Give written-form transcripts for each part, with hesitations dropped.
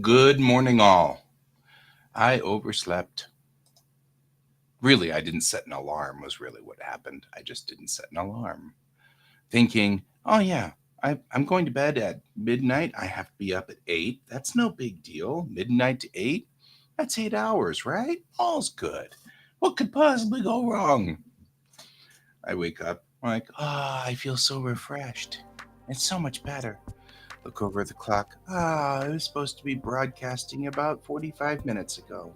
Good morning, all. I overslept. Really, I didn't set an alarm, was really what happened. I just didn't set an alarm. Thinking, oh, yeah, I'm going to bed at midnight. I have to be up at 8. That's no big deal. Midnight to 8? That's 8 hours, right? All's good. What could possibly go wrong? I wake up, I'm like, I feel so refreshed. It's so much better. Look over at the clock. I was supposed to be broadcasting about 45 minutes ago.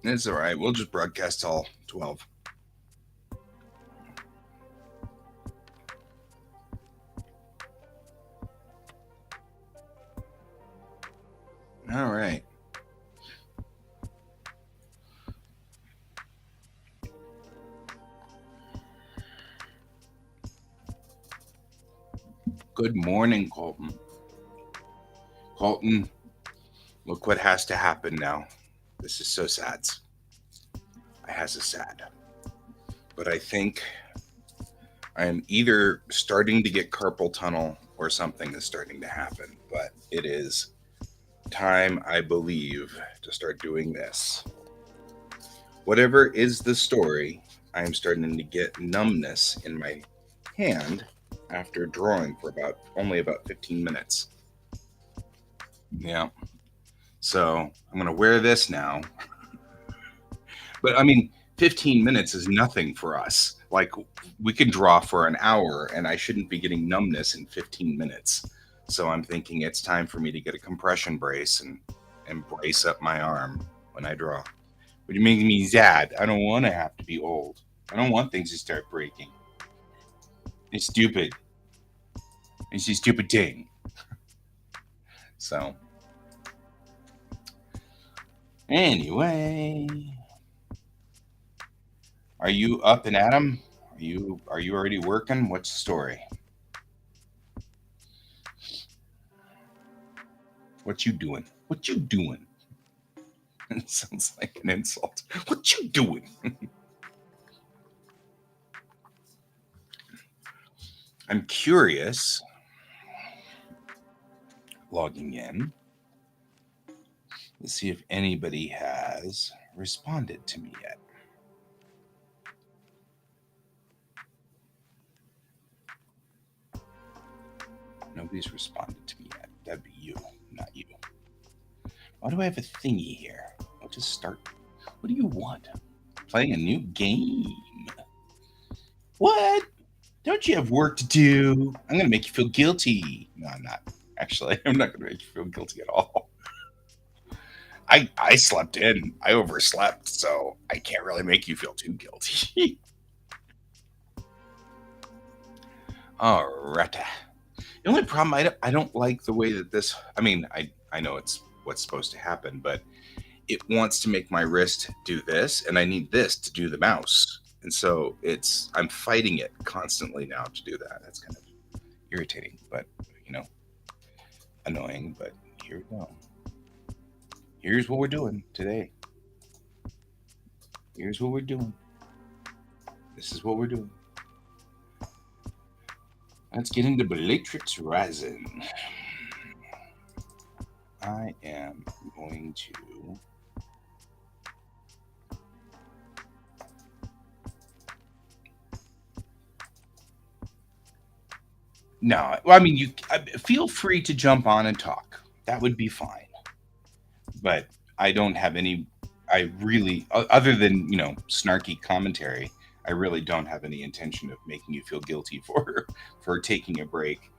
It's all right. We'll just broadcast all 12. All right. Good morning, Colton. Colton, look what has to happen now. This is so sad. I has a sad. But I think I am either starting to get carpal tunnel or something is starting to happen. But it is time, I believe, to start doing this. Whatever is the story, I am starting to get numbness in my hand after drawing for only about 15 minutes. Yeah. So I'm going to wear this now. But I mean, 15 minutes is nothing for us. Like, we can draw for an hour and I shouldn't be getting numbness in 15 minutes. So I'm thinking it's time for me to get a compression brace and brace up my arm when I draw. But it makes me sad. I don't want to have to be old. I don't want things to start breaking. It's stupid. It's a stupid thing. So, anyway, are you up and at 'em? Are you already working? What's the story? What you doing? What you doing? It sounds like an insult. What you doing? I'm curious. Logging in to see if anybody has responded to me yet. Nobody's responded to me yet. That'd be you, not you. Why do I have a thingy here? I'll just start. What do you want? Playing a new game. What? Don't you have work to do? I'm going to make you feel guilty. No, I'm not. Actually, I'm not going to make you feel guilty at all. I slept in. I overslept, so I can't really make you feel too guilty. All right. The only problem, I don't like the way that this. I mean, I know it's what's supposed to happen, but it wants to make my wrist do this, and I need this to do the mouse. And so I'm fighting it constantly now to do that. That's kind of irritating, but you know, annoying. But here we go. Here's what we're doing today. Here's what we're doing. This is what we're doing. Let's get into Bellatrix Rising. I am going to. No, well, I mean, you feel free to jump on and talk. That would be fine. But I don't have any. I really, other than snarky commentary, I really don't have any intention of making you feel guilty for taking a break.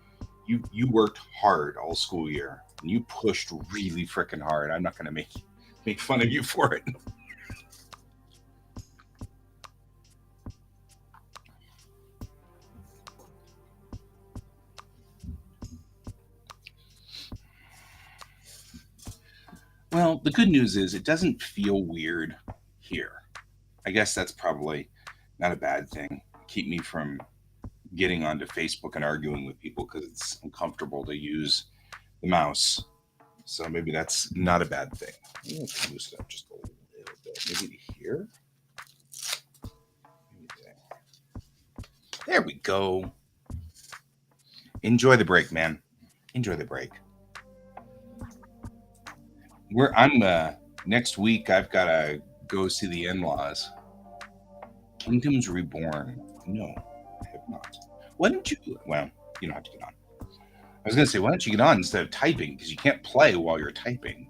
You worked hard all school year, and you pushed really freaking hard. I'm not going to make fun of you for it. Well, the good news is it doesn't feel weird here. I guess that's probably not a bad thing. Keep me from getting onto Facebook and arguing with people because it's uncomfortable to use the mouse. So maybe that's not a bad thing. Let's loosen it up just a little bit. Maybe here. Maybe there we go. Enjoy the break, man. Enjoy the break. I'm next week. I've got to go see the in-laws. Kingdoms Reborn. No, I have not. Why don't you? Well, you don't have to get on. I was going to say, why don't you get on instead of typing? Because you can't play while you're typing.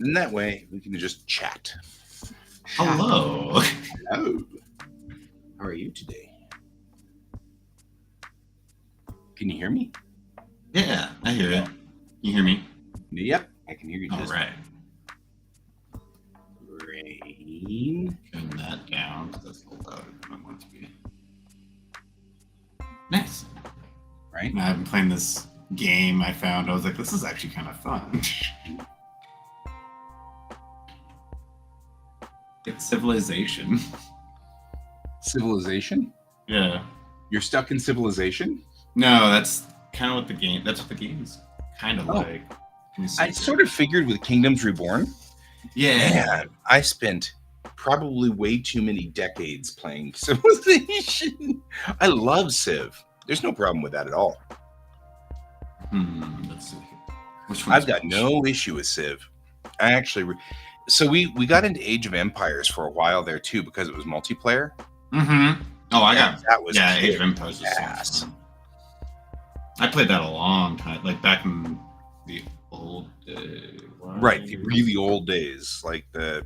And that way we can just chat. Hello. Hello. How are you today? Can you hear me? Yeah, I hear it. You hear me? Yep, I can hear you. All right. Rain. Turn that down because that's a little louder than I want it to be. Nice. Right? I've been playing this game I found. I was like, this is actually kind of fun. It's Civilization. Civilization? Yeah. You're stuck in Civilization? No, that's kind of what the game. That's what the game's kind of like. I sort of figured with Kingdoms Reborn. Yeah. Man, I spent probably way too many decades playing Civilization. I love Civ. There's no problem with that at all. Let's see. Which I've got no issue with Civ. I actually. So we got into Age of Empires for a while there too because it was multiplayer. Mm-hmm. Oh, I got that was Age of Empires was so fun. I played that a long time, like back in the old days. Right, the really old days, like the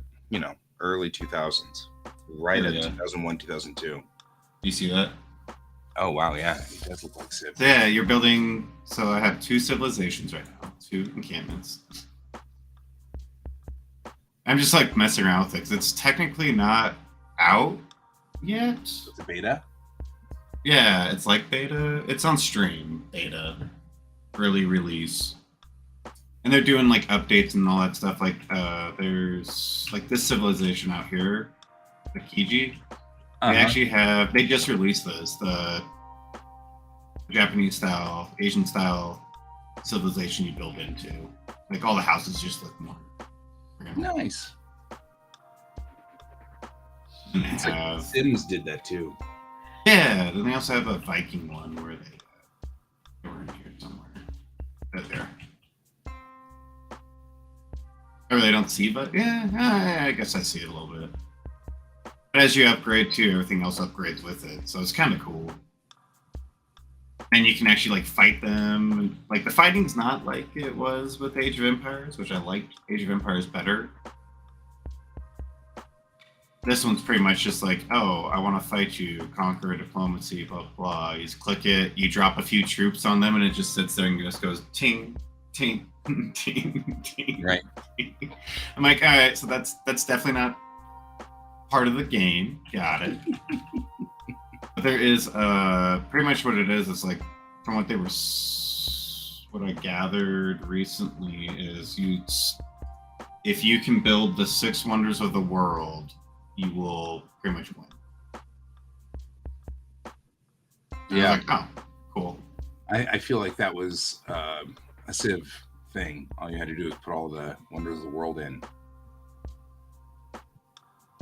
early 2000s, right at 2001, 2002. You see that? Oh wow, yeah, it does look like Civ. Yeah, you're building. So I have 2 civilizations right now, 2 encampments. I'm just like messing around with it because it's technically not out yet. It's a beta? Yeah, it's like beta. It's on stream, beta, early release. And they're doing like updates and all that stuff. Like there's like this civilization out here, the Kiji. They actually have, they just released this, the Japanese style, Asian style civilization you build into. Like all the houses just look more. Nice. And it's like Sims did that too. Yeah, then they also have a Viking one where they were in here somewhere. Right there. Or they don't see, but yeah, I guess I see it a little bit. But as you upgrade too, everything else upgrades with it, so it's kind of cool. And you can actually like fight them. Like the fighting's not like it was with Age of Empires, which I liked Age of Empires better. This one's pretty much just like, oh, I want to fight you, conquer diplomacy, blah, blah, blah. You just click it, you drop a few troops on them, and it just sits there and just goes ting, ting, ting, ting. Right. I'm like, all right, so that's definitely not part of the game. Got it. But there is, pretty much what it is like, from what they were, what I gathered recently is if you can build the 6 wonders of the world, you will pretty much win. Yeah. I was like, oh, cool. I feel like that was a Civ thing. All you had to do was put all the wonders of the world in.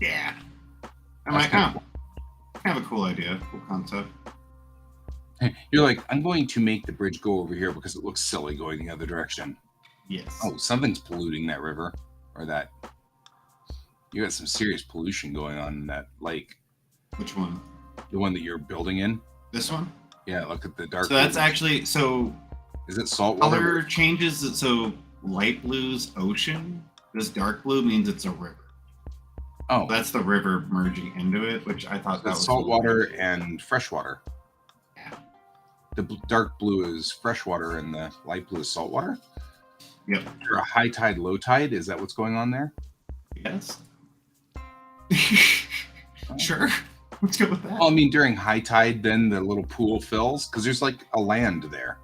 Yeah. I'm like, oh, kind of a cool idea, cool concept. You're like, I'm going to make the bridge go over here because it looks silly going the other direction. Yes. Oh, something's polluting that river or that. You got some serious pollution going on in that lake. Which one? The one that you're building in? This one? Yeah, look at the dark So that's blue. actually, so Is it saltwater? color changes. So light blue's ocean. This dark blue means it's a river. Oh, That's the river merging into it, which I thought so that it's was saltwater cool. and freshwater. Yeah. The dark blue is freshwater and the light blue is saltwater? Yep. Is there a high tide, low tide? Is that what's going on there? Yes. Sure. Let's go with that. Well, I mean, during high tide, then the little pool fills because there's like a land there.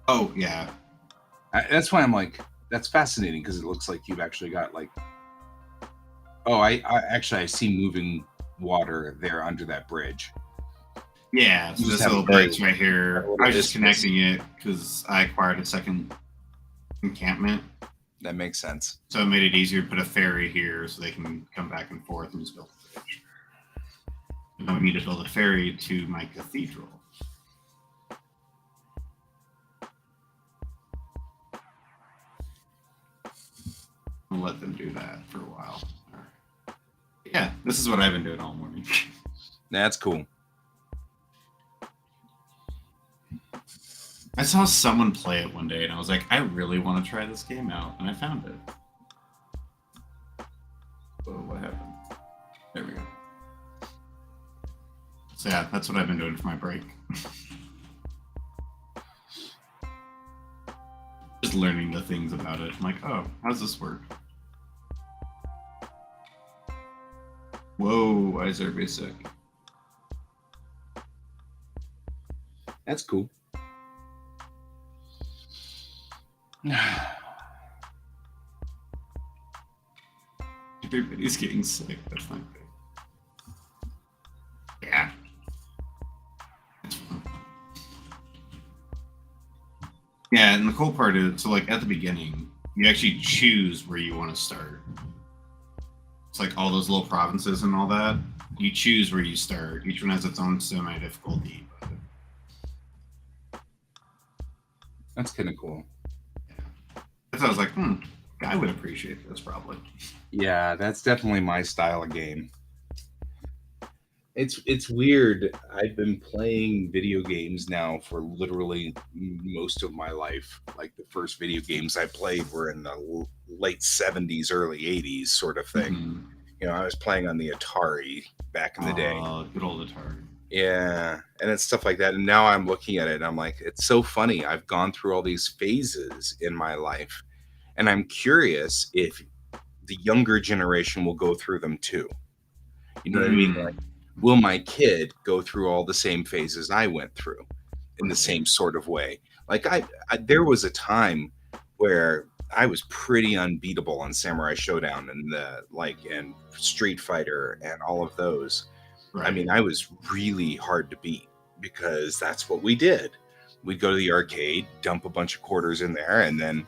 Oh, yeah. That's why I'm like, that's fascinating because it looks like you've actually got like, oh, I actually I see moving water there under that bridge. Yeah, so You just this have little very bit's right here. little I was just isthmus. connecting it because I acquired a second encampment. That makes sense. So it made it easier to put a ferry here so they can come back and forth and just build a bridge. I don't need to build a ferry to my cathedral. I'll let them do that for a while. Yeah, this is what I've been doing all morning. That's cool. I saw someone play it one day and I was like, I really want to try this game out, and I found it. Oh, what happened? There we go. So yeah, that's what I've been doing for my break. Just learning the things about it. I'm like, oh, how does this work? Whoa, why is everybody sick? That's cool. Everybody's getting sick. That's not good. Yeah. It's fun. Yeah, and the cool part is, so like at the beginning, you actually choose where you want to start. It's like all those little provinces and all that. You choose where you start. Each one has its own semi-difficulty. That's kind of cool. That's why I was like, Guy would appreciate this probably. Yeah, that's definitely my style of game. It's weird. I've been playing video games now for literally most of my life. Like the first video games I played were in the late 70s, early 80s sort of thing. Mm-hmm. You know, I was playing on the Atari back in the day. Good old Atari. Yeah, and it's stuff like that. And now I'm looking at it and I'm like, it's so funny. I've gone through all these phases in my life, and I'm curious if the younger generation will go through them too. You know what I mean? Like, will my kid go through all the same phases I went through in the same sort of way? Like I there was a time where I was pretty unbeatable on Samurai Showdown and Street Fighter and all of those. Right. I mean, I was really hard to beat because that's what we did. We'd go to the arcade, dump a bunch of quarters in there, and then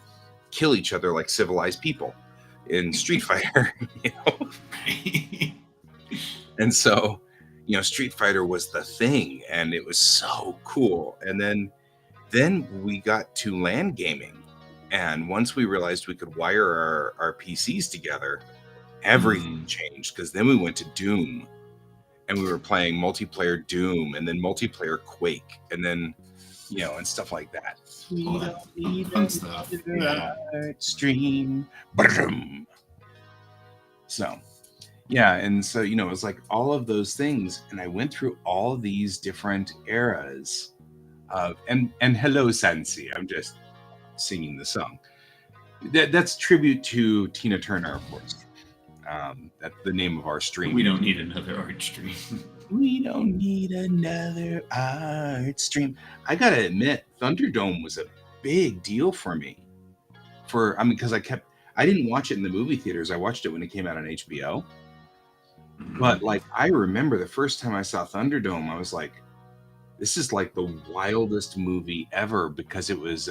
kill each other like civilized people in Street Fighter, you know? And so, you know, Street Fighter was the thing, and it was so cool. And then we got to LAN gaming, and once we realized we could wire our PCs together, everything changed, because then we went to Doom, and we were playing multiplayer Doom, and then multiplayer Quake, and then, you know, and stuff like that. All that fun stuff. Yeah. Stream. So, yeah, and so, you know, it was like all of those things, and I went through all these different eras of and hello Sensi. I'm just singing the song. That's tribute to Tina Turner, of course. That's the name of our stream. We don't need another art stream. We don't need another art stream. I gotta admit, Thunderdome was a big deal for me. Because I didn't watch it in the movie theaters. I watched it when it came out on HBO. But like, I remember the first time I saw Thunderdome, I was like, this is like the wildest movie ever, because it was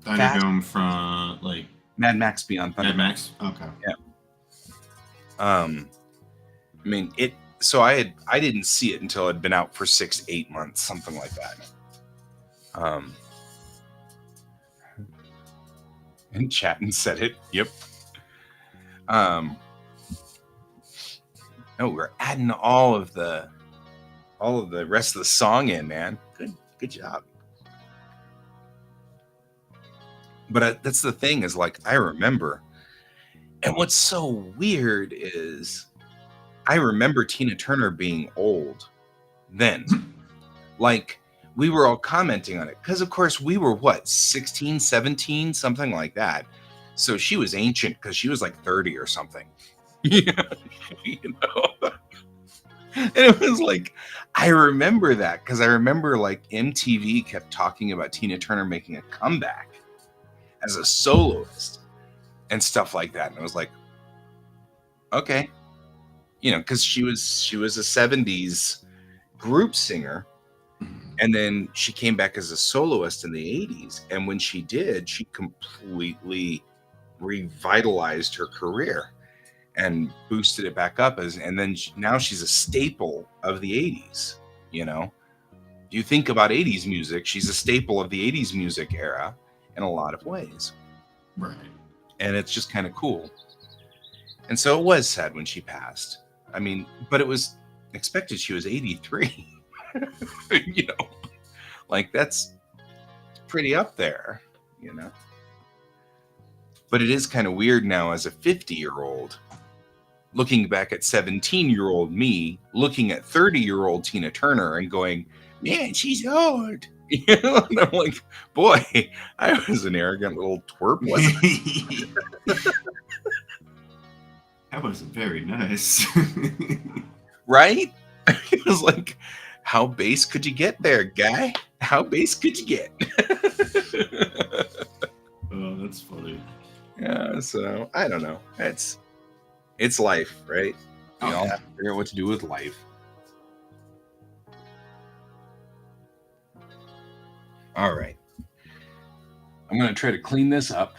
Thunderdome from like Mad Max Beyond Thunderdome. Mad Max? Okay. Yeah. I mean, so I didn't see it until it had been out for 6-8 months, something like that. And Chatton said it. Yep. Oh, we're adding all of the all of the rest of the song in, man. Good job. But that's the thing is like I remember, and what's so weird is I remember Tina Turner being old then. Like we were all commenting on it because of course we were what 16, 17, something like that. So she was ancient because she was like 30 or something. Yeah, you know. And it was like I remember that because I remember like MTV kept talking about Tina Turner making a comeback as a soloist and stuff like that. And I was like, okay, you know, because she was a 70s group singer, and then she came back as a soloist in the 80s. And when she did, she completely revitalized her career and boosted it back up and then now she's a staple of the 80s. You know, you think about 80s music, she's a staple of the 80s music era in a lot of ways, Right. and it's just kind of cool. And so it was sad when she passed. I mean, but it was expected. She was 83. You know, like that's pretty up there, you know. But it is kind of weird now as a 50-year-old looking back at 17-year-old me, looking at 30-year-old Tina Turner and going, man, she's old. You know, and I'm like, boy, I was an arrogant little twerp, wasn't I? That wasn't very nice. Right? It was like, how base could you get there, guy? How base could you get? Oh, that's funny. Yeah, so I don't know. It's life, right? We all have to figure out what to do with life. All right. I'm going to try to clean this up.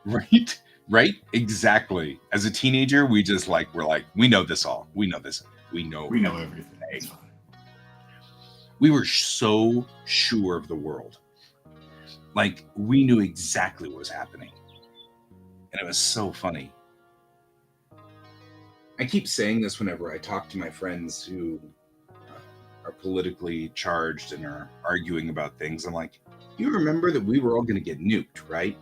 Right? Right? Exactly. As a teenager, we're like, we know this all. We know this. We know everything. It's fine. We were so sure of the world. Like, we knew exactly what was happening. And it was so funny. I keep saying this whenever I talk to my friends who are politically charged and are arguing about things. I'm like, you remember that we were all going to get nuked, right?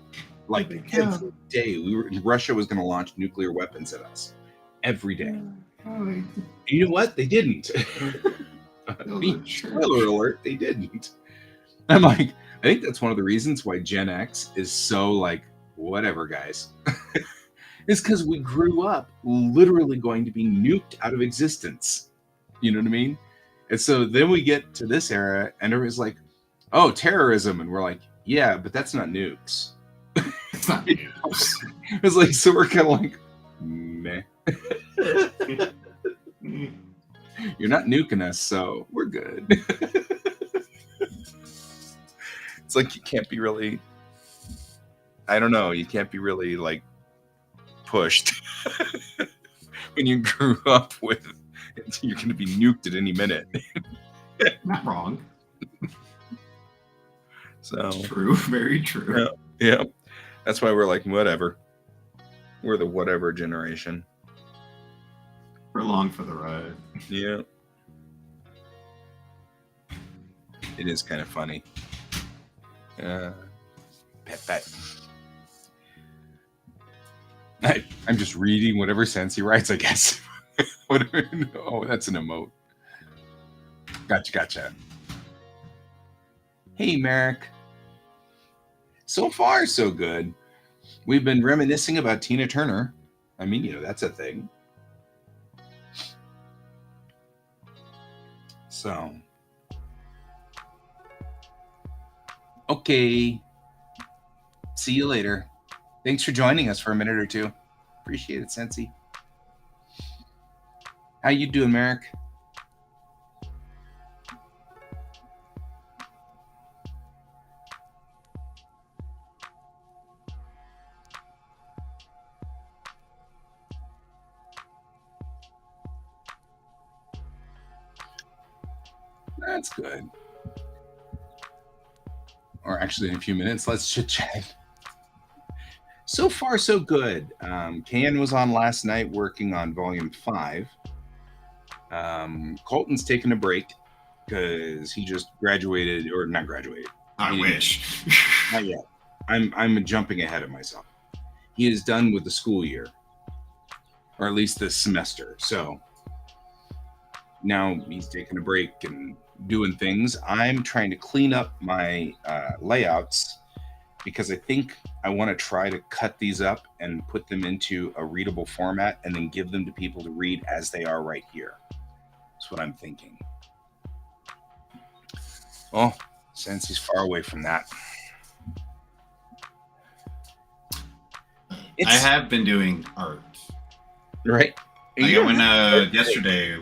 Like every day, Russia was going to launch nuclear weapons at us every day. And you know what? They didn't. Spoiler alert, they didn't. I'm like, I think that's one of the reasons why Gen X is so like, whatever, guys. It's because we grew up literally going to be nuked out of existence. You know what I mean? And so then we get to this era and everybody's like, oh, terrorism. And we're like, yeah, but that's not nukes. It's not nukes. It's like, so we're kind of like, meh. You're not nuking us, so we're good. It's like you can't be really, I don't know, you can't be really like pushed when you grew up with you're going to be nuked at any minute. Not wrong. So true, very true. Yeah. That's why we're like, whatever. We're the whatever generation. We're along for the ride. Yeah. It is kind of funny. Pet. I'm just reading whatever sense he writes, I guess. Oh, that's an emote. Gotcha. Hey, Merrick. So far, so good. We've been reminiscing about Tina Turner. I mean, you know, that's a thing. So, okay. See you later. Thanks for joining us for a minute or two. Appreciate it, Sensi. How you doing, Merrick? That's good. Or actually, in a few minutes, let's chit-chat. So far, so good. Can was on last night working on Volume 5. Colton's taking a break because he just graduated, or not graduated. I He didn't, wish. not yet. I'm jumping ahead of myself. He is done with the school year, or at least this semester. So now he's taking a break and doing things. I'm trying to clean up my layouts because I think I want to try to cut these up and put them into a readable format and then give them to people to read as they are right here. That's what I'm thinking. Well, since he's far away from that, I it's have been doing art. right. Like I went Yeah. yesterday.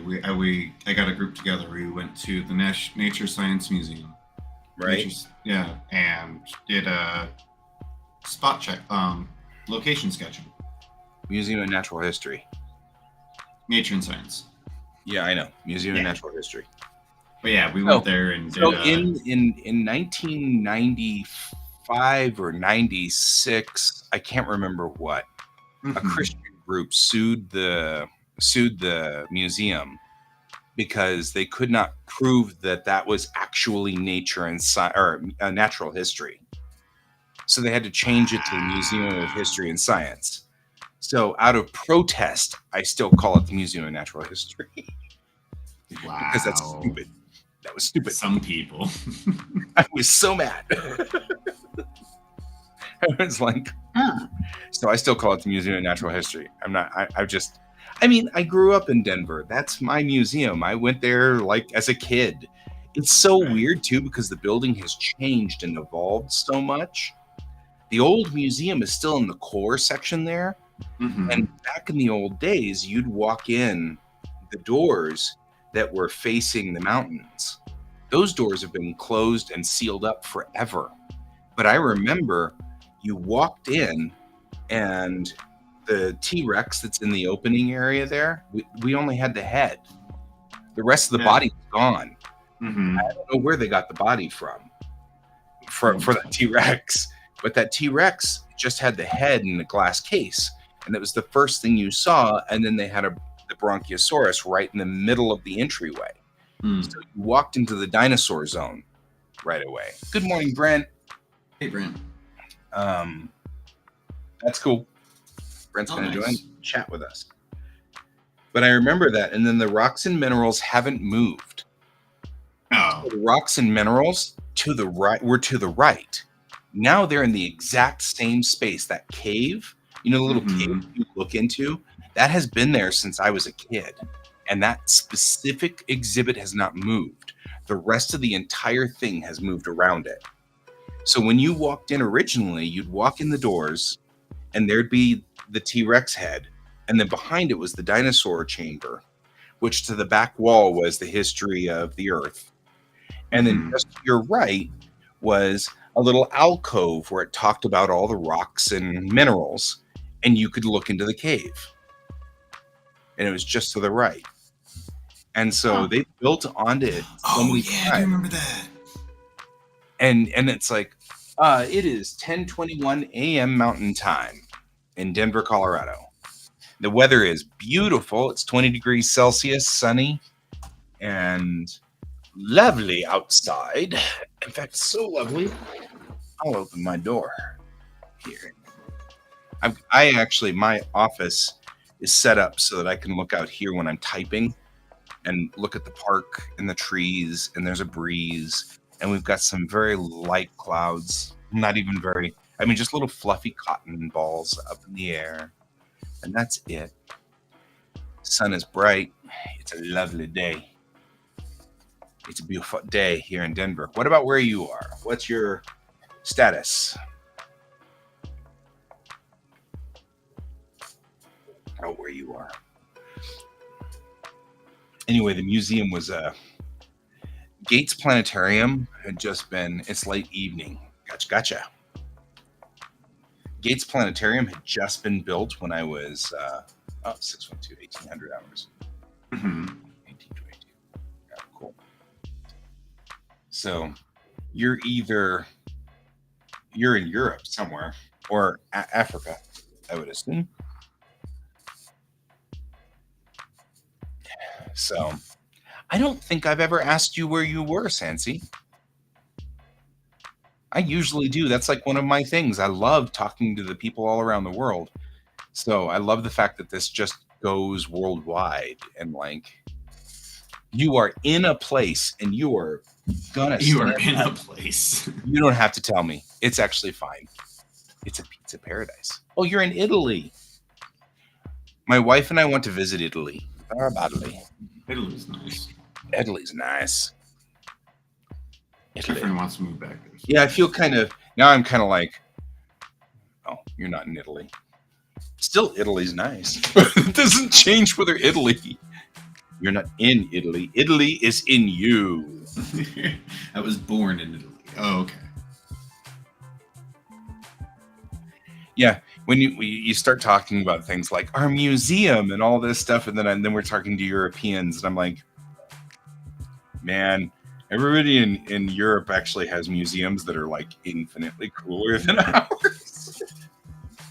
I got a group together. We went to the Nature Science Museum. Right. Yeah, and did a spot check, location sketching, Museum of Natural History. nature and science. Yeah, I know. Museum of Yeah, Natural History. but yeah, we went So, there and did so a. in 1995 or 96, I can't remember what, a Mhm. Christian group sued the museum because they could not prove that that was actually nature and or natural history. So they had to change it to the Museum of History and Science. So out of protest, I still call it the Museum of Natural History because that's Wow. stupid. That was stupid. Some people. I was so mad. I was like, so I still call it the Museum of Natural History. I'm not. I mean, I grew up in Denver. That's my museum. I went there like as a kid. It's so Right. weird too because the building has changed and evolved so much. The old museum is still in the core section there. Hmm. And back in the old days, you'd walk in the doors that were facing the mountains. Those doors have been closed and sealed up forever. But I remember you walked in and the T Rex that's in the opening area there, we only had the head. The rest of the Yeah. body was gone. Hmm. I don't know where they got the body from for that T Rex, but that T Rex just had the head in a glass case, and it was the first thing you saw. And then they had the Bronchiosaurus right in the middle of the entryway. Mm. So you walked into the dinosaur zone right away. Good morning, Brent. Hey, Brent. Um, that's cool. Brent's Oh, going to join nice. chat with us. But I remember that. And then the rocks and minerals haven't moved. Oh. So the rocks and minerals to the right were to the right. Now they're in the exact same space. That cave, the little cave Hmm. you look into, that has been there since I was a kid. And that specific exhibit has not moved. The rest of the entire thing has moved around it. So when you walked in originally, you'd walk in the doors and there'd be the T Rex head. And then behind it was the dinosaur chamber, which to the back wall was the history of the Earth. And then Hmm. just to your right was a little alcove where it talked about all the rocks and minerals. And you could look into the cave. And it was just to the right. And so Huh. they built onto it so Oh many yeah, I do times. remember that. And it's like, it is 10:21 a.m. Mountain Time in Denver, Colorado. The weather is beautiful. It's 20 degrees Celsius, sunny, and lovely outside. In fact, so lovely. I'll open my door here. I actually, my office is set up so that I can look out here when I'm typing and look at the park and the trees, and there's a breeze, and we've got some very light clouds. Not even very, I mean, just little fluffy cotton balls up in the air, and that's it. Sun is bright. It's a lovely day. It's a beautiful day here in Denver. What about where you are? What's your status? Out where you are. Anyway, the museum was Gates Planetarium had just been. It's late evening. Gotcha. Gates Planetarium had just been built when I was 612 1800 hours. Hmm. 1822. Yeah, cool. So you're in Europe somewhere or Africa, I would assume. So I don't think I've ever asked you where you were, Sansi. I usually do. That's like one of my things. I love talking to the people all around the world. So I love the fact that this just goes worldwide and like you are in a place and you are gonna You are stand in up. a place. You don't have to tell me. It's actually fine. It's a pizza paradise. Oh, you're in Italy. My wife and I want to visit Italy. Italy. Italy's nice. Italy's nice. My Italy. friend wants to move back there. Yeah, I feel kind of now. I'm kind of like, oh, you're not in Italy. Still, Italy's nice. It doesn't change whether Italy. You're not in Italy. Italy is in you. I was born in Italy. Oh, okay. Yeah, when you start talking about things like our museum and all this stuff, and then we're talking to Europeans, and I'm like, man, everybody in Europe actually has museums that are like infinitely cooler than ours.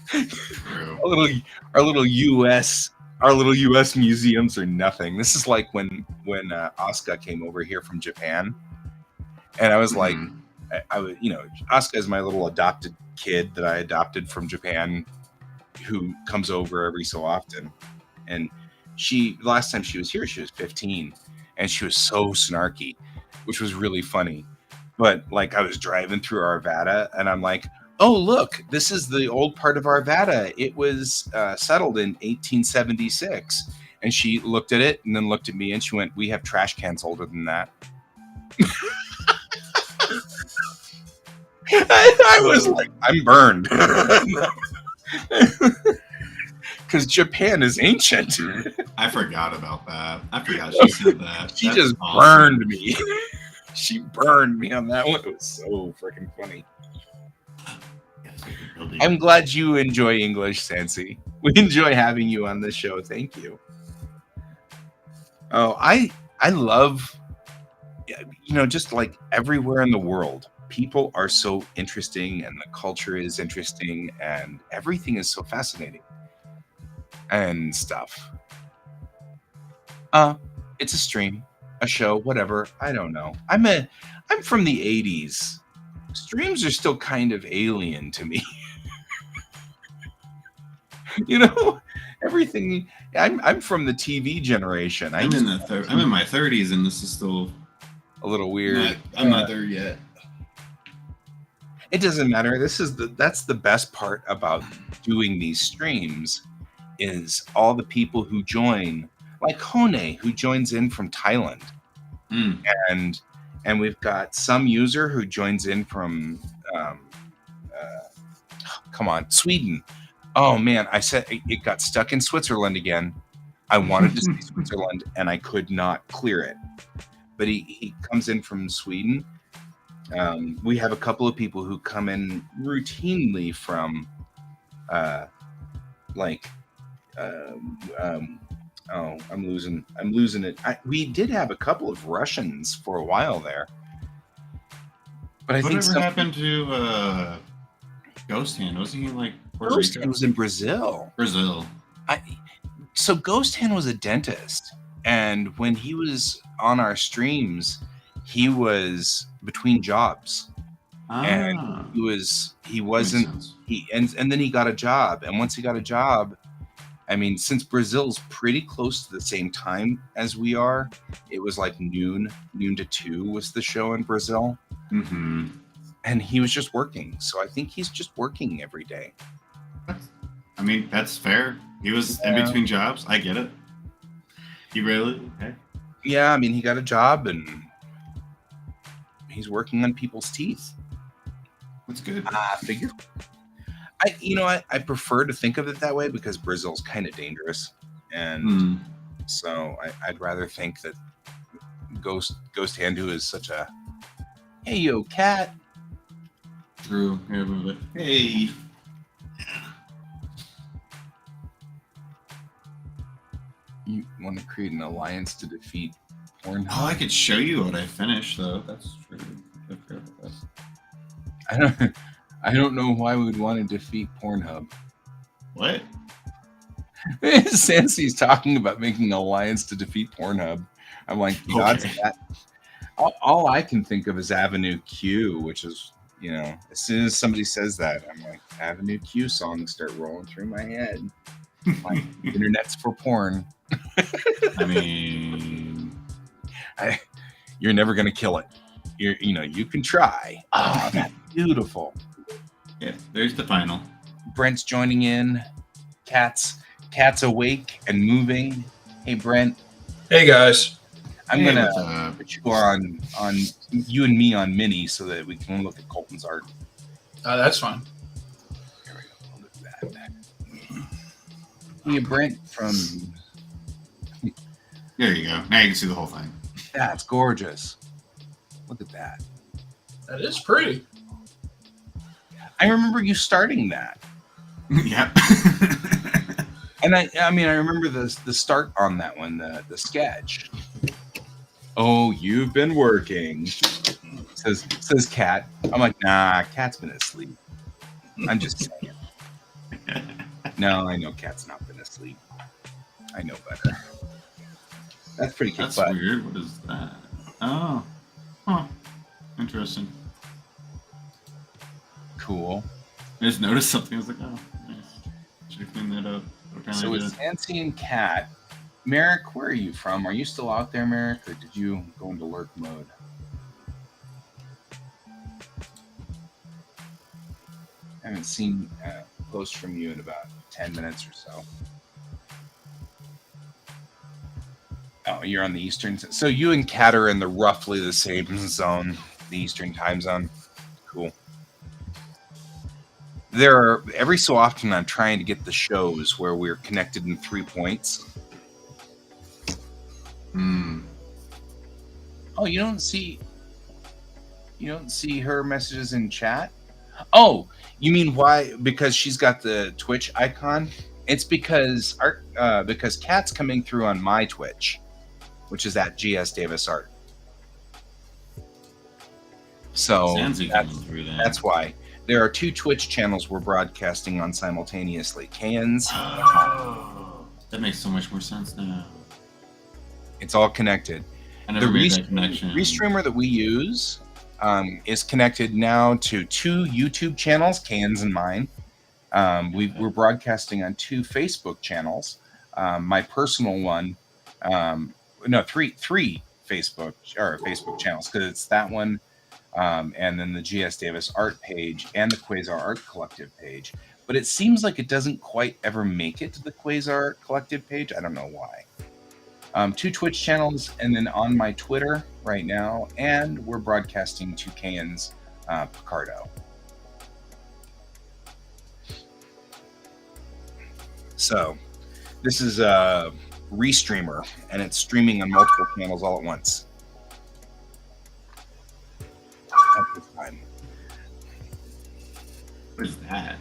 True. Our little US museums are nothing. This is like when Asuka came over here from Japan, and I was like, I was, Asuka is my little adopted kid that I adopted from Japan, who comes over every so often, and the last time she was here, she was 15, and she was so snarky, which was really funny. But like I was driving through Arvada, and I'm like, oh, look, this is the old part of Arvada. It was settled in 1876. And she looked at it and then looked at me and she went, we have trash cans older than that. I was like, I'm burned. Because Japan is ancient. I forgot about that. I forgot she said that. She That's just awesome. burned me. She burned me on that one. It was so freaking funny. I'm glad you enjoy English, Sansi. We enjoy having you on this show. Thank you. Oh, I love, just like everywhere in the world, people are so interesting and the culture is interesting and everything is so fascinating and stuff. It's a stream, a show, whatever. I don't know. I'm from the 80s. Streams are still kind of alien to me. Everything. I'm from the TV generation. I'm in my 30s, and this is still a little weird. I'm not there yet. It doesn't matter. That's the best part about doing these streams is all the people who join, like Hone, who joins in from Thailand, and we've got some user who joins in from Sweden. Oh man, I said it got stuck in Switzerland again. I wanted to see Switzerland and I could not clear it. But he comes in from Sweden. We have a couple of people who come in routinely from I'm losing it. We did have a couple of Russians for a while there. But I think whatever happened to Ghost Hand? Wasn't he like Puerto Ghost Rico? Hand was in Brazil. So Ghost Hand was a dentist, and when he was on our streams, he was between jobs, and he wasn't and then he got a job, and once he got a job, I mean, since Brazil's pretty close to the same time as we are, it was like noon to 2 was the show in Brazil. Mm-hmm. And he was just working. So I think he's just working every day. I mean, that's fair. He was in between jobs. I get it. He really? Okay. Yeah, I mean, he got a job and he's working on people's teeth. That's good. I figure. I prefer to think of it that way because Brazil's kind of dangerous. And so I'd rather think that Ghost Hand, who is such a, hey, yo, cat. True. Hey. You want to create an alliance to defeat Pornhub? Oh, I could show you what I finished, though. That's true. I don't know why we would want to defeat Pornhub. What? Sansy's talking about making an alliance to defeat Pornhub. I'm like, the odds of Okay. that. All I can think of is Avenue Q, which is, as soon as somebody says that, I'm like, Avenue Q songs start rolling through my head. Like, internet's for porn. I mean, You're never gonna kill it. You can try. Oh, that's beautiful. yeah, there's the final. Brent's joining in. Cat's awake and moving. Hey, Brent. Hey guys. I'm Hey, gonna what's up? put you on you and me on mini so that we can look at Colton's art. That's fine. Here we go. Look at that. Hey, Brent from. There you go. Now you can see the whole thing. That's gorgeous. Look at that. That is pretty. I remember you starting that. Yep. And I remember the start on that one, the sketch. Oh, you've been working, says Cat. I'm like, nah, Cat's been asleep. I'm just saying. No, I know Cat's not been asleep. I know better. That's pretty cute. That's weird. What is that? Oh. Huh. Interesting. Cool. I just noticed something. I was like, oh, nice. Should have cleaned that up. So it's Nancy and Cat. Merrick, where are you from? Are you still out there, Merrick, or did you go into lurk mode? I haven't seen a post from you in about 10 minutes or so. Oh, you're on the Eastern. So you and Cat are in the roughly the same zone, the Eastern time zone. Cool. Every so often I'm trying to get the shows where we're connected in 3 points. Oh, you don't see her messages in chat? Oh, you mean why? Because she's got the Twitch icon? It's because Cat's coming through on my Twitch, which is at GS Davis Art. So that's why. There are 2 Twitch channels we're broadcasting on simultaneously. Cans. Oh, that makes so much more sense now. It's all connected. I never made that connection. Restreamer that we use is connected now to 2 YouTube channels, Cans and mine. We're broadcasting on 2 Facebook channels. My personal one, 3 Facebook channels, because it's that one. And then the GS Davis art page and the Quasar Art Collective page. But it seems like it doesn't quite ever make it to the Quasar Art Collective page. I don't know why. 2 Twitch channels, and then on my Twitter right now, and we're broadcasting to Cans Picardo. So this is a Restreamer, and it's streaming on multiple channels all at once. At this time. What is that?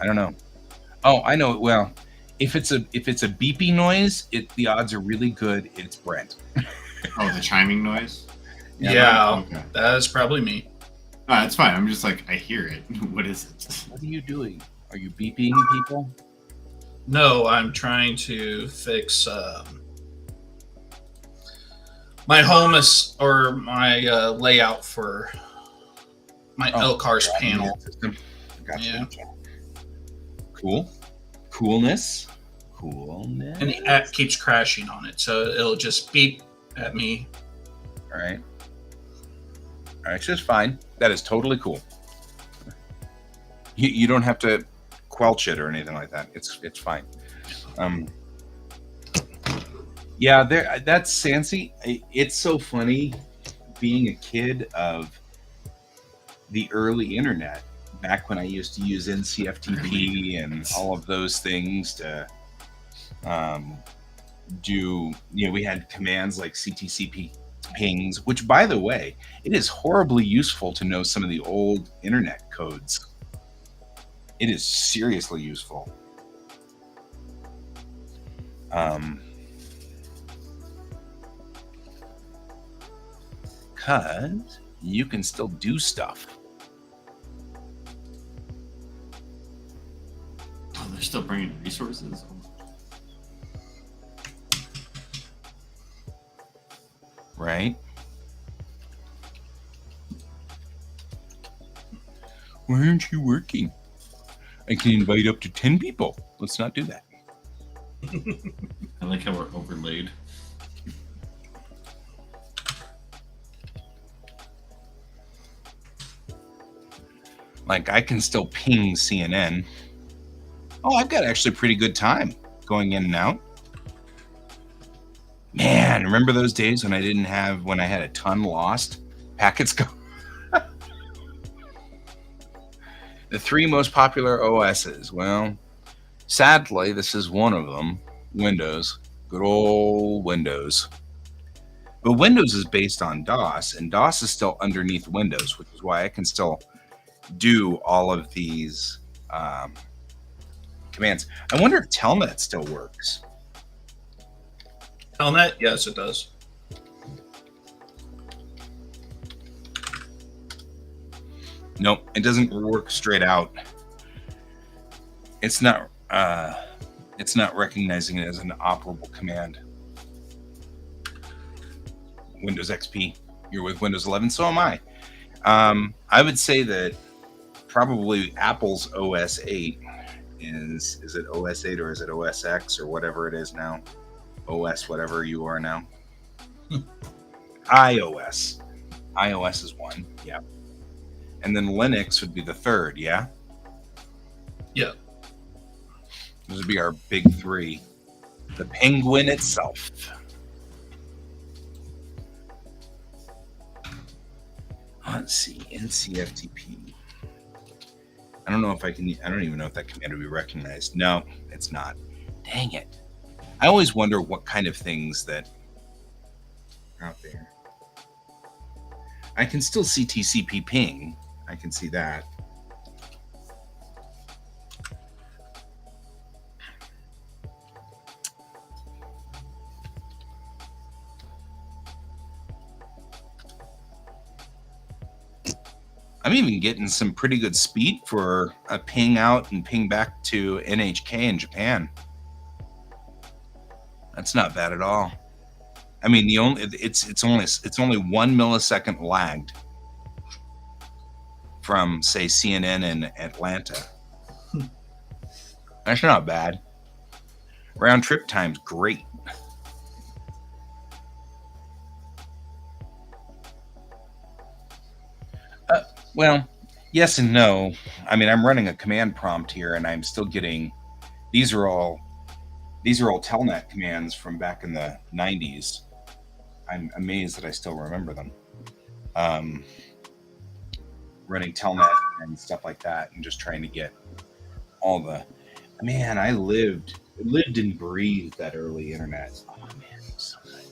I don't know. Oh, I know it well. If it's a beepy noise, the odds are really good it's Brent. Oh, the chiming noise? Yeah, okay. That is probably me. It's fine. I'm just like, I hear it. What is it? What are you doing? Are you beeping people? No, I'm trying to fix my home or my layout for my LCARS panel. Gotcha. Yeah. Cool. Coolness. And the app keeps crashing on it, so it'll just beep at me. All right. It's just fine. That is totally cool. You don't have to quelch it or anything like that. It's fine. Yeah, that's Sansi. It's so funny being a kid of the early internet, back when I used to use NCFTP and all of those things to do, we had commands like CTCP pings, which, by the way, it is horribly useful to know some of the old internet codes. It is seriously useful. Because you can still do stuff. Oh, they're still bringing resources. Why aren't you working? I can invite up to 10 people. Let's not do that. I like how we're overlaid. Like, I can still ping CNN. Oh, I've got actually a pretty good time going in and out. Man, remember those days when I had a ton lost? Packets go. The 3 most popular OSs. Well, sadly, this is one of them. Windows. Good old Windows. But Windows is based on DOS, and DOS is still underneath Windows, which is why I can still do all of these commands. I wonder if Telnet still works. Telnet? Yes, it does. Nope, it doesn't work straight out. It's not recognizing it as an operable command. Windows XP. You're with Windows 11, so am I. I would say that probably Apple's OS 8 is it OS 8 or is it OS X or whatever it is now? OS whatever you are now. iOS. iOS is 1, yeah. And then Linux would be the 3rd, yeah? Yeah. Those would be our big 3. The Penguin itself. Let's see, NCFTP. I don't even know if that command would be recognized. No, it's not. Dang it. I always wonder what kind of things that are out there. I can still see TCP ping. I can see that. I'm even getting some pretty good speed for a ping out and ping back to NHK in Japan. That's not bad at all. I mean, it's only 1 millisecond lagged from, say, CNN in Atlanta. That's not bad. Round trip time's great. Well, yes and no. I mean, I'm running a command prompt here, and I'm still getting. These are all Telnet commands from back in the 90s. I'm amazed that I still remember them. Running Telnet and stuff like that, and just trying to get all the. Man, I lived and breathed that early internet. Oh man, it was so good.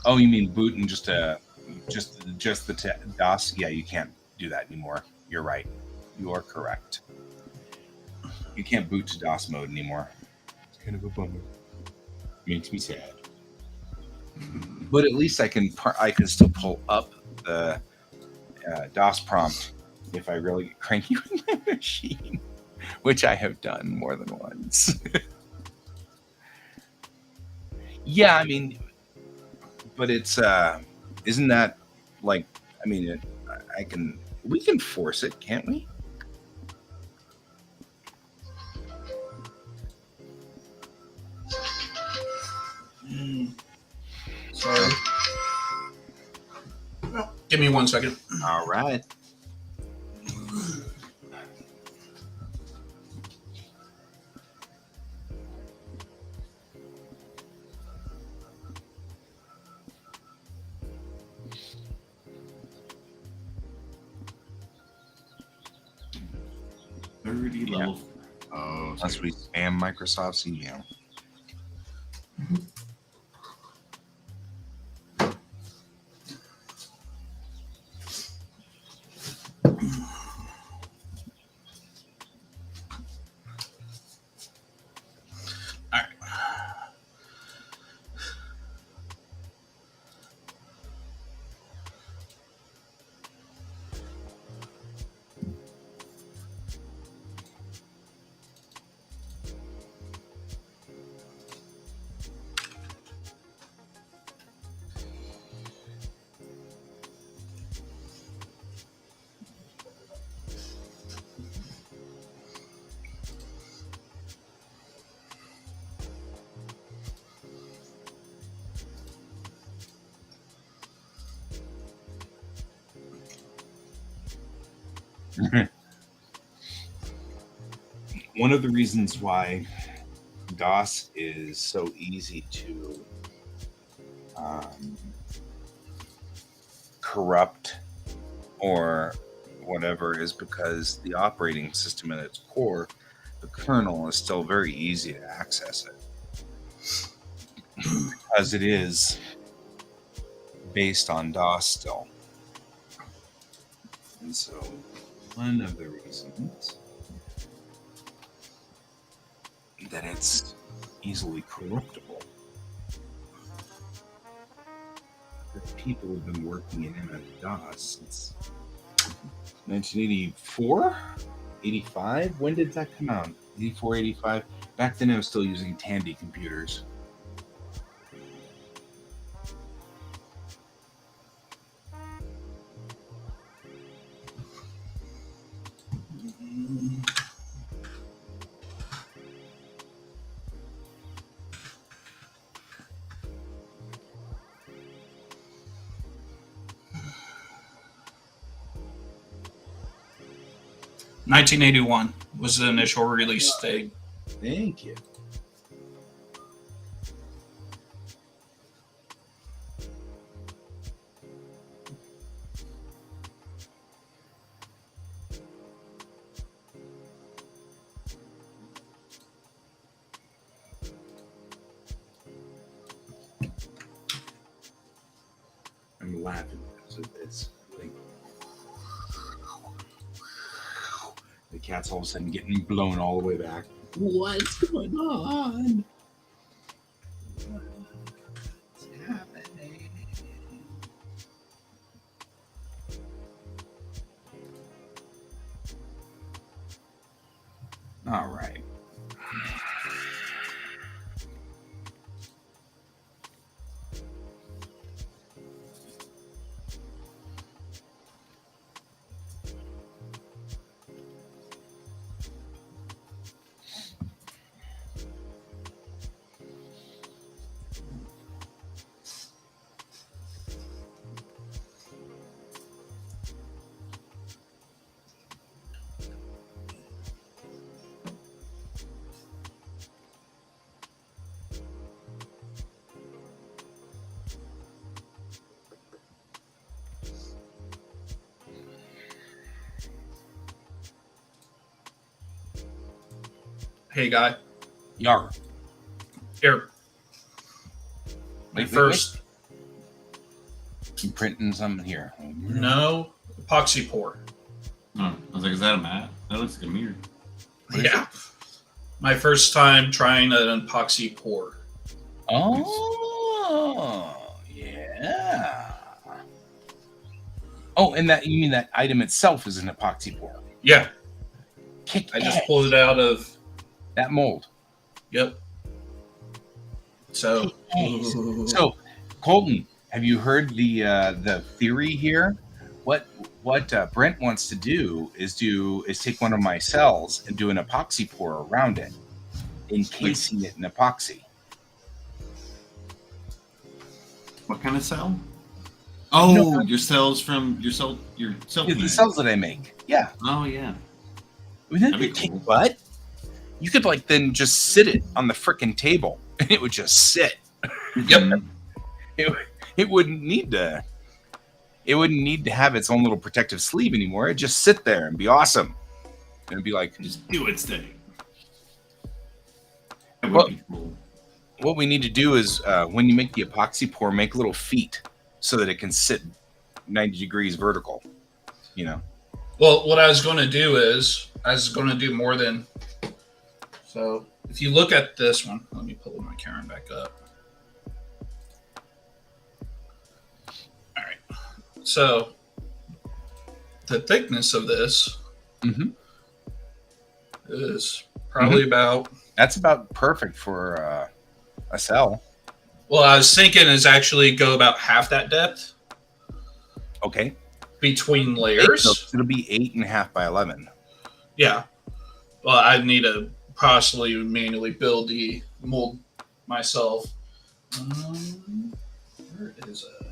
Oh, you mean booting just the DOS? Yeah, you can't do that anymore. You're right. You are correct. You can't boot to DOS mode anymore. It's kind of a bummer. Makes me sad. But at least I can still pull up the DOS prompt if I really get cranky with my machine, which I have done more than once. Yeah, I mean, but it's isn't that like? I mean, we can force it, can't we? Sorry. Give me 1 second. All right. Level. Oh, Unless we spam Microsoft's email. One of the reasons why DOS is so easy to corrupt or whatever is because the operating system at its core, the kernel, is still very easy to access it. Because it is based on DOS still. And so, one of the reasons that it's easily corruptible. That people have been working in MS-DOS since 1984? 85? When did that come out? 84, 85? Back then I was still using Tandy computers. $1981 was the initial release date. Thank you. I'm laughing because it's like the cat's all of a sudden getting blown all the way back. What's going on? What's happening? All right. Hey, guy. Yar. Here. Wait, First. I'm printing something here. No. Epoxy pour. Oh, I was like, is that a mat? That looks like a mirror. Yeah. My first time trying an epoxy pour. Oh, yeah. Oh, and that you mean that item itself is an epoxy pour? Yeah. Kick I just ass. pulled it out of. That mold. Yep. So. So, Colton, have you heard the theory here? What Brent wants to do is take one of my cells and do an epoxy pour around it, encasing it in epoxy. What kind of cell? Oh, your cells from your cell Yeah, the plant. cells that I make. Yeah. Oh yeah. Wouldn't that That'd be be cool? cool. But you could then just sit it on the frickin' table and it would just sit. Yep. It wouldn't need to have its own little protective sleeve anymore. It'd just sit there and be awesome. And it'd be like, Just do its thing. That would Well- be cool. what we need to do is when you make the epoxy pour, make little feet so that it can sit 90 degrees vertical. You know. Well, what I was going to do is I was going to do more than. So if you look at this one, let me pull my camera back up. All right. So the thickness of this is probably about. That's about perfect for a cell. Well, I was thinking is actually go about half that depth Okay. between layers. So it'll be 8.5 by 11. Yeah. Well, I need to possibly manually build the mold myself. Where is it?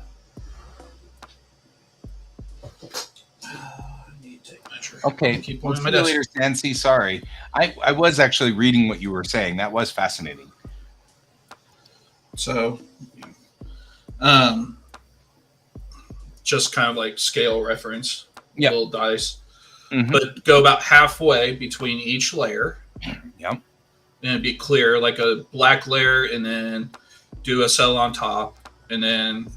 I need to take measurements. sure. Okay. Keep We'll pointing see my you desk. later, Stancy. Sorry. I was actually reading what you were saying. That was fascinating. So, um, just kind of like scale reference, Yep. little dice, Mhm. but go about halfway between each layer, Yep. and be clear, like a black layer, and then do a cell on top, and then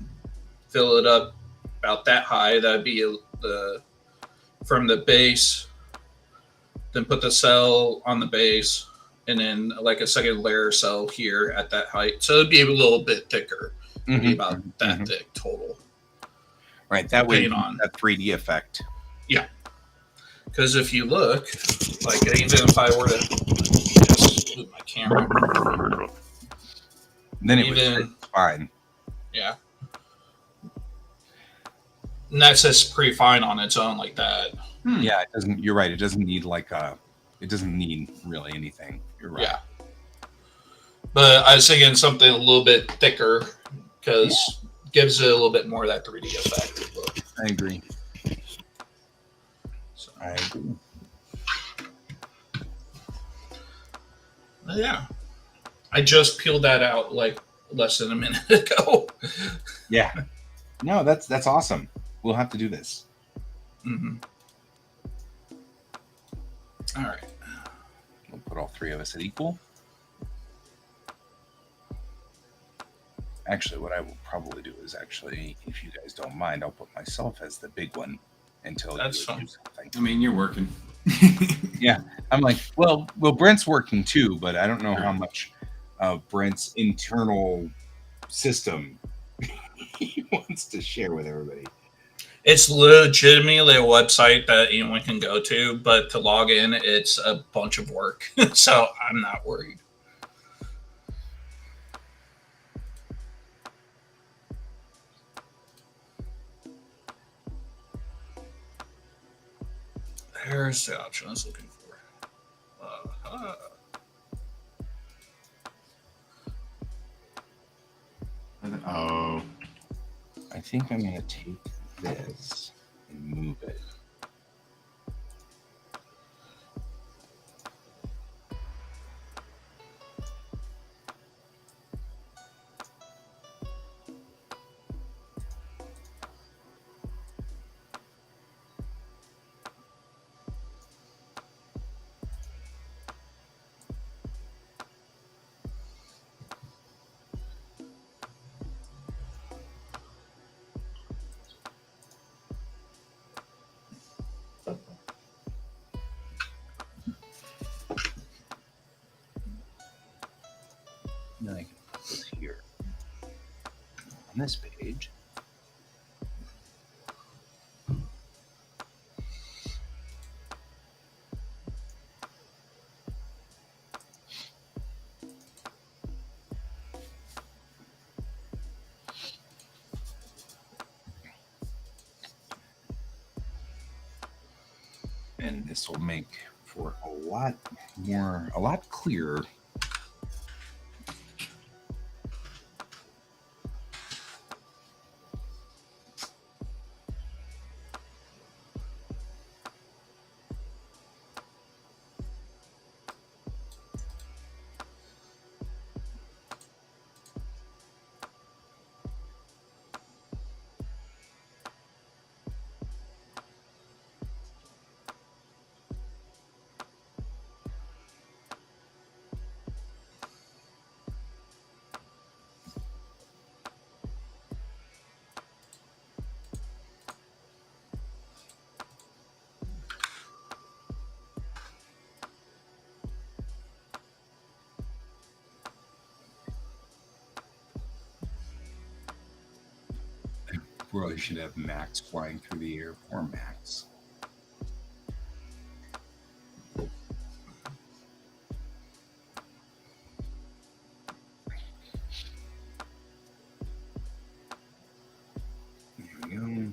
fill it up about that high. That'd be the from the base. Then put the cell on the base, and then like a second layer cell here at that height. So it'd be a little bit thicker. It'd be about that thick total. Right. That way, you Depending get on that 3D effect. yeah. Because if you look, like even if I were to just move my camera, Then it even was fine. yeah, and that's just pretty fine on its own like that. Yeah, it doesn't. You're right. It doesn't need like a. It doesn't need really anything. You're right. Yeah, but I was thinking something a little bit thicker because gives it a little bit more of that 3D effect. Look. I agree. So, I agree. yeah, I just peeled that out like less than a minute ago. Yeah. No, that's awesome. We'll have to do this. Mm-hmm. All right. We'll put all three of us at equal. Actually, what I will probably do is actually, if you guys don't mind, I'll put myself as the big one until That's you fine. do something. I mean, you're working. Yeah, I'm like, well, Brent's working too, but I don't know how much of Brent's internal system he wants to share with everybody. It's legitimately a website that anyone can go to, but to log in, it's a bunch of work. So I'm not worried. There's the option I was looking for. Oh, I think I'm going to take this and move it. And then I can put this here on this page. And this will make for a lot clearer. Probably should have Max flying through the air. Poor Max. There we go.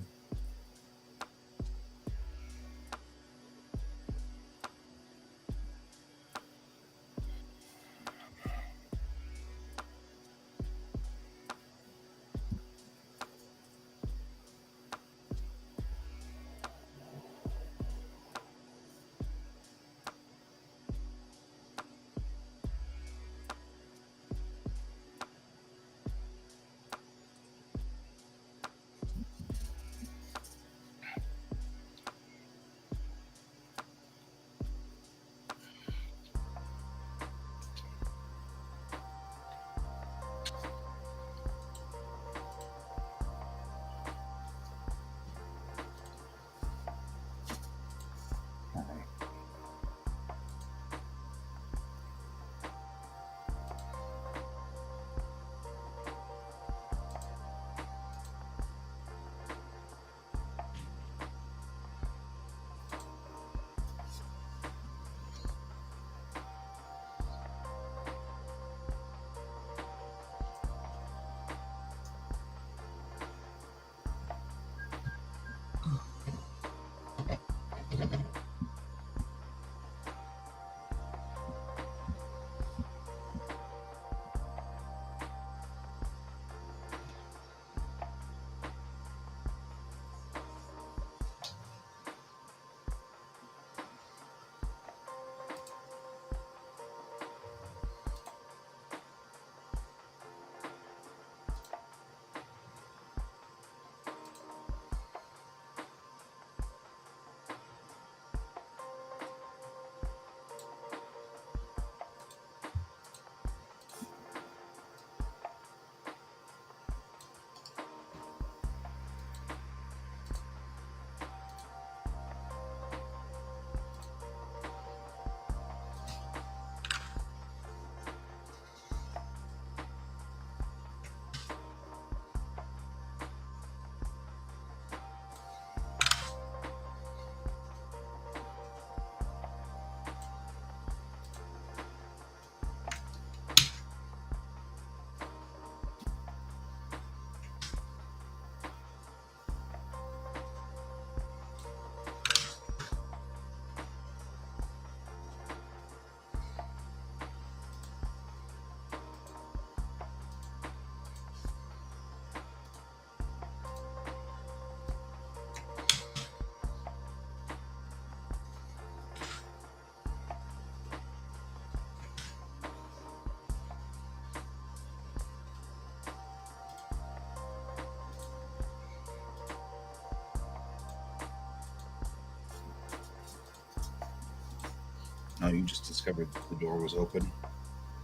Oh, you just discovered the door was open.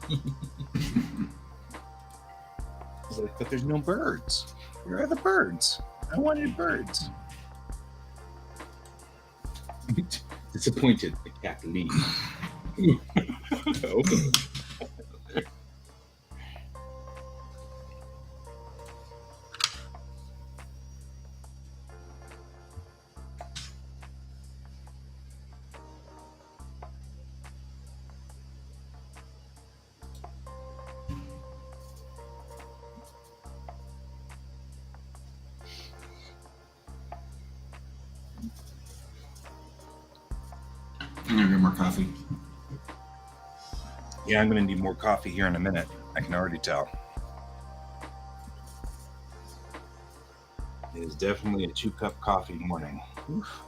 I was like, but there's no birds. Where are the birds? I wanted birds. Disappointed, the cat leaves. Open. I'm gonna get more coffee. Yeah, I'm going to need more coffee here in a minute. I can already tell. It is definitely a 2-cup coffee morning. Oof.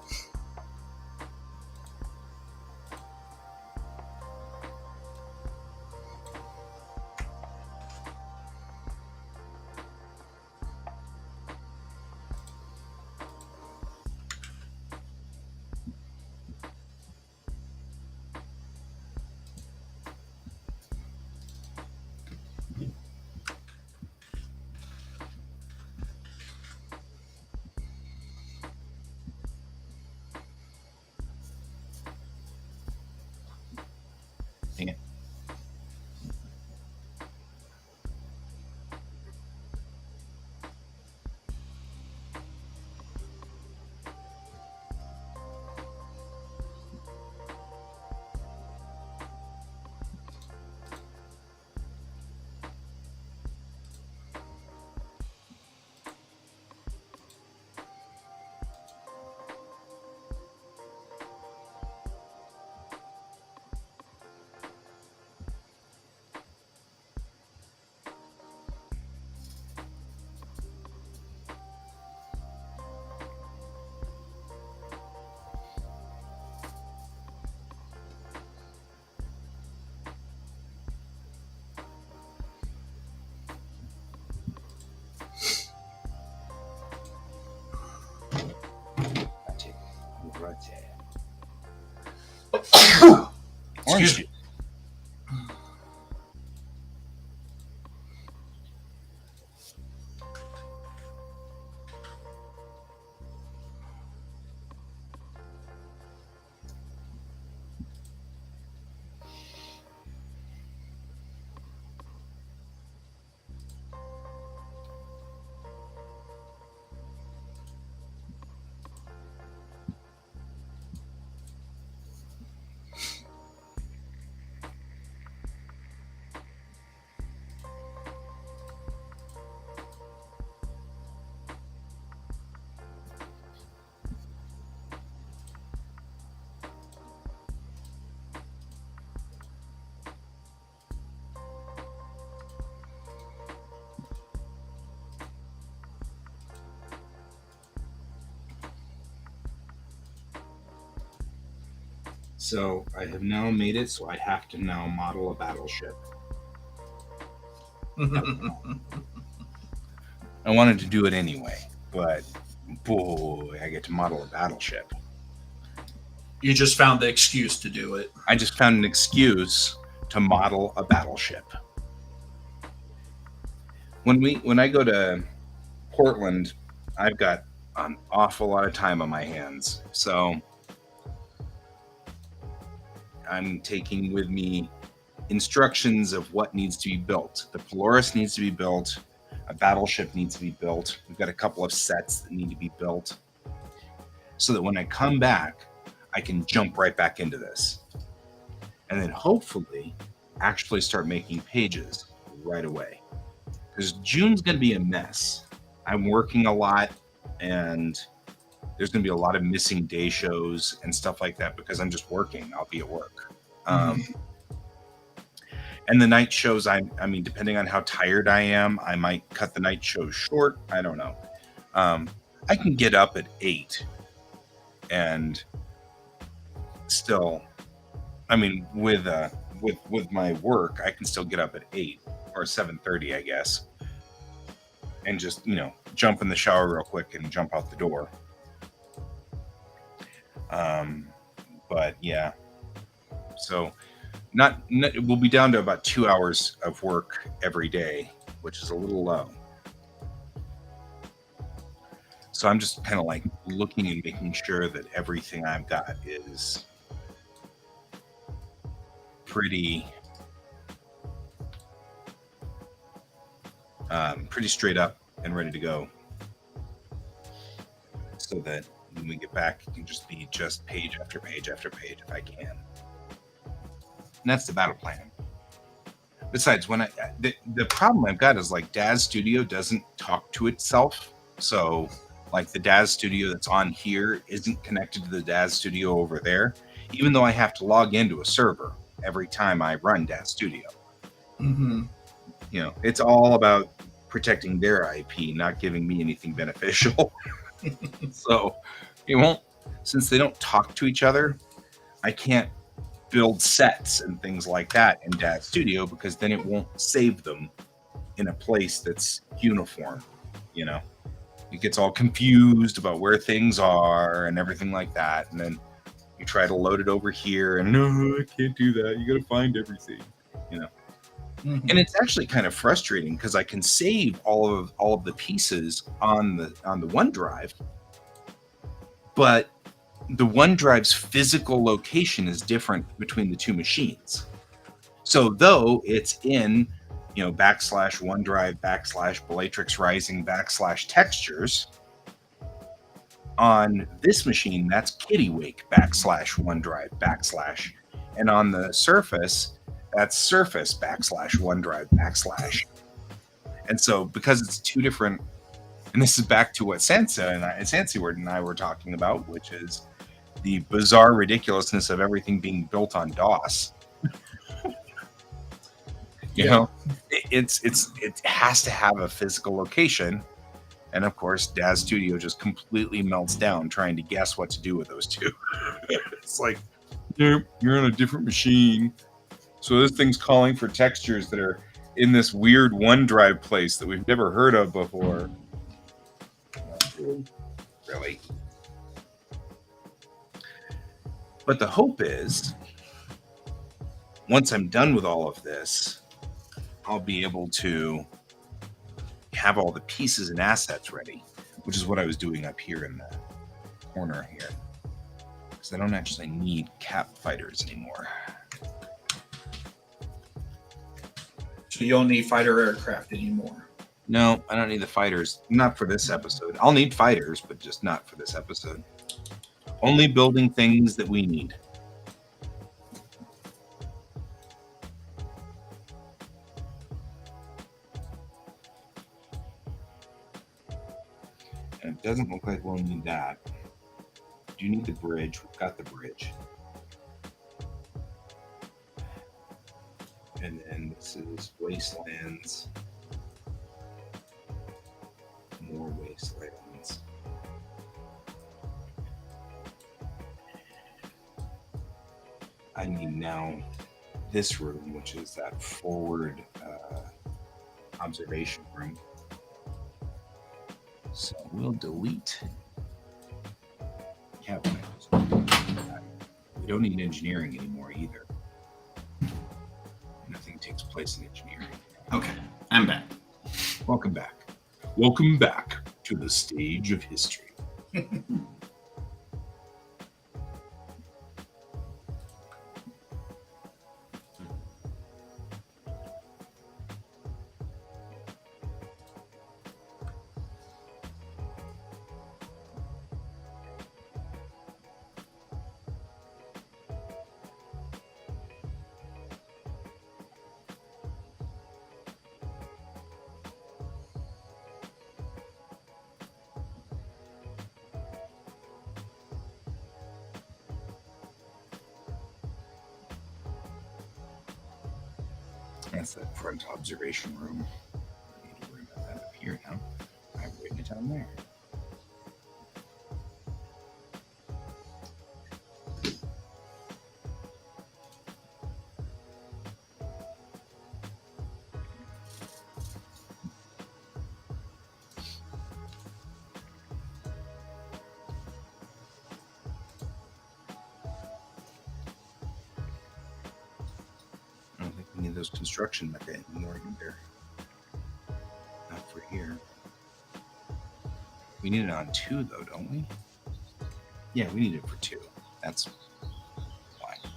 Dang it. Orange Excuse juice. So I have now made it so I have to now model a battleship. I wanted to do it anyway, but boy, I get to model a battleship. You just found the excuse to do it. I just found an excuse to model a battleship. When I go to Portland, I've got an awful lot of time on my hands. So I'm taking with me instructions of what needs to be built. The Polaris needs to be built. A battleship needs to be built. We've got a couple of sets that need to be built so that when I come back, I can jump right back into this. And then hopefully actually start making pages right away. Because June's going to be a mess. I'm working a lot and there's going to be a lot of missing day shows and stuff like that because I'm just working. I'll be at work. And the night shows, I mean, depending on how tired I am, I might cut the night shows short. I don't know. I can get up at 8 and still, I mean, with my work, I can still get up at 8 or 7:30, I guess, and just, jump in the shower real quick and jump out the door. But yeah, So not we'll be down to about 2 hours of work every day, which is a little low. So I'm just kind of like looking and making sure that everything I've got is pretty straight up and ready to go, so that when we get back, it can just be just page after page after page if I can. And that's the battle plan. Besides, when the problem I've got is like Daz Studio doesn't talk to itself. So like the Daz Studio that's on here isn't connected to the Daz Studio over there, even though I have to log into a server every time I run Daz Studio. Mm-hmm. You know, it's all about protecting their IP, not giving me anything beneficial. So it won't, since they don't talk to each other, I can't build sets and things like that in Daz Studio, because then it won't save them in a place that's uniform. You know, it gets all confused about where things are and everything like that, and then you try to load it over here, and no, I can't do that. You got to find everything. You know. Mm-hmm. And it's actually kind of frustrating because I can save all of the pieces on the OneDrive, but the OneDrive's physical location is different between the two machines. So though it's in, you know, / OneDrive / Bellatrix Rising / textures, on this machine that's Kittywake / OneDrive / and on the Surface that's Surface / OneDrive /. And so because it's two different, and this is back to what Sansa and I were talking about, which is the bizarre ridiculousness of everything being built on DOS. You know, it has to have a physical location, and of course, Daz Studio just completely melts down trying to guess what to do with those two. It's like, nope, you're on a different machine. So this thing's calling for textures that are in this weird OneDrive place that we've never heard of before. Really? But the hope is, once I'm done with all of this, I'll be able to have all the pieces and assets ready, which is what I was doing up here in the corner here. Because I don't actually need cap fighters anymore. So you don't need fighter aircraft anymore. No, I don't need the fighters. Not for this episode. I'll need fighters, but just not for this episode. Only building things that we need. And it doesn't look like we'll need that. Do you need the bridge? We've got the bridge. And then this is wastelands. More wastelands. I need now this room, which is that forward observation room. So we'll delete. Yeah, we don't need engineering anymore either. Nothing takes place in engineering. Okay, I'm back. Welcome back. Welcome back to the stage of history. That's that front observation room. I need to worry about that up here now. I've written it down there. of those construction method anymore either. Not for here. We need it on 2 though, don't we? Yeah, we need it for 2. That's fine.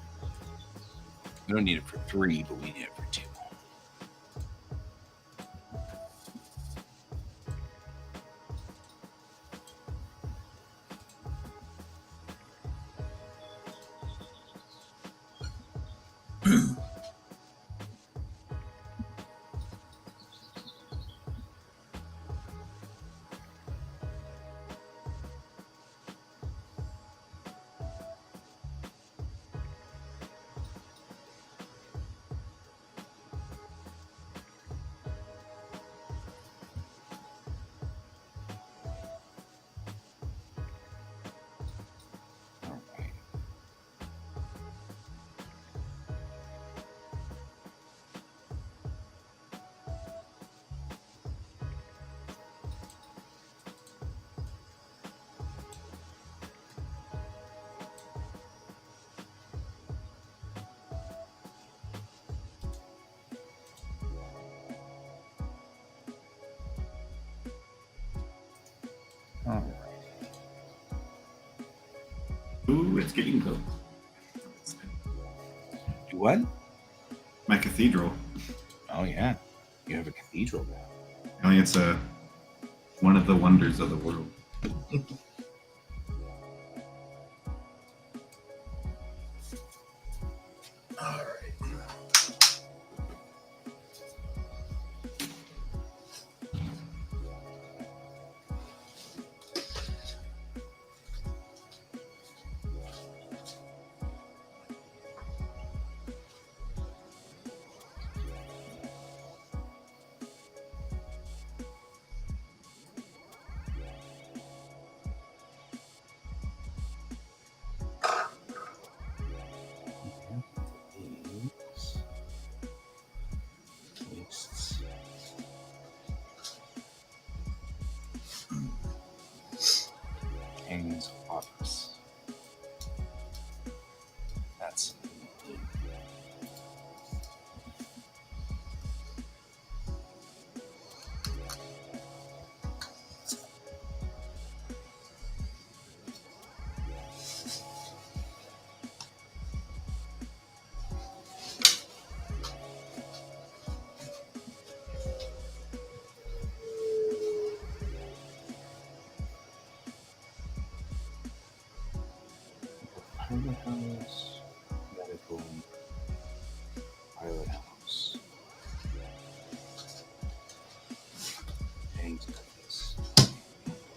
We don't need it for 3, but we need it for 2. All right. Ooh, it's getting built. Do what? My cathedral. Oh yeah, you have a cathedral now. I mean, it's one of the wonders of the world. All right. King's office. That's pilot house, medical, pilot house. King's office.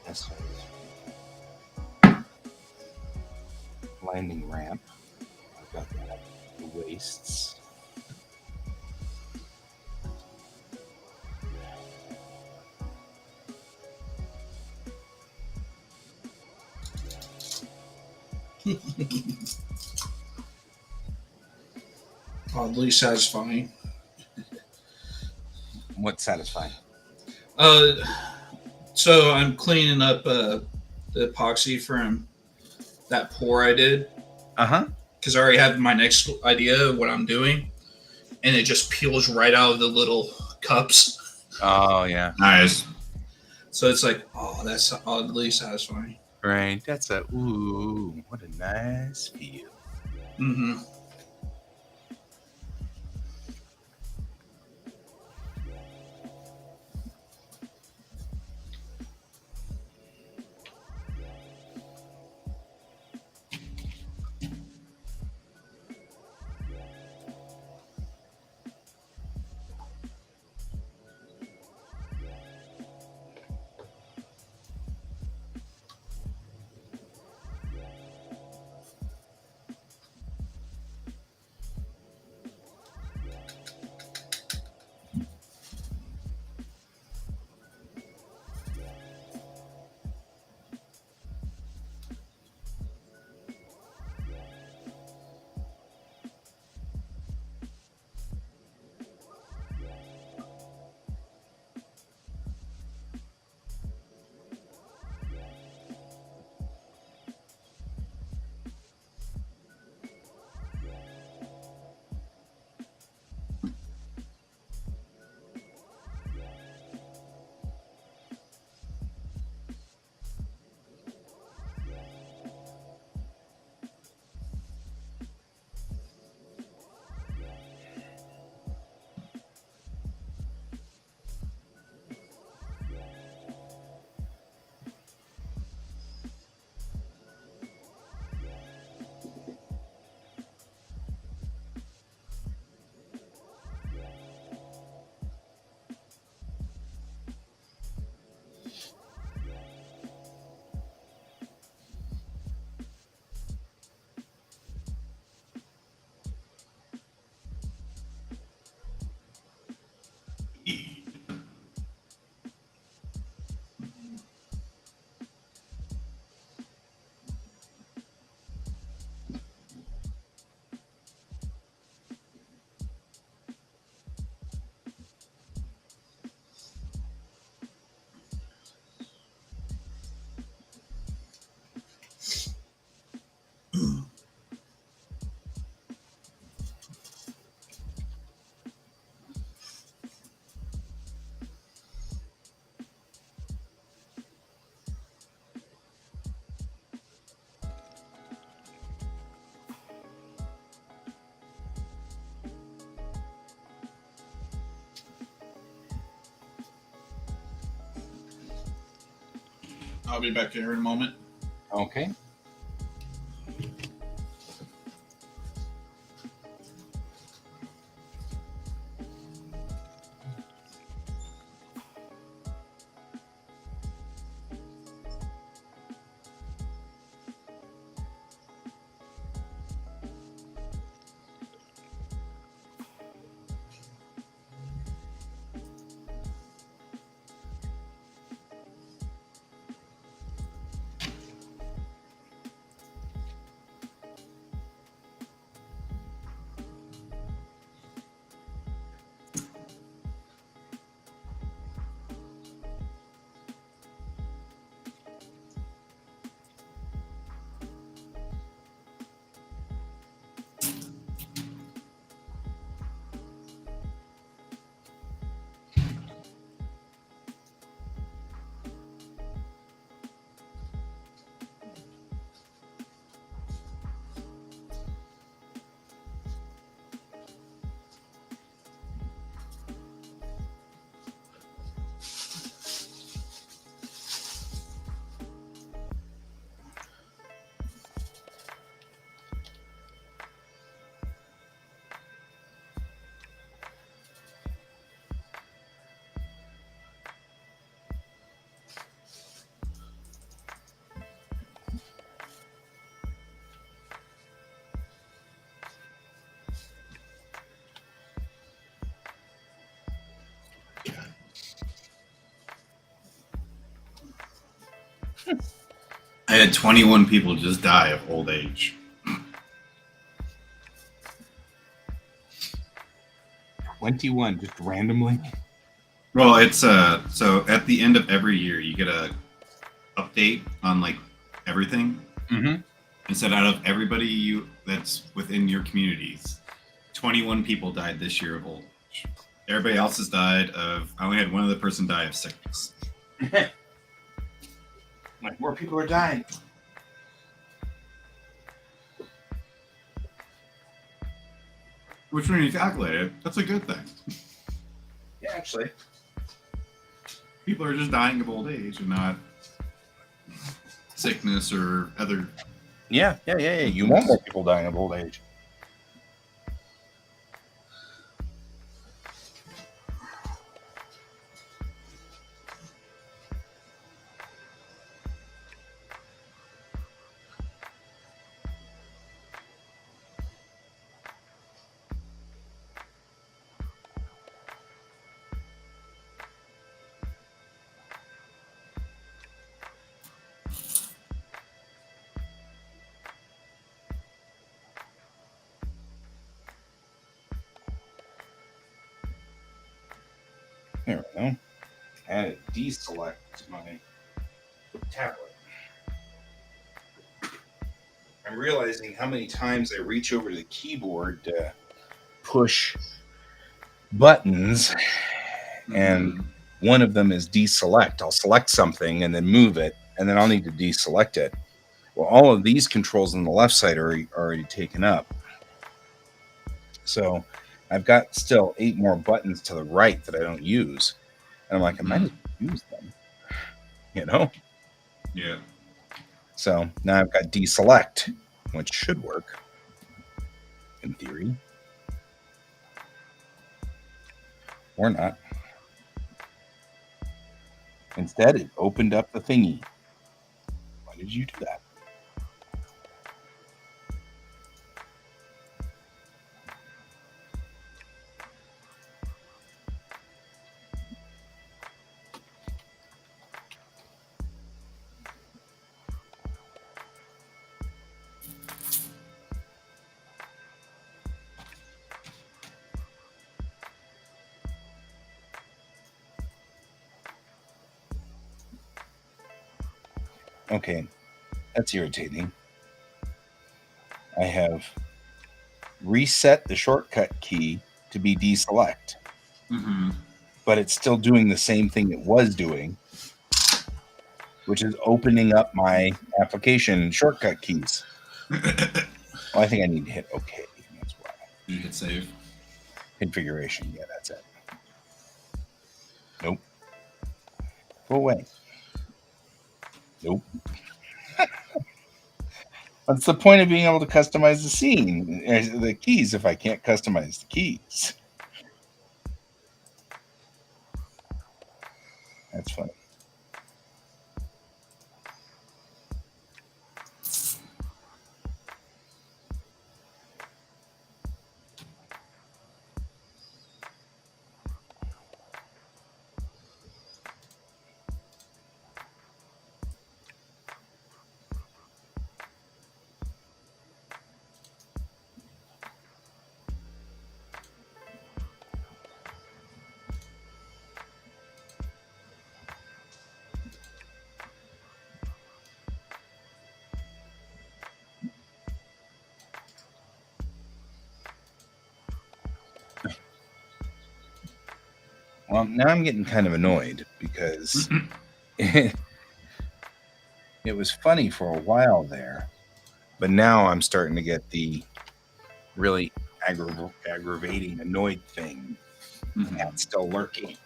That's right. Landing ramp. I've got that. The wastes. Oddly satisfying. What's satisfying? So I'm cleaning up the epoxy from that pour I did Uh-huh. because I already have my next idea of what I'm doing, and it just peels right out of the little cups. Oh yeah. Nice. So it's like, oh, that's oddly satisfying. Right. That's a ooh, what a nice feel. Mm-hmm. I'll be back here in a moment. Okay. I had 21 people just die of old age. 21, just randomly. Well, it's so at the end of every year you get a update on like everything. Mm-hmm. And said out of everybody that's within your communities, 21 people died this year of old age. Everybody else has died of. I only had one other person die of sickness. Like, more people are dying. Which, when you calculate it, that's a good thing. Yeah, actually. People are just dying of old age and not sickness or other. Yeah. You want more people dying of old age. There we go. I had to deselect my tablet. I'm realizing how many times I reach over to the keyboard to push buttons, and one of them is deselect. I'll select something and then move it, and then I'll need to deselect it. Well, all of these controls on the left side are already taken up. So I've got still 8 more buttons to the right that I don't use. And I'm like, I might as well use them. You know? Yeah. So now I've got deselect, which should work in theory. Or not. Instead, it opened up the thingy. Why did you do that? Okay, that's irritating. I have reset the shortcut key to be deselect, but it's still doing the same thing it was doing, which is opening up my application shortcut keys. Well, I think I need to hit OK. That's why. You hit save. Configuration. Yeah, that's it. Nope. Go away. Nope. What's the point of being able to customize the scene, the keys, if I can't customize the keys? That's funny. Well, now I'm getting kind of annoyed because it was funny for a while there, but now I'm starting to get the really aggravating, annoyed thing that's still lurking.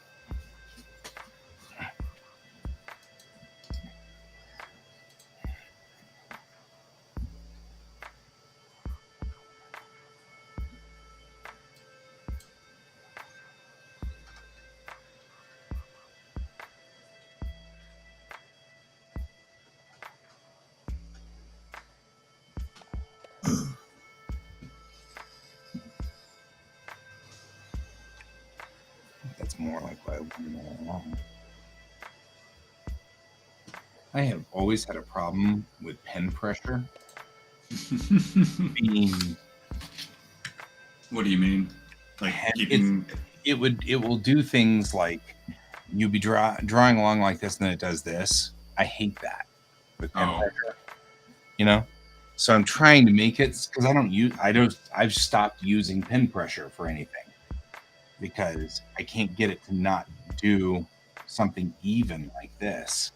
That's more like what I want. I have always had a problem with pen pressure being. What do you mean? Like keeping? It will do things like you be drawing along like this, and then it does this. I hate that with pen pressure. You know, so I'm trying to make it because I've stopped using pen pressure for anything because I can't get it to not do something even like this.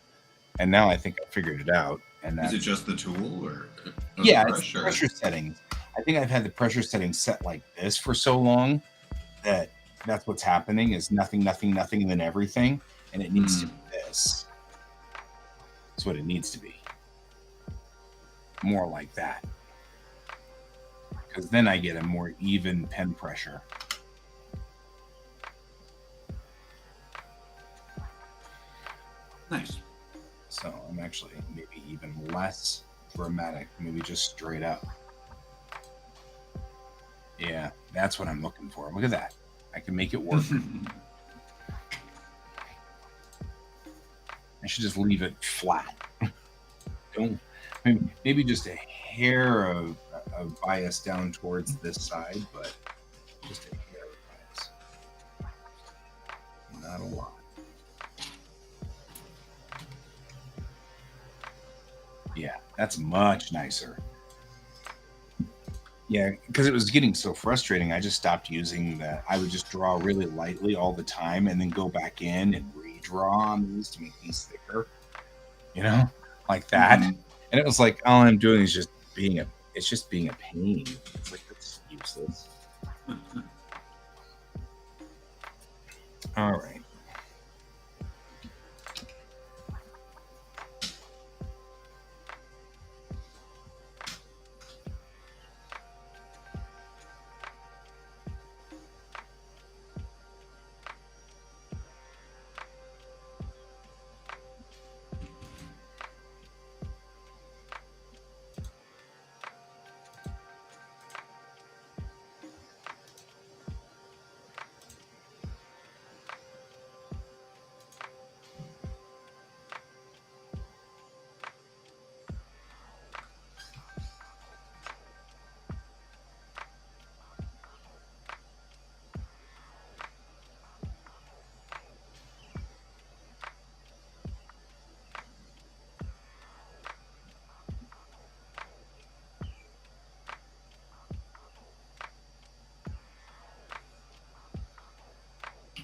And now I think I figured it out. And is it just the tool or yeah, it's pressure settings. I think I've had the pressure settings set like this for so long that that's what's happening is nothing, nothing, nothing, and then everything. And it needs to be this. That's what it needs to be. More like that. Because then I get a more even pen pressure. Nice. So I'm actually maybe even less dramatic, maybe just straight up. Yeah, that's what I'm looking for. Look at that. I can make it work. I should just leave it flat. Don't maybe just a hair of bias down towards this side, but just a hair of bias. Not a lot. Yeah, that's much nicer. Yeah, because it was getting so frustrating. I just stopped using that. I would just draw really lightly all the time and then go back in and redraw on these to make these thicker. You know, like that. And it was like all I'm doing is just being a pain. It's like that's useless. All right.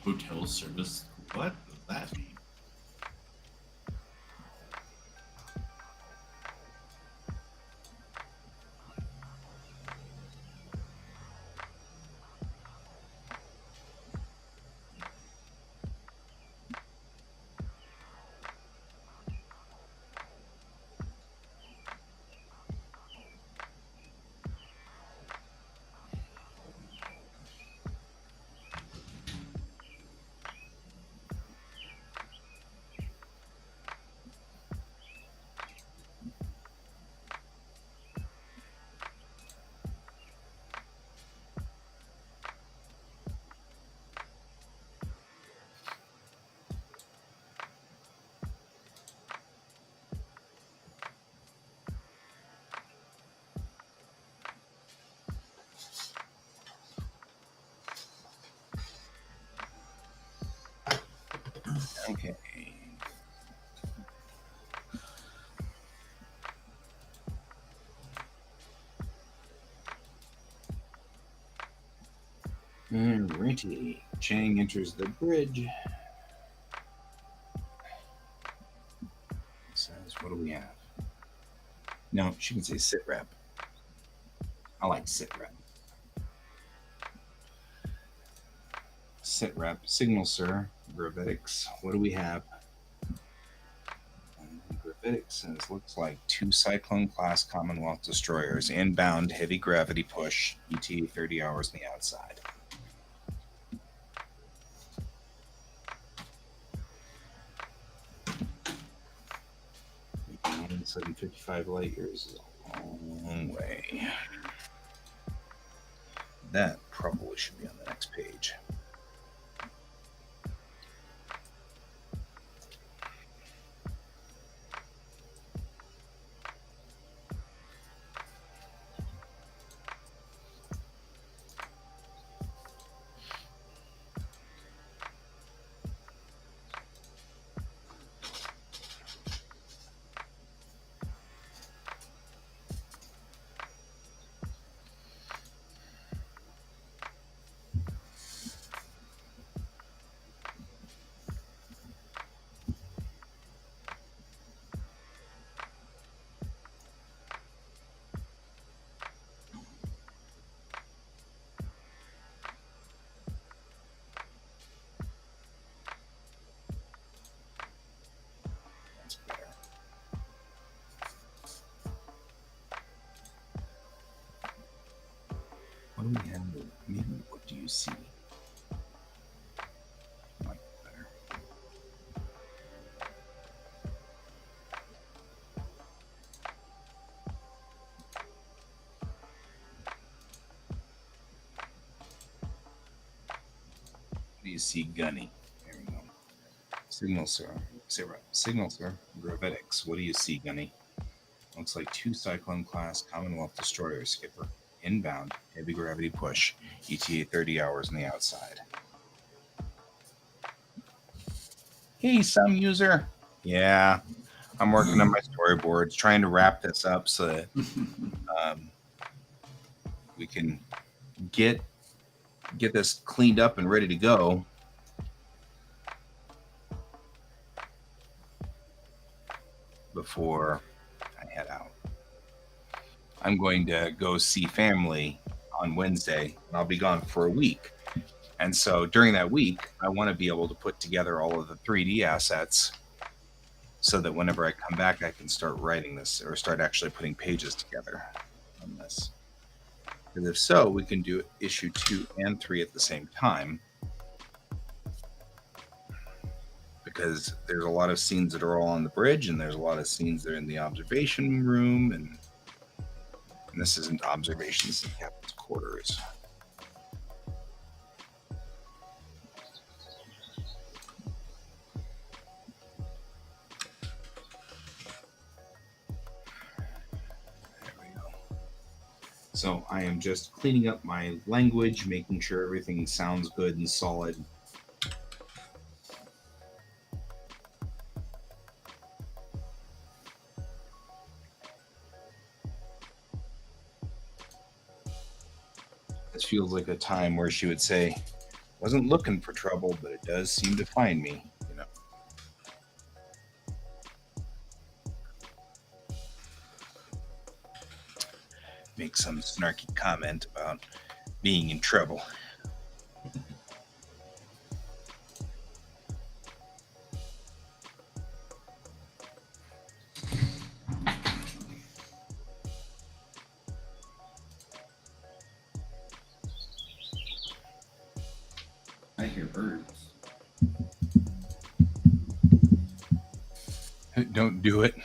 Hotel service. What does that mean? Okay. Alrighty. Chang enters the bridge. Says, what do we have? No, she can say sit rep. I like sit rep. Sit rep. Signal, sir. Gravitics. What do we have? Gravitics says, looks like 2 Cyclone class Commonwealth destroyers. Inbound, heavy gravity push. ETA 30 hours on the outside. 755 light years is a long way. That probably should be on the next page. That's better. What do we have? Maybe what do you see? Like better. What do you see, Gunny? There we go. Signal, sir. Signal, sir. Gravitics. What do you see, Gunny? Looks like 2 Cyclone class Commonwealth destroyers, skipper. Inbound, heavy gravity push. ETA 30 hours on the outside. Hey, some user. Yeah, I'm working on my storyboards, trying to wrap this up so that we can get this cleaned up and ready to go. Before I head out. I'm going to go see family on Wednesday, and I'll be gone for a week. And so during that week, I want to be able to put together all of the 3D assets so that whenever I come back, I can start writing this or start actually putting pages together on this. Because if so, we can do issue 2 and 3 at the same time. Because there's a lot of scenes that are all on the bridge, and there's a lot of scenes that are in the observation room, and this isn't observations in captain's quarters. There we go. So I am just cleaning up my language, making sure everything sounds good and solid. This feels like a time where she would say, wasn't looking for trouble, but it does seem to find me, you know. Make some snarky comment about being in trouble. I hear birds. Don't do it.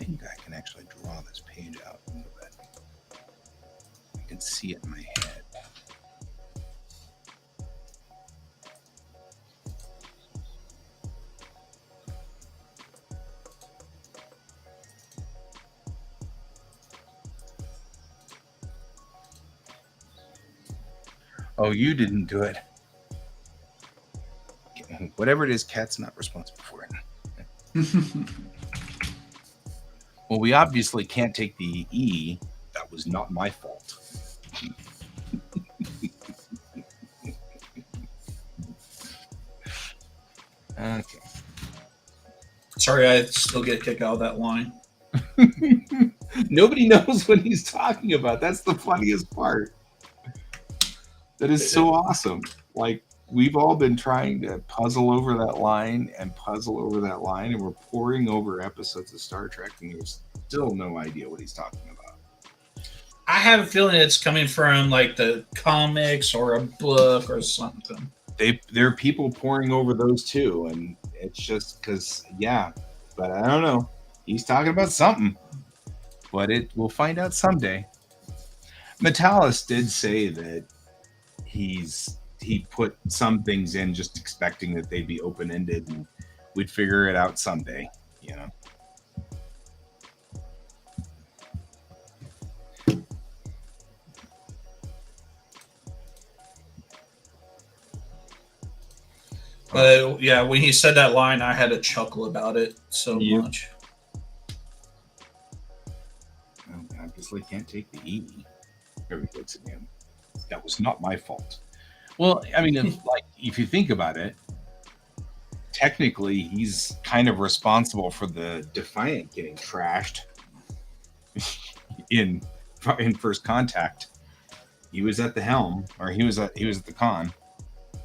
think I can actually draw this page out a little bit. I can see it in my head. Oh, you didn't do it. Whatever it is, Cat's not responsible for it. Well, we obviously can't take the E. That was not my fault. Okay. Sorry, I still get kicked out of that line. Nobody knows what he's talking about. That's the funniest part. That is so awesome. Like, we've all been trying to puzzle over that line and puzzle over that line, and we're poring over episodes of Star Trek, and there's still no idea what he's talking about. I have a feeling it's coming from like the comics or a book or something. There are people poring over those too, and it's just because, yeah, but I don't know. He's talking about something, but we'll find out someday. Metalis did say that he put some things in just expecting that they'd be open-ended and we'd figure it out someday, you know. But yeah, when he said that line, I had to chuckle about it so much. Well, obviously can't take the E. Everybody looks at him. That was not my fault. Well, I mean, if you think about it, technically he's kind of responsible for the Defiant getting trashed in First Contact. He was at the helm, or he was at the con.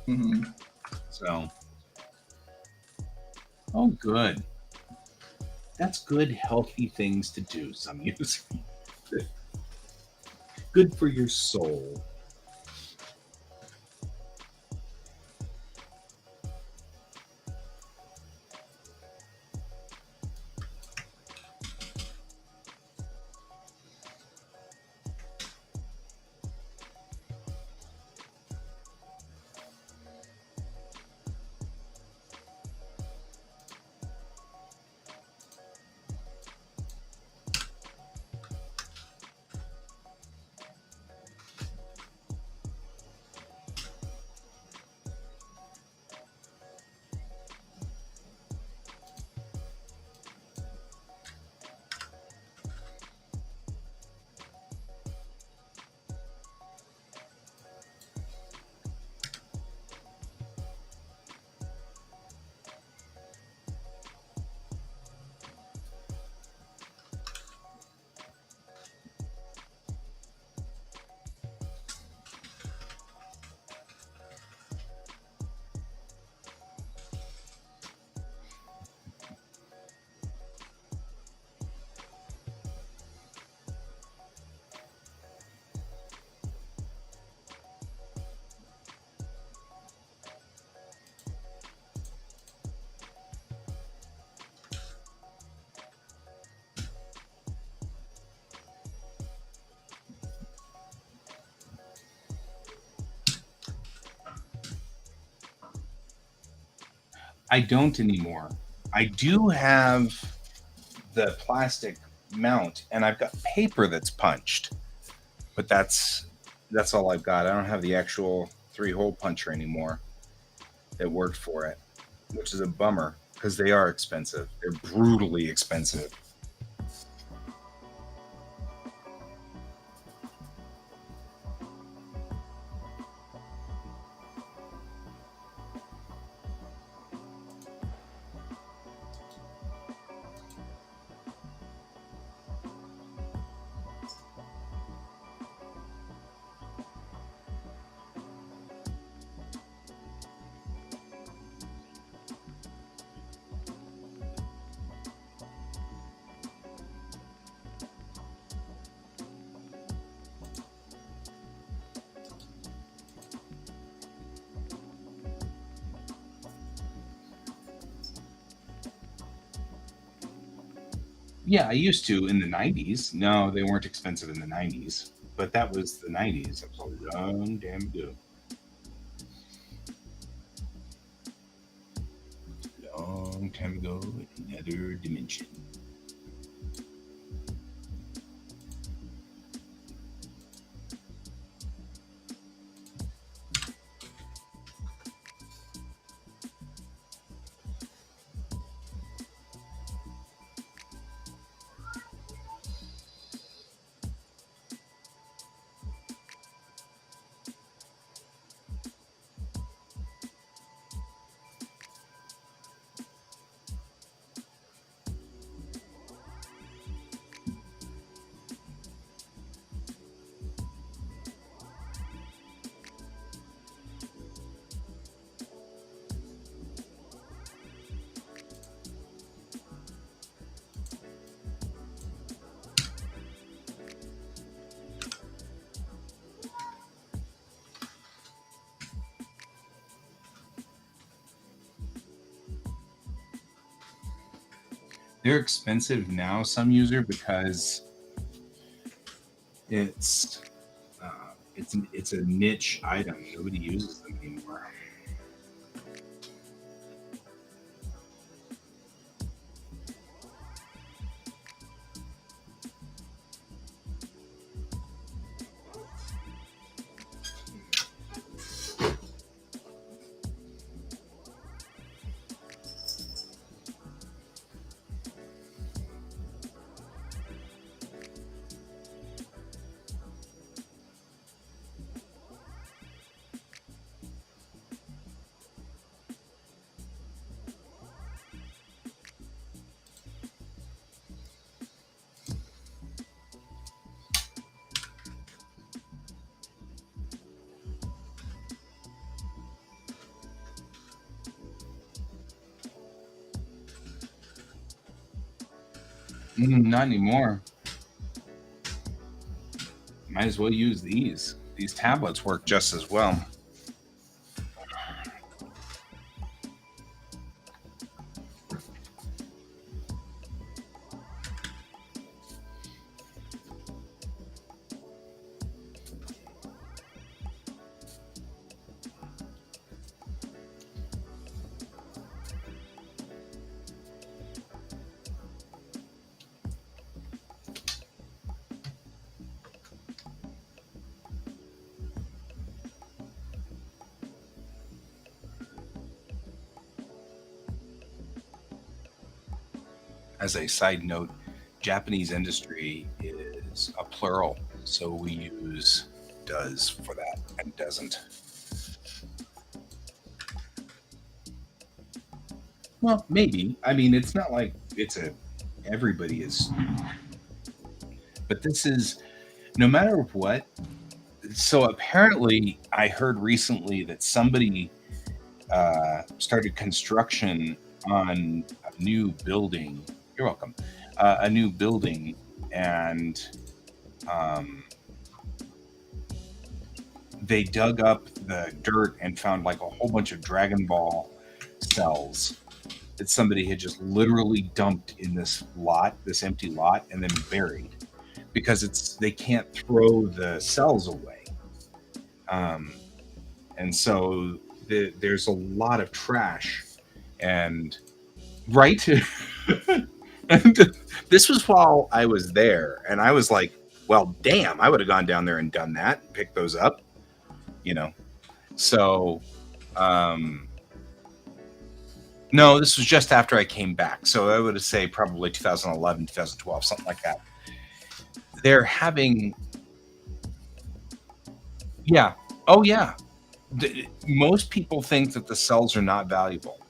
Mm-hmm. So, oh, good. That's good, healthy things to do. Some use. Good for your soul. I don't anymore. I do have the plastic mount, and I've got paper that's punched, but that's all I've got. I don't have the actual 3-hole puncher anymore that worked for it, which is a bummer because they are expensive. They're brutally expensive. Yeah, I used to in the 90s. No, they weren't expensive in the 90s, but that was the 90s. That was a long damn ago. Long time ago in another dimension. They're expensive now, some user, because it's it's a niche item. Nobody uses them anymore. Not anymore. Might as well use these. These tablets work just as well. As a side note, Japanese industry is a plural, so we use does for that and doesn't. Well, maybe. I mean, it's not like it's a everybody is, but this is no matter what. So apparently, I heard recently that somebody started construction on a new building. You're welcome. A new building, and um, they dug up the dirt and found like a whole bunch of Dragon Ball cells that somebody had just literally dumped in this lot, this empty lot, and then buried because they can't throw the cells away. Um, and so there's a lot of trash, and right. And this was while I was there, and I was like, well, damn, I would have gone down there and done that, picked those up, you know. So um no, this was just after I came back, so I would say probably 2011, 2012, something like that. They're having, yeah, oh yeah, most people think that the cells are not valuable.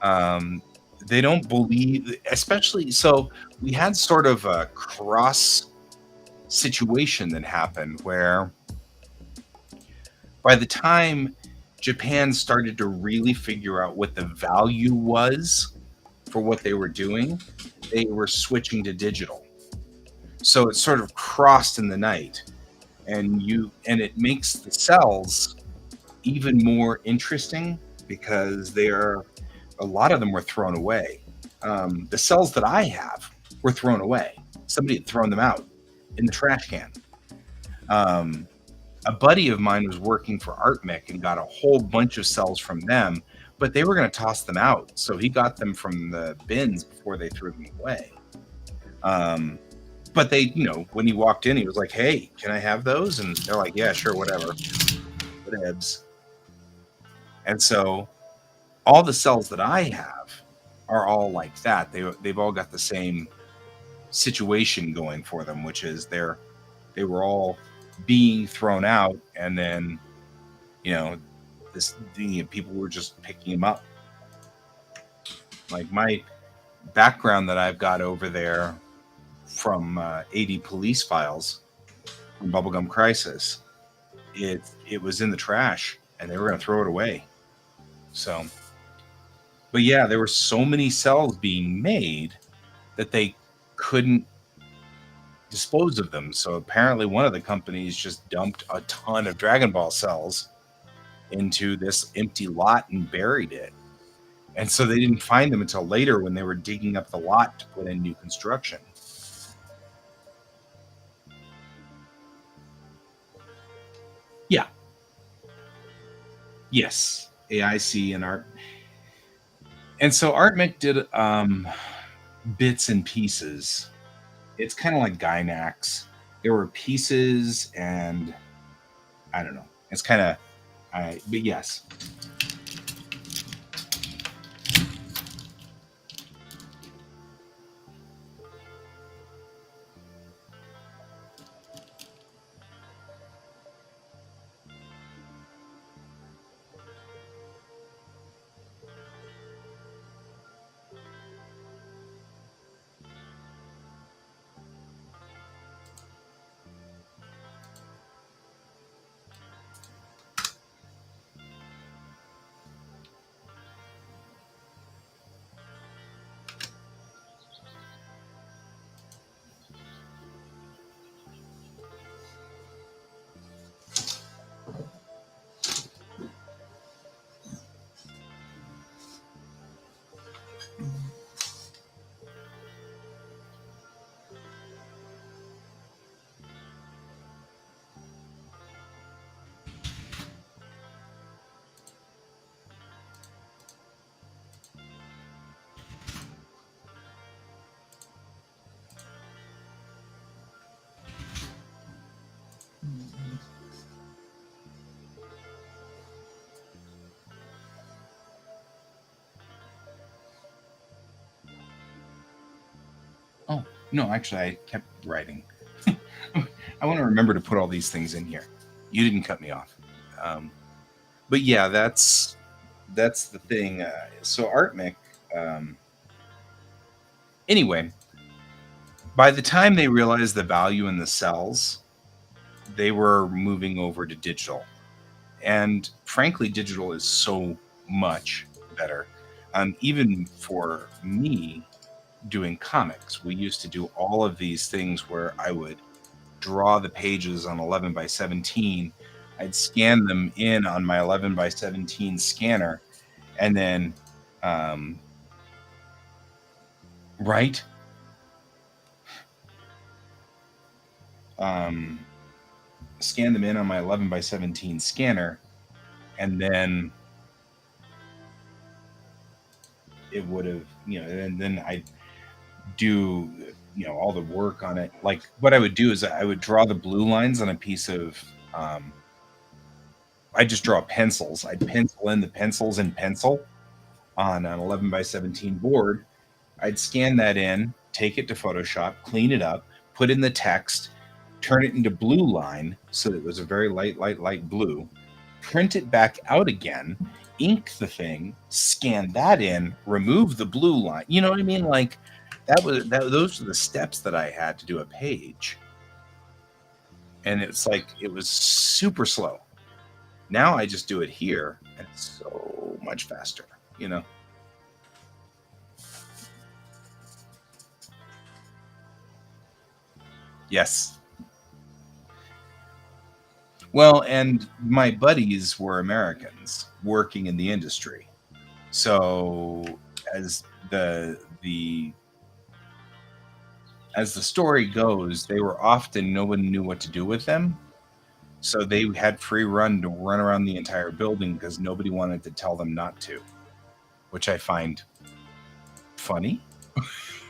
um they don't believe, especially, so we had sort of a cross situation that happened where by the time Japan started to really figure out what the value was for what they were doing, they were switching to digital. So it sort of crossed in the night, and it makes the cells even more interesting because they are, a lot of them were thrown away. The cells that I have were thrown away. Somebody had thrown them out in the trash can. A buddy of mine was working for ArtMic and got a whole bunch of cells from them, but they were going to toss them out. So he got them from the bins before they threw them away. But they, when he walked in, he was like, "Hey, can I have those?" And they're like, "Yeah, sure, whatever." Whatevs. And so all the cells that I have are all like that. They've all got the same situation going for them, which is they were all being thrown out, and then people were just picking them up. Like my background that I've got over there from 80 police files from Bubblegum Crisis, it was in the trash and they were going to throw it away. So, but yeah, there were so many cells being made that they couldn't dispose of them. So apparently one of the companies just dumped a ton of Dragon Ball cells into this empty lot and buried it. And so they didn't find them until later when they were digging up the lot to put in new construction. Yeah. Yes. AIC and Art. And so ArtMic did bits and pieces. It's kind of like Gynax. There were pieces and I don't know. It's kind of, but yes. Oh, no, actually, I kept writing. I want to remember to put all these things in here. You didn't cut me off. But yeah, that's the thing. So ArtMic, anyway, by the time they realized the value in the cells, they were moving over to digital. And frankly, digital is so much better. Even for me doing comics, we used to do all of these things where I would draw the pages on 11 by 17. I'd scan them in on my 11 by 17 scanner, and then scan them in on my 11 by 17 scanner, and then it would have, and then I do, all the work on it. Like what I would do is I would draw the blue lines on a piece of, I just draw pencils. I'd pencil in the pencils in pencil on an 11 by 17 board. I'd scan that in, take it to Photoshop, clean it up, put in the text, turn it into blue line so that it was a very light blue, print it back out again, ink the thing, scan that in, remove the blue line. You know what I mean? Like those are the steps that I had to do a page. And it's like, it was super slow. Now I just do it here and it's so much faster, Yes. Well, and my buddies were Americans working in the industry. So as the the as the story goes, they were often no one knew what to do with them. So they had free run to run around the entire building because nobody wanted to tell them not to, which I find funny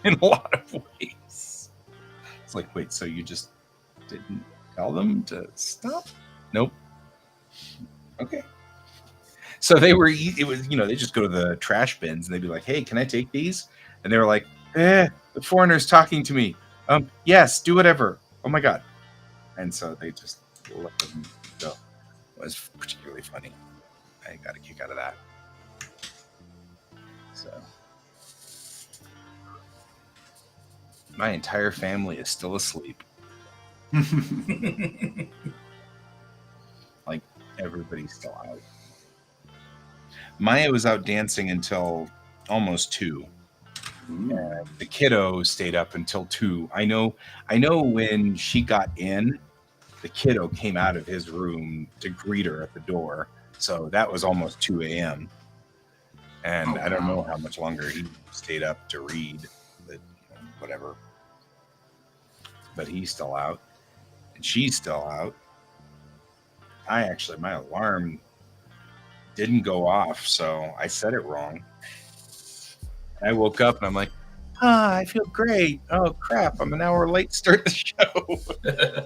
in a lot of ways. It's like, wait, so you just didn't tell them to stop? Nope. Okay. So they were, it was, they just go to the trash bins and they'd be like, hey, can I take these? And they were like, the foreigner's talking to me. Yes, do whatever. Oh my God. And so they just let them go. It was particularly funny. I got a kick out of that. So my entire family is still asleep. Like everybody's still out. Maya was out dancing until almost 2. And the kiddo stayed up until 2. I know when she got in, the kiddo came out of his room to greet her at the door. So that was almost 2 a.m. And I don't know how much longer he stayed up to read, but whatever. But he's still out. And she's still out. My alarm didn't go off, so I said it wrong. I woke up and I'm like, I feel great. Oh crap, I'm an hour late to start the show.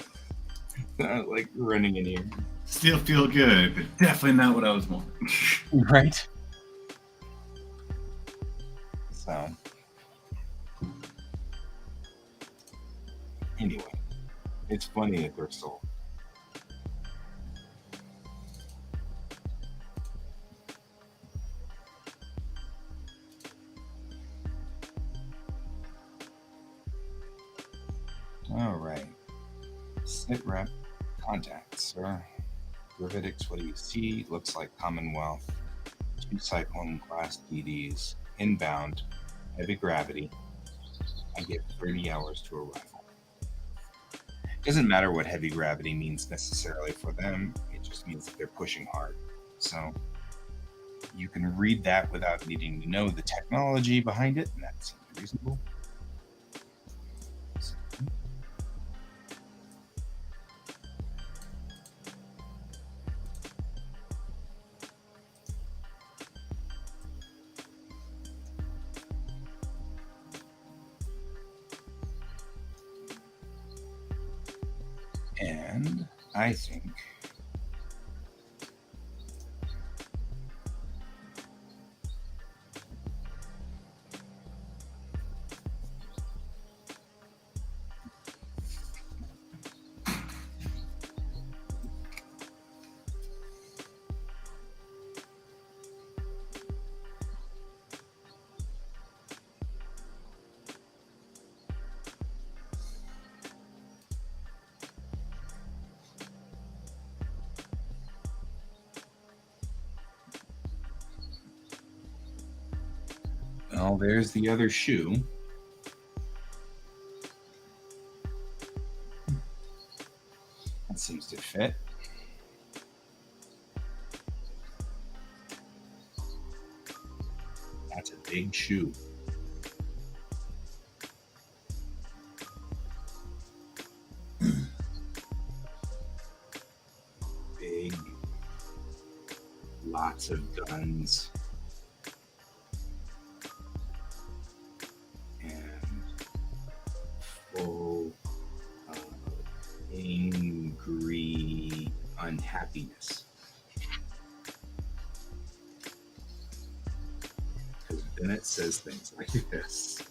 I was like running in here. Still feel good, but definitely not what I was wanting. Right? So anyway, it's funny that they're still. All right. Sit rep contacts, sir. Gravityx, what do you see? Looks like Commonwealth. 2 Cyclone class DDs. Inbound. Heavy gravity. I get 30 hours to arrival. Doesn't matter what heavy gravity means necessarily for them. It just means that they're pushing hard. So you can read that without needing to know the technology behind it, and that seems reasonable. And I think well, there's the other shoe. That seems to fit. That's a big shoe. Big. Lots of guns. Angry unhappiness. Because then it says things like this.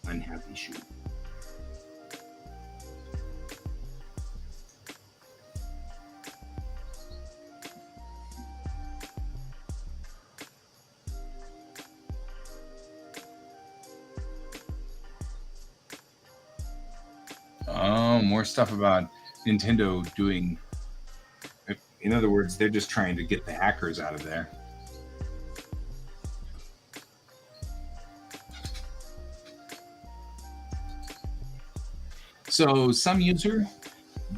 Unhappy shoe. Oh, more stuff about Nintendo doing. In other words, they're just trying to get the hackers out of there. So, some user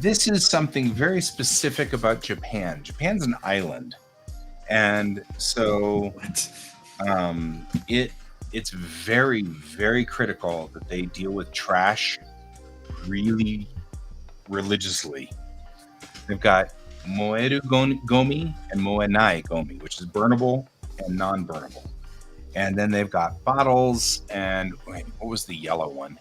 This is something very specific about Japan. Japan's an island, and so What? it's very, very critical that they deal with trash really religiously. They've got moeru gomi and moenai gomi, which is burnable and non-burnable. And then they've got bottles and wait, what was the yellow one?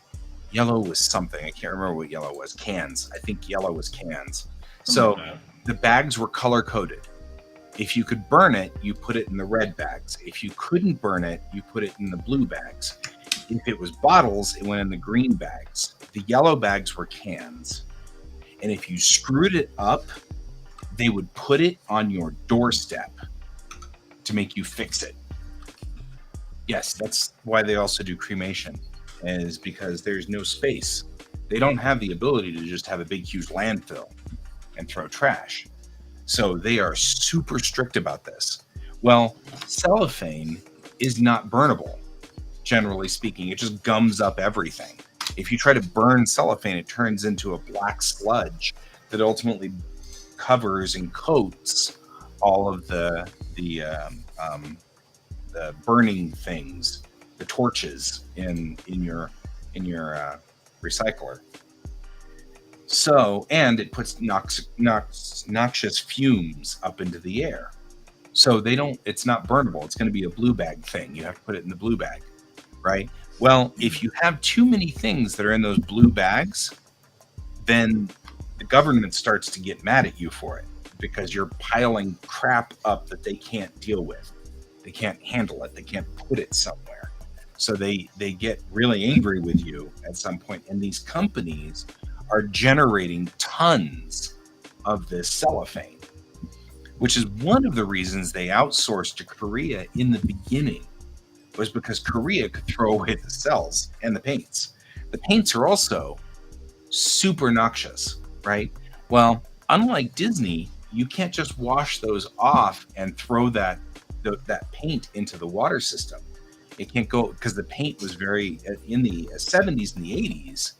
Yellow was something. I can't remember what yellow was. Cans. I think yellow was cans. So Something like that. the bags were color coded. If you could burn it, you put it in the red bags. If you couldn't burn it, you put it in the blue bags. If it was bottles, it went in the green bags. The yellow bags were cans. And if you screwed it up, they would put it on your doorstep to make you fix it. Yes, that's why they also do cremation, is because there's no space. They don't have the ability to just have a big, huge landfill and throw trash. So they are super strict about this. Well, cellophane is not burnable, generally speaking. It just gums up everything. If you try to burn cellophane, it turns into a black sludge that ultimately covers and coats all of the burning things, the torches in your recycler. So, and it puts noxious fumes up into the air. So it's not burnable. It's going to be a blue bag thing. You have to put it in the blue bag, right? Well, if you have too many things that are in those blue bags, then the government starts to get mad at you for it because you're piling crap up that they can't deal with. They can't handle it. They can't put it somewhere. So they get really angry with you at some point. And these companies are generating tons of this cellophane, which is one of the reasons they outsourced to Korea in the beginning, was because Korea could throw away the cells and the paints. The paints are also super noxious, right? Well, unlike Disney, you can't just wash those off and throw that paint into the water system. It can't go because the paint was very in the 70s and the 80s.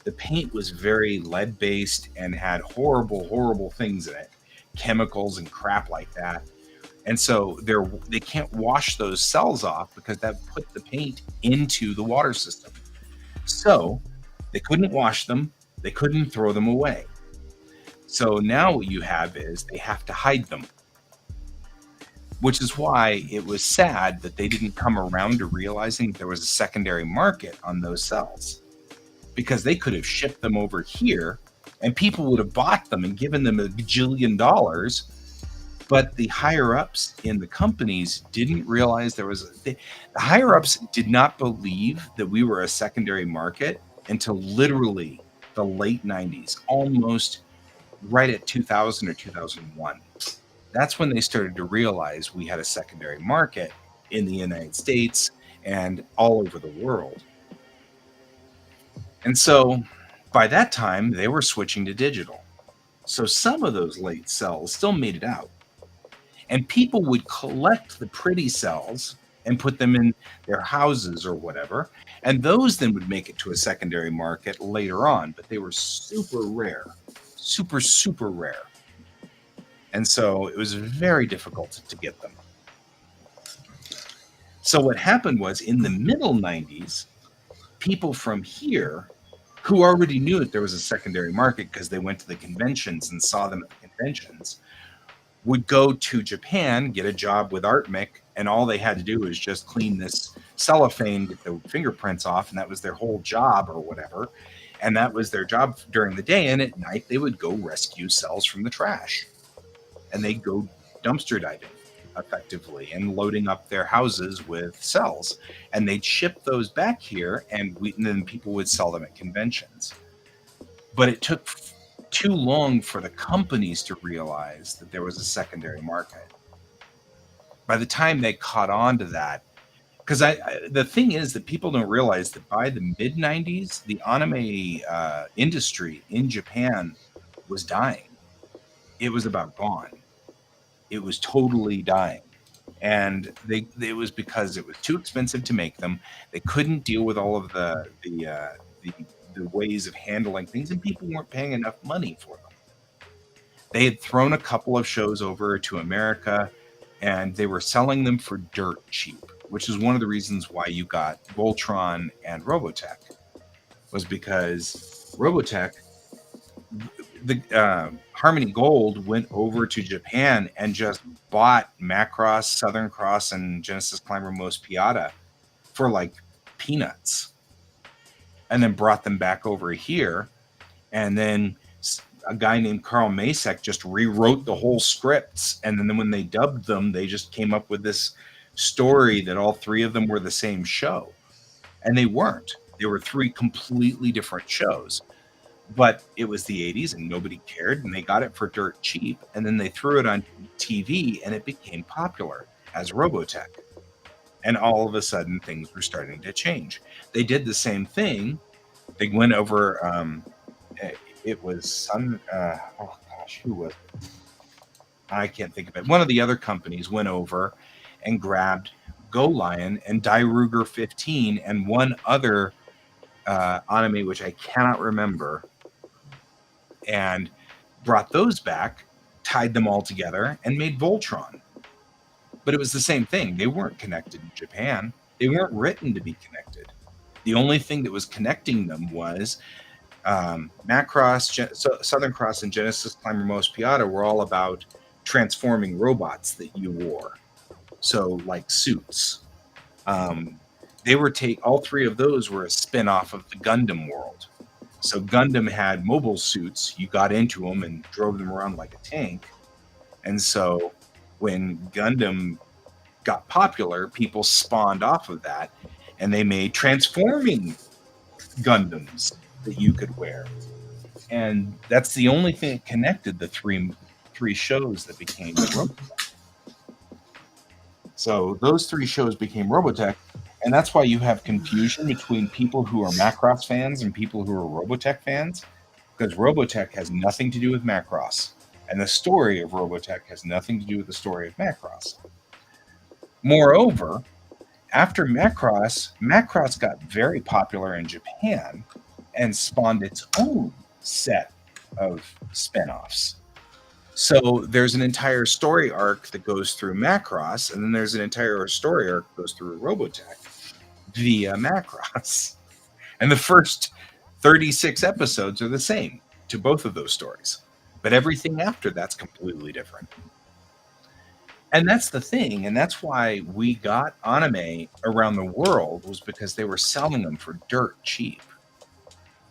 The paint was very lead based and had horrible things in it, chemicals and crap like that. And so they can't wash those cells off because that put the paint into the water system. So they couldn't wash them. They couldn't throw them away. So now what you have is they have to hide them, which is why it was sad that they didn't come around to realizing there was a secondary market on those cells, because they could have shipped them over here and people would have bought them and given them $1 gajillion. But the higher ups in the companies didn't realize the higher ups did not believe that we were a secondary market until literally the late 90s, almost right at 2000 or 2001. That's when they started to realize we had a secondary market in the United States and all over the world. And so by that time, they were switching to digital. So some of those late cells still made it out. And people would collect the pretty cells and put them in their houses or whatever. And those then would make it to a secondary market later on. But they were super rare, super rare. And so it was very difficult to get them. So what happened was in the middle 90s, people from here who already knew that there was a secondary market because they went to the conventions and saw them at the conventions would go to Japan, get a job with ArtMic, and all they had to do was just clean this cellophane, get the fingerprints off, and that was their whole job or whatever. And that was their job during the day. And at night, they would go rescue cells from the trash. And they'd go dumpster diving effectively and loading up their houses with cells. And they'd ship those back here, and then people would sell them at conventions. But it took too long for the companies to realize that there was a secondary market. By the time they caught on to that, because the thing is that people don't realize that by the mid 90s, the anime industry in Japan was dying. It was about gone. It was totally dying. And it was because it was too expensive to make them. They couldn't deal with all of the the ways of handling things, and people weren't paying enough money for them. They had thrown a couple of shows over to America, and they were selling them for dirt cheap, which is one of the reasons why you got Voltron and Robotech, was because Robotech, the Harmony Gold went over to Japan and just bought Macross, Southern Cross, and Genesis Climber Most Piata for like peanuts, and then brought them back over here. And then a guy named Carl Masek just rewrote the whole scripts, and then when they dubbed them, they just came up with this story that all three of them were the same show, and they weren't. They were three completely different shows. But it was the 80s and nobody cared, and they got it for dirt cheap, and then they threw it on TV and it became popular as Robotech. And all of a sudden things were starting to change. They did the same thing. They went over, it was who was it? I can't think of it. One of the other companies went over and grabbed Go Lion and Dairuger 15 and one other anime, which I cannot remember, and brought those back, tied them all together, and made Voltron. But it was the same thing. They weren't connected in Japan. They weren't written to be connected. The only thing that was connecting them was Macross, Southern Cross, and Genesis Climber Most Piata were all about transforming robots that you wore. So, like suits. They were all three of those were a spin-off of the Gundam world. So Gundam had mobile suits. You got into them and drove them around like a tank. And so when Gundam got popular, people spawned off of that, and they made transforming Gundams that you could wear. And that's the only thing that connected the three shows that became Robotech. So those three shows became Robotech, and that's why you have confusion between people who are Macross fans and people who are Robotech fans, because Robotech has nothing to do with Macross, and the story of Robotech has nothing to do with the story of Macross. Moreover, after Macross got very popular in Japan and spawned its own set of spin-offs. So there's an entire story arc that goes through Macross, and then there's an entire story arc that goes through Robotech via Macross. And the first 36 episodes are the same to both of those stories. But everything after that's completely different. And that's the thing, and that's why we got anime around the world, was because they were selling them for dirt cheap.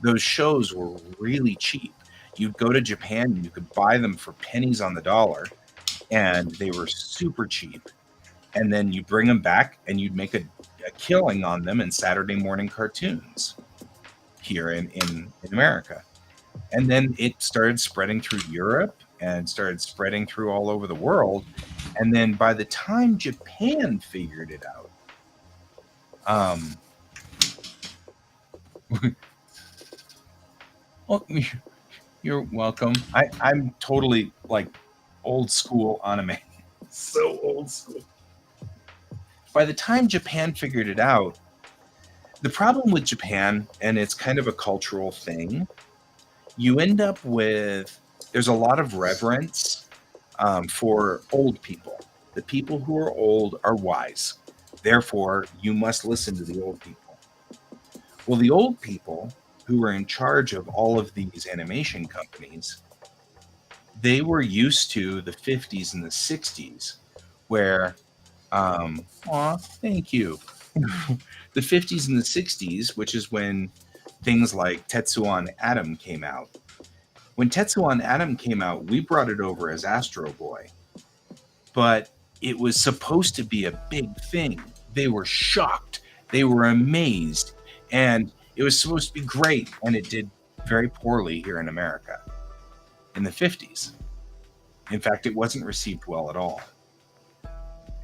Those shows were really cheap. You'd go to Japan and you could buy them for pennies on the dollar, and they were super cheap. And then you bring them back and you'd make a killing on them in Saturday morning cartoons here in America. And then it started spreading through Europe and started spreading through all over the world. And then by the time Japan figured it out, well, you're welcome. I'm totally like old school anime. So old school. By the time Japan figured it out, the problem with Japan, and it's kind of a cultural thing, you end up with, there's a lot of reverence for old people. The people who are old are wise. Therefore, you must listen to the old people. Well, the old people who were in charge of all of these animation companies, they were used to the 50s and the 60s where, thank you. The 50s and the 60s, which is when things like Tetsuan Atom came out. When Tetsuan Atom came out, we brought it over as Astro Boy. But it was supposed to be a big thing. They were shocked. They were amazed. And it was supposed to be great, and it did very poorly here in America in the 50s. In fact, it wasn't received well at all.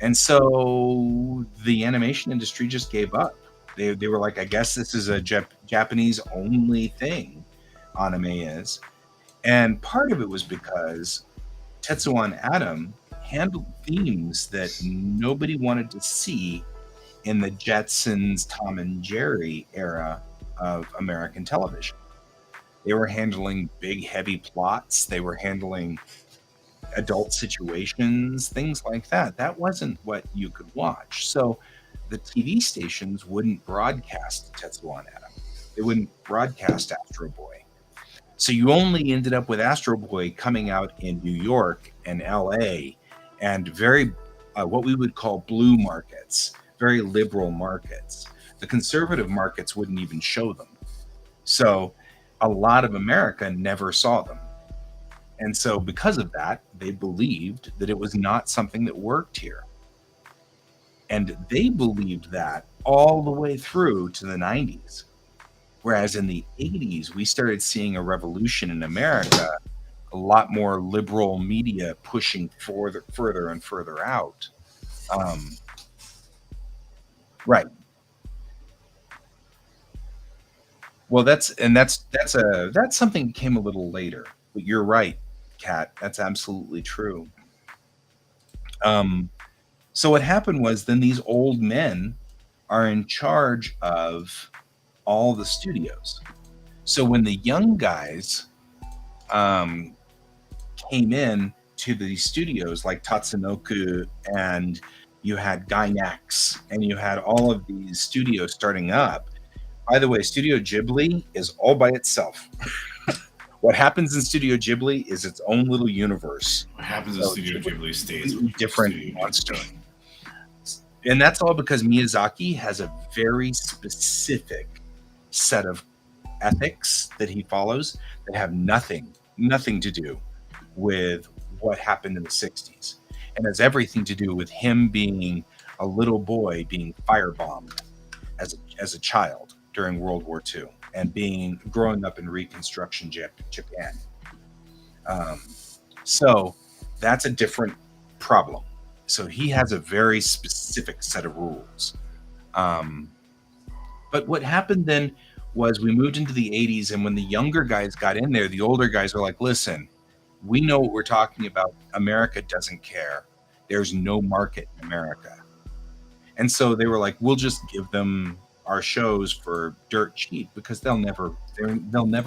And so the animation industry just gave up. They were like, I guess this is a Japanese-only thing, anime is. And part of it was because Tetsuan Atom handled themes that nobody wanted to see in the Jetsons, Tom and Jerry era of American television. They were handling big, heavy plots. They were handling adult situations, things like that. That wasn't what you could watch. So the TV stations wouldn't broadcast Tetsuo and Adam. They wouldn't broadcast Astro Boy. So you only ended up with Astro Boy coming out in New York and LA and very, what we would call blue markets, very liberal markets. The conservative markets wouldn't even show them. So a lot of America never saw them. And so because of that, they believed that it was not something that worked here. And they believed that all the way through to the 90s. Whereas in the 80s, we started seeing a revolution in America, a lot more liberal media pushing further and further out. Right. Well, that's something that came a little later. But you're right, Kat. That's absolutely true. So what happened was then these old men are in charge of all the studios. So when the young guys came in to the studios like Tatsunoko, and you had Gainax, and you had all of these studios starting up. By the way, Studio Ghibli is all by itself. What happens in Studio Ghibli is its own little universe. What happens in Studio Ghibli stays with different monster. And that's all because Miyazaki has a very specific set of ethics that he follows that have nothing to do with what happened in the 60s. And has everything to do with him being a little boy being firebombed as a child during World War II and growing up in Reconstruction Japan. So that's a different problem. So he has a very specific set of rules. But what happened then was we moved into the 80s, and when the younger guys got in there, the older guys were like, listen, we know what we're talking about. America doesn't care. There's no market in America. And so they were like, we'll just give them our shows for dirt cheap because they'll never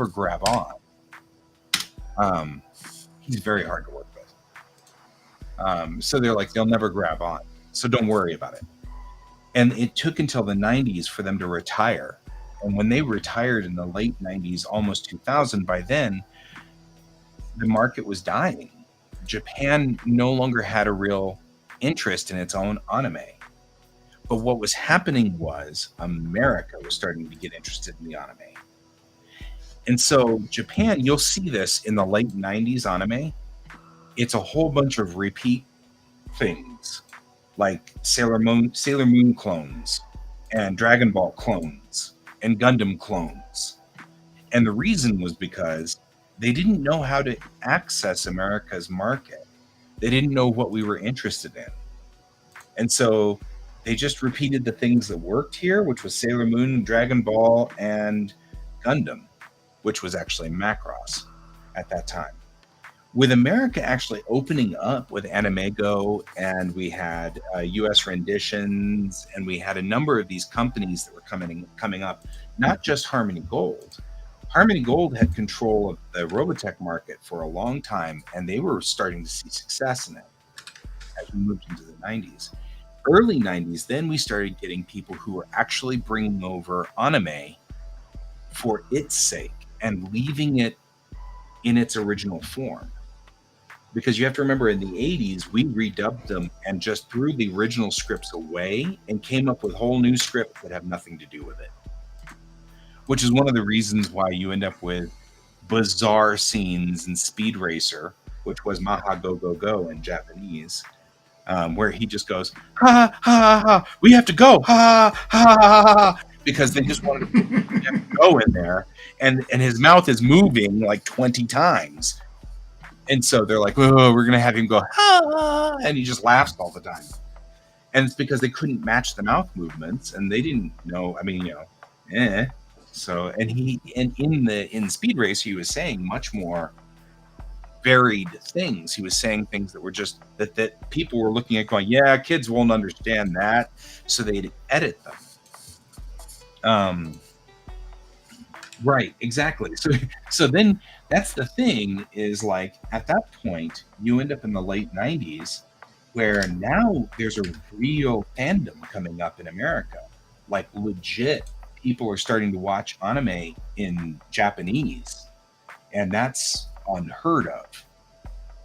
grab on. He's very hard to work with. So they're like, they'll never grab on. So don't worry about it. And it took until the 90s for them to retire. And when they retired in the late 90s, almost 2000, by then, the market was dying. Japan no longer had a real interest in its own anime. But what was happening was America was starting to get interested in the anime. And so Japan, you'll see this in the late 90s anime. It's a whole bunch of repeat things like Sailor Moon clones and Dragon Ball clones and Gundam clones. And the reason was because they didn't know how to access America's market. They didn't know what we were interested in. And so they just repeated the things that worked here, which was Sailor Moon, Dragon Ball, and Gundam, which was actually Macross at that time. With America actually opening up with Animego, and we had US renditions, and we had a number of these companies that were coming up, not just Harmony Gold. Harmony Gold had control of the Robotech market for a long time, and they were starting to see success in it as we moved into the 90s. Early 90s, then we started getting people who were actually bringing over anime for its sake and leaving it in its original form. Because you have to remember, in the 80s, we redubbed them and just threw the original scripts away and came up with whole new scripts that have nothing to do with it. Which is one of the reasons why you end up with bizarre scenes in Speed Racer, which was Maha Go Go Go in Japanese, where he just goes, ha, ha, ha, ha, we have to go, ha, ha, ha, ha, ha, because they just wanted to go in there, and his mouth is moving like 20 times. And so they're like, oh, we're going to have him go, ha, and he just laughs all the time. And it's because they couldn't match the mouth movements, and they didn't know, So, and in Speed Racer, he was saying much more varied things. He was saying things that were just that people were looking at going, yeah, kids won't understand that. So they'd edit them. Right, exactly. So then that's the thing is like at that point you end up in the late 90s where now there's a real fandom coming up in America. Like legit people are starting to watch anime in Japanese, and that's unheard of.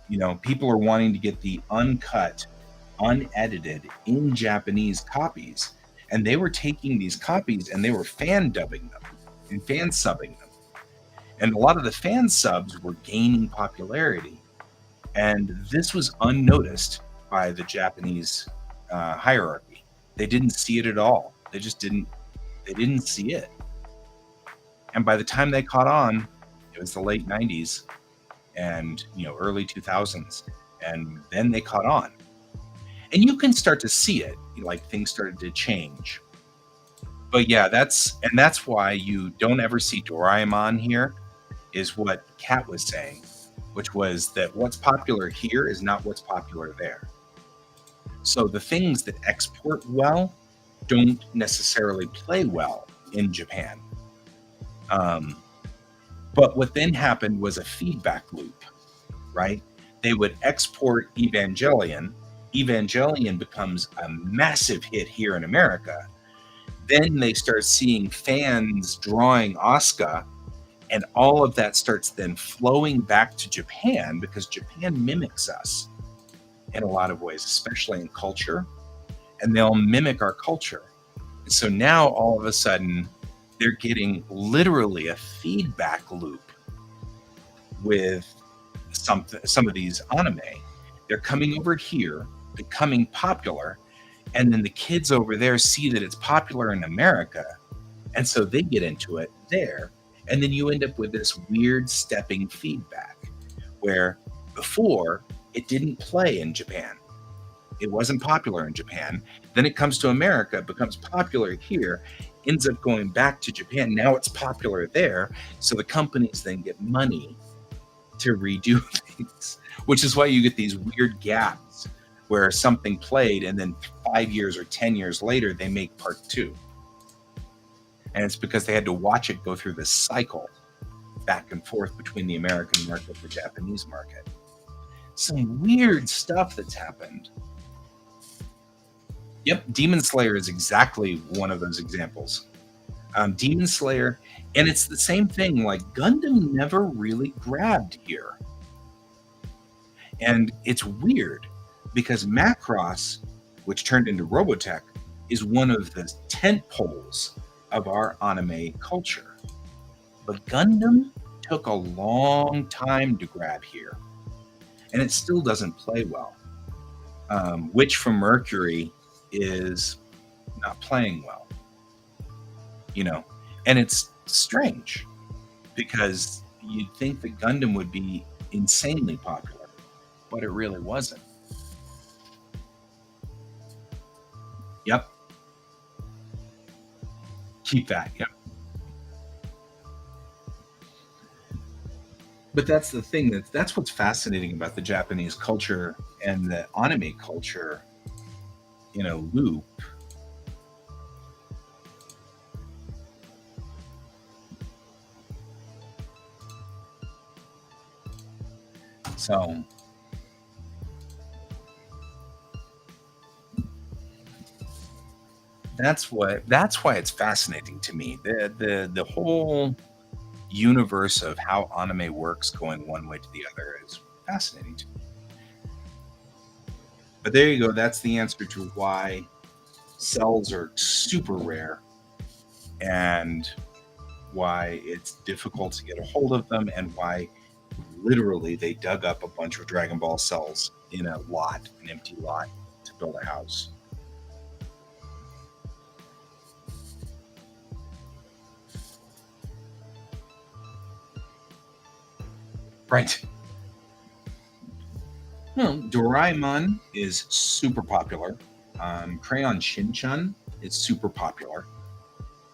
You know, people are wanting to get the uncut, unedited in Japanese copies, and they were taking these copies and they were fan dubbing them and fan subbing them, and a lot of the fan subs were gaining popularity, and this was unnoticed by the Japanese hierarchy. They didn't see it at all. They didn't see it, and by the time they caught on, it was the late 90s and early 2000s, and then they caught on, and you can start to see it, like things started to change. But yeah, that's why you don't ever see Doraemon here, is what Kat was saying, which was that what's popular here is not what's popular there. So the things that export well don't necessarily play well in Japan. But what then happened was a feedback loop, right? They would export Evangelion. Evangelion becomes a massive hit here in America. Then they start seeing fans drawing Asuka, and all of that starts then flowing back to Japan because Japan mimics us in a lot of ways, especially in culture, and they'll mimic our culture. And so now all of a sudden they're getting literally a feedback loop with some of these anime. They're coming over here, becoming popular, and then the kids over there see that it's popular in America, and so they get into it there. And then you end up with this weird stepping feedback where before it didn't play in Japan. It wasn't popular in Japan. Then it comes to America, it becomes popular here, ends up going back to Japan. Now it's popular there. So the companies then get money to redo things, which is why you get these weird gaps where something played and then 5 years or 10 years later, they make part 2. And it's because they had to watch it go through this cycle back and forth between the American market and the Japanese market. Some weird stuff that's happened. Yep, Demon Slayer is exactly one of those examples. Demon Slayer, and it's the same thing, like Gundam never really grabbed here. And it's weird because Macross, which turned into Robotech, is one of the tent poles of our anime culture. But Gundam took a long time to grab here, and it still doesn't play well. Witch from Mercury is not playing well, and it's strange because you'd think that Gundam would be insanely popular, but it really wasn't. Yep. Keep that. Yep. But that's the thing, that's what's fascinating about the Japanese culture and the anime culture in a loop. So that's why it's fascinating to me. The whole universe of how anime works going one way to the other is fascinating to me. But there you go. That's the answer to why cells are super rare and why it's difficult to get a hold of them, and why literally they dug up a bunch of Dragon Ball cells in an empty lot, to build a house. Right. Well, Doraemon is super popular. Crayon Shin-chan is super popular.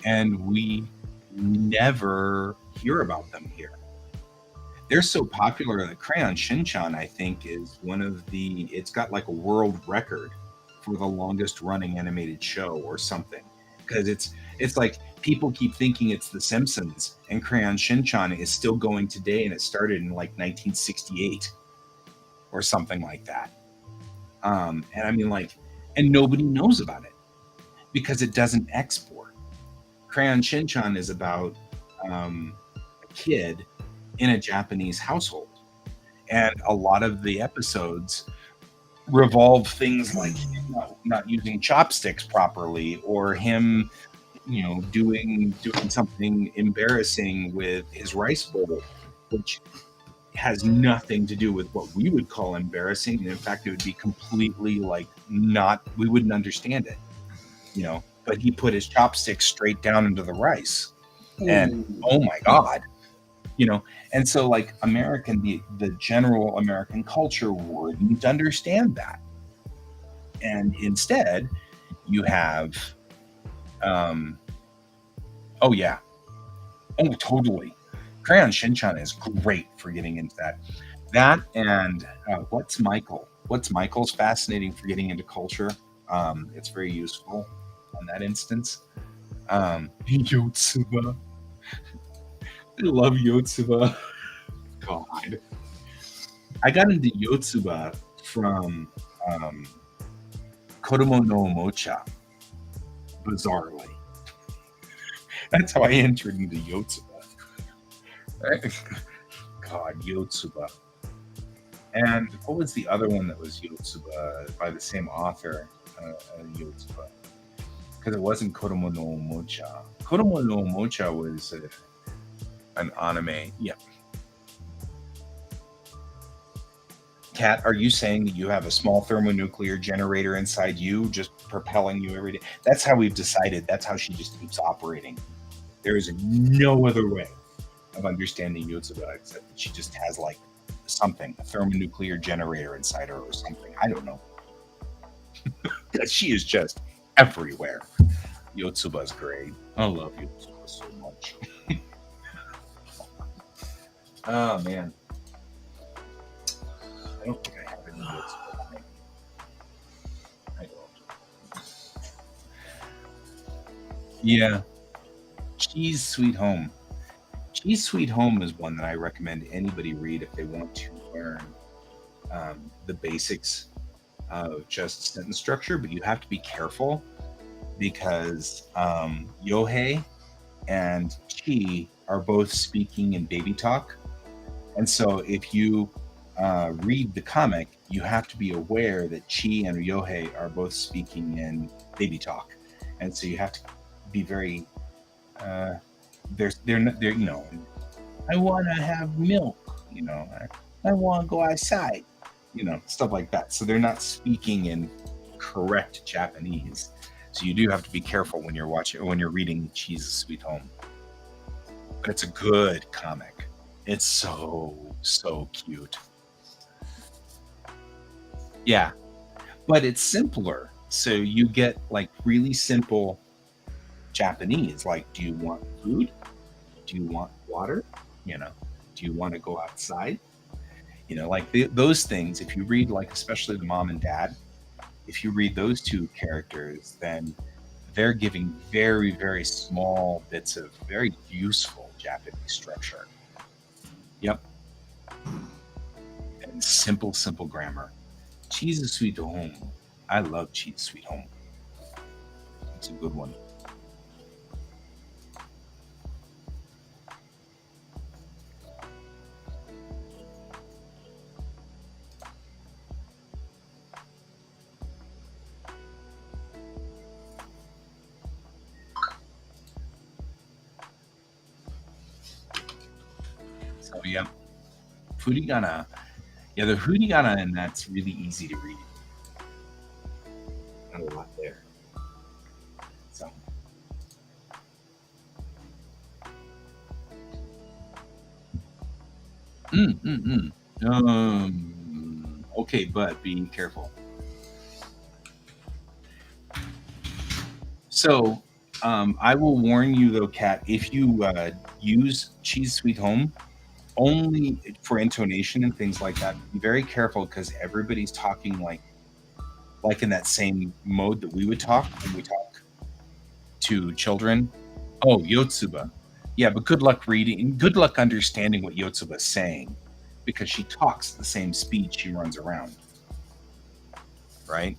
And we never hear about them here. They're so popular that Crayon Shin-chan, I think, is it's got like a world record for the longest running animated show or something. Because It's like people keep thinking it's The Simpsons, and Crayon Shinchan is still going today, and it started in like 1968 or something like that. And I mean, like, and nobody knows about it because it doesn't export. Crayon Shinchan is about a kid in a Japanese household, and a lot of the episodes revolve things like him not using chopsticks properly, or him, doing something embarrassing with his rice bowl, which has nothing to do with what we would call embarrassing. And in fact, it would be completely like not, we wouldn't understand it, but he put his chopsticks straight down into the rice. And oh my God, and so like the general American culture wouldn't understand that. And instead you have, oh yeah, oh totally. Crayon Shinchan is great for getting into that. That and What's Michael? What's Michael's fascinating for getting into culture. It's very useful on that instance. Yotsuba. I love Yotsuba. God. I got into Yotsuba from Kodomo no Omocha, bizarrely. That's how I entered into Yotsuba. God, Yotsuba. And what was the other one that was Yotsuba by the same author? Yotsuba. Because it wasn't Kodomo no Omocha. Kodomo no Omocha was an anime. Yeah. Kat, are you saying that you have a small thermonuclear generator inside you just propelling you every day? That's how we've decided. That's how she just keeps operating. There is no other way of understanding Yotsuba except that she just has like something, a thermonuclear generator inside her or something. I don't know. She is just everywhere. Yotsuba's great. I love Yotsuba so much. Oh man. I don't think I have any Yotsuba. I don't. Yeah. Cheese Sweet Home. Cheese Sweet Home is one that I recommend anybody read if they want to learn the basics of just sentence structure, but you have to be careful because Yohei and Chi are both speaking in baby talk. And so if you read the comic, you have to be aware that Chi and Yohei are both speaking in baby talk. And so you have to be very they're I want to have milk, I want to go outside, stuff like that. So they're not speaking in correct Japanese. So you do have to be careful when you're watching or when you're reading Cheese's Sweet Home. But it's a good comic. It's so cute. Yeah, but it's simpler. So you get like really simple Japanese, like, do you want food? Do you want water? Do you want to go outside? Like those things. If you read, like, especially the mom and dad, if you read those two characters, then they're giving very, very small bits of very useful Japanese structure. Yep. And simple grammar. Cheese Sweet Home. I love Cheese Sweet Home. It's a good one. So yeah, Furigana. Yeah, the Furigana, and that's really easy to read. Not a lot there. So. Okay, but be careful. So, I will warn you though, Kat, if you use Cheese Sweet Home only for intonation and things like that, be very careful because everybody's talking like in that same mode that we would talk when we talk to children. Oh, Yotsuba. Yeah, but good luck reading, good luck understanding what Yotsuba's saying, because she talks at the same speed she runs around. Right?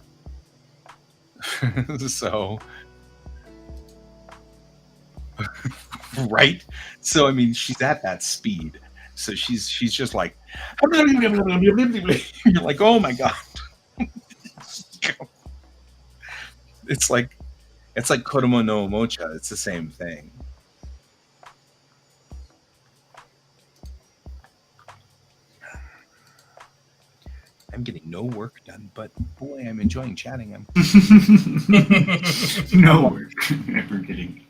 So, right? So I mean, she's at that speed. So she's just like, you're like, oh my god. It's like Kodomo no Omocha. It's the same thing. I'm getting no work done, but boy, I'm enjoying chatting. No work ever getting.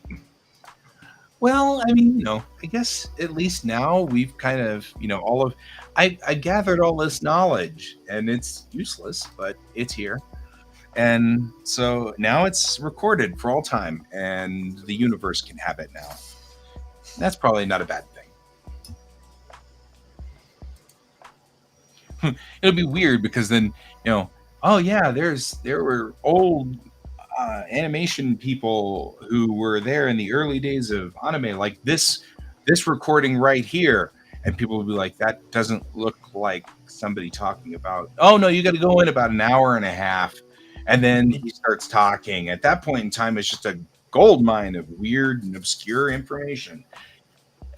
Well, I mean, I guess at least now we've kind of, all of, I gathered all this knowledge, and it's useless, but it's here. And so now it's recorded for all time, and the universe can have it now. That's probably not a bad thing. It'll be weird because then, oh yeah, there were old animation people who were there in the early days of anime, like this recording right here, and people will be like, that doesn't look like somebody talking about. Oh no, you got to go in about an hour and a half, and then he starts talking. At that point in time, it's just a gold mine of weird and obscure information.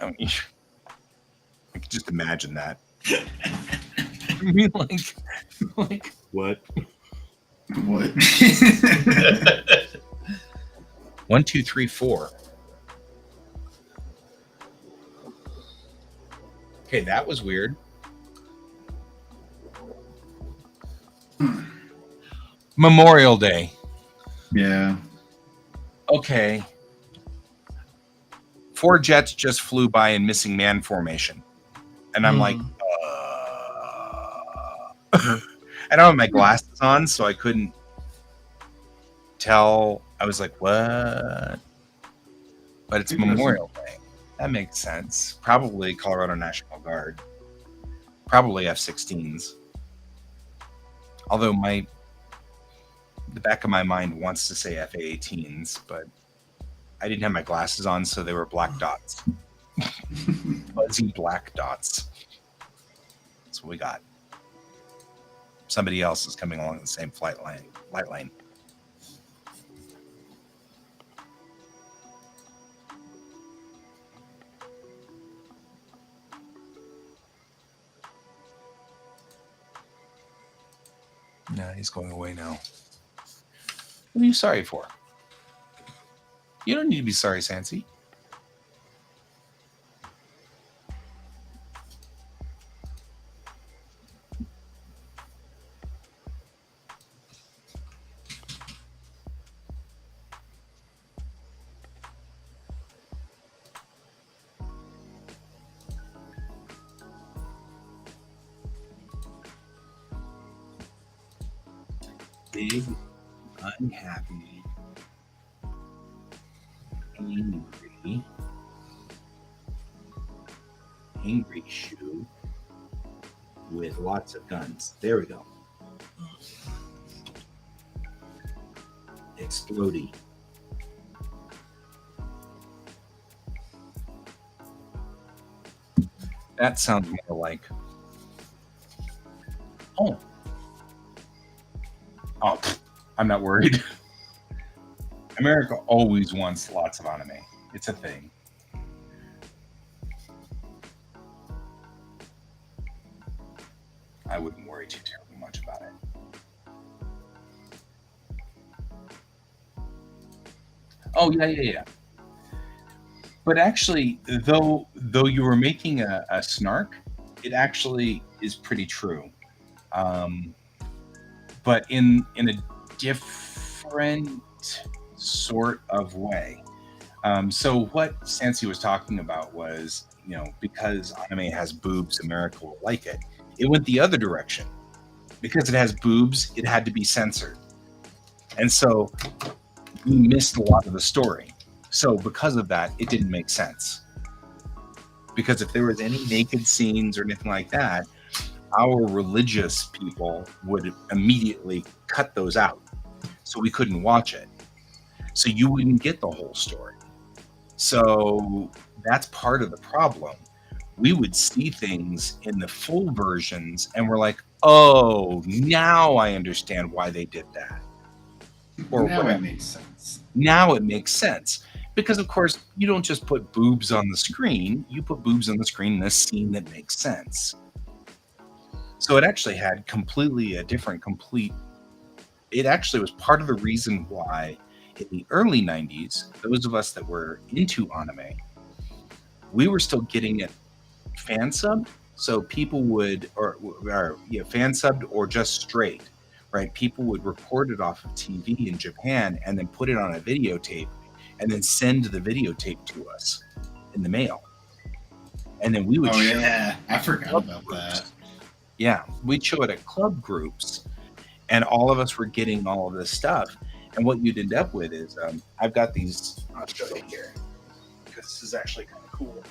I mean, I can just imagine that. I mean, like what? What? 1, 2, 3, 4. Okay, that was weird. Memorial Day. Yeah. Okay. 4 jets just flew by in missing man formation. And I'm like, I don't have my glasses on, so I couldn't tell. I was like, what? But it's Memorial Day. That makes sense. Probably Colorado National Guard. Probably F-16s. Although the back of my mind wants to say F-18s, but I didn't have my glasses on, so they were black dots. Fuzzy black dots. That's what we got. Somebody else is coming along the same flight lane. Nah, he's going away now. What are you sorry for? You don't need to be sorry, Sansi. Big, unhappy, angry shoe with lots of guns. There we go. Explodey. That sounds more like. Oh, I'm not worried. America always wants lots of anime. It's a thing. I wouldn't worry too terribly much about it. Oh, yeah. But actually, though you were making a snark, it actually is pretty true. But in a different sort of way. So what Sansi was talking about was, because anime has boobs, America will like it. It went the other direction. Because it has boobs, it had to be censored. And so we missed a lot of the story. So because of that, it didn't make sense. Because if there was any naked scenes or anything like that, our religious people would immediately cut those out. So we couldn't watch it. so you wouldn't get the whole story. So that's part of the problem. We would see things in the full versions and we're like, oh, now I understand why they did that. Or now whatever. it makes sense. Now it makes sense. Because, of course, you don't just put boobs on the screen, you put boobs on the screen in a scene that makes sense. So it actually had it actually was part of the reason why in the early 90s, those of us that were into anime, we were still getting it fan subbed. So people would, fan subbed or just straight, right? People would record it off of TV in Japan and then put it on a videotape and then send the videotape to us in the mail. And then we would Oh, yeah. I forgot about that. Yeah, we'd show it at club groups, and all of us were getting all of this stuff. And what you'd end up with is, I've got these. I'll show you here because this is actually kind of cool.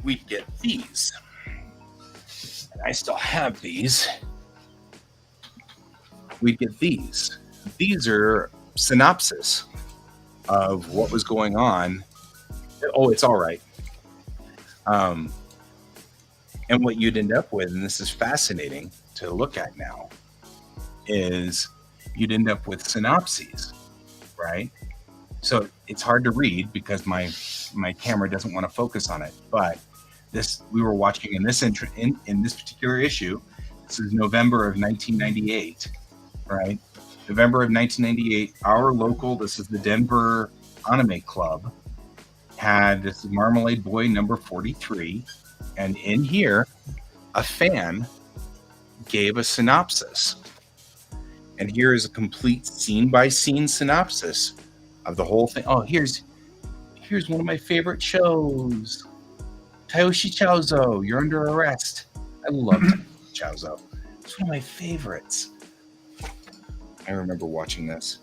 We'd get these, and I still have these. We'd get these. These are synopsis of what was going on. Oh, it's all right. And what you'd end up with, and this is fascinating to look at now, is you'd end up with synopses, right? So it's hard to read because my camera doesn't want to focus on it. But this we were watching in this in this particular issue. This is November of 1998, right? November of 1998. Our local, this is the Denver Anime Club, had this Marmalade Boy number 43. And in here, a fan gave a synopsis. And here is a complete scene-by-scene synopsis of the whole thing. Oh, here's one of my favorite shows. Tayoshi Chaozo, you're under arrest. I love Tayoshi Chaozo. It's one of my favorites. I remember watching this.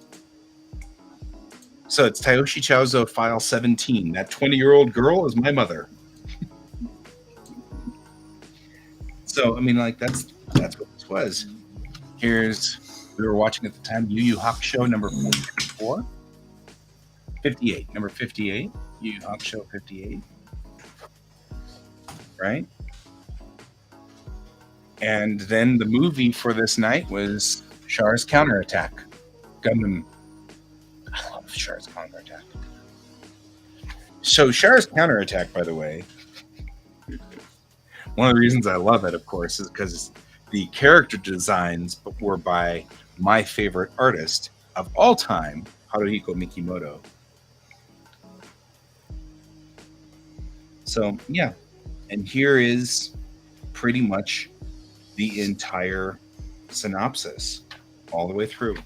So it's Tayoshi Chaozo File 17. That 20-year-old girl is my mother. So, I mean, like, that's what this was. We were watching at the time, Yu Yu Hakusho number 44. 58. Number 58. Yu Yu Hakusho 58. Right? And then the movie for this night was Char's Counterattack. Gundam. I love Char's Counterattack. So, Char's Counterattack, by the way, one of the reasons I love it, of course, is because the character designs were by my favorite artist of all time, Haruhiko Mikimoto. So, yeah. And here is pretty much the entire synopsis all the way through.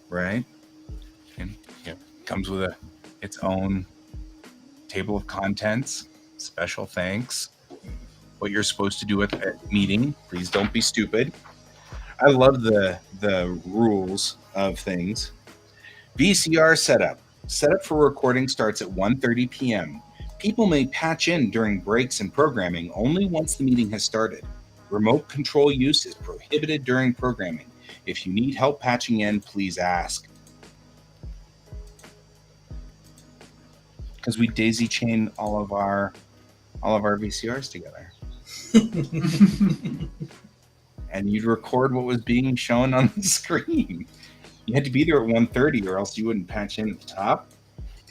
Right? And yeah, comes with its own table of contents, special thanks, what you're supposed to do at the meeting. Please don't be stupid. I love the rules of things. VCR setup. Setup for recording starts at 1:30 p.m. People may patch in during breaks and programming only once the meeting has started. Remote control use is prohibited during programming. If you need help patching in, please ask. Because we daisy chain all of our VCRs together. And you'd record what was being shown on the screen. You had to be there at 1:30 or else you wouldn't patch in at the top.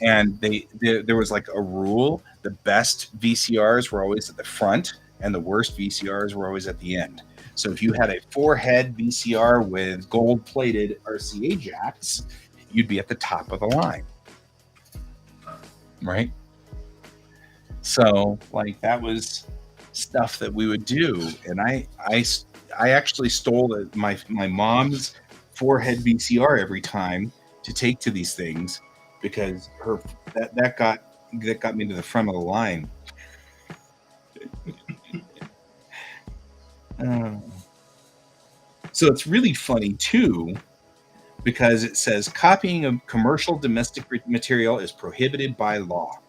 And there was like a rule. The best VCRs were always at the front and the worst VCRs were always at the end. So if you had a 4-head VCR with gold-plated RCA jacks, you'd be at the top of the line. Right? So, like, that was stuff that we would do. And I actually stole my mom's 4-head VCR every time to take to these things because that got me to the front of the line. So it's really funny too, because it says copying of commercial domestic material is prohibited by law.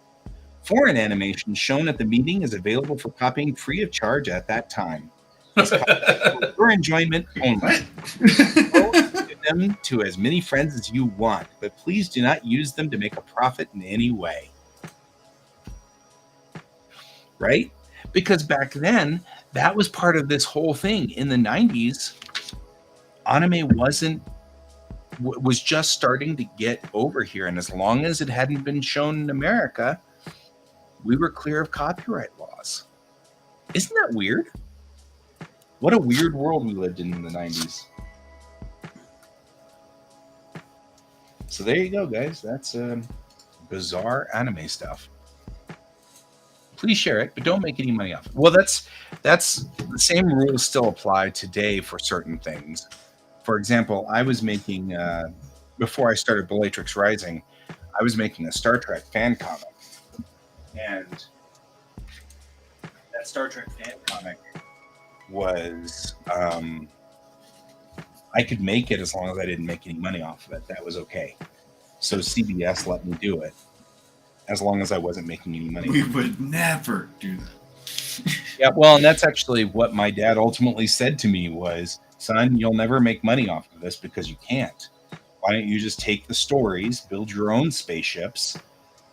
Foreign animation shown at the meeting is available for copying free of charge at that time. This content is for your enjoyment only. What? Give them to as many friends as you want, but please do not use them to make a profit in any way. Right? Because back then, that was part of this whole thing. In the 90s, anime was just starting to get over here, and as long as it hadn't been shown in America, we were clear of copyright laws. Isn't that weird? What a weird world we lived in the 90s. So there you go, guys. That's bizarre anime stuff. Please share it, but don't make any money off it. Well, that's the same rules still apply today for certain things. For example, I was making before I started Bellatrix Rising, I was making a Star Trek fan comic, and that Star Trek fan comic was I could make it as long as I didn't make any money off of it. That was okay. So CBS let me do it as long as I wasn't making any money. We would never do that. Yeah, well, and that's actually what my dad ultimately said to me was, son, you'll never make money off of this because you can't. Why don't you just take the stories, build your own spaceships,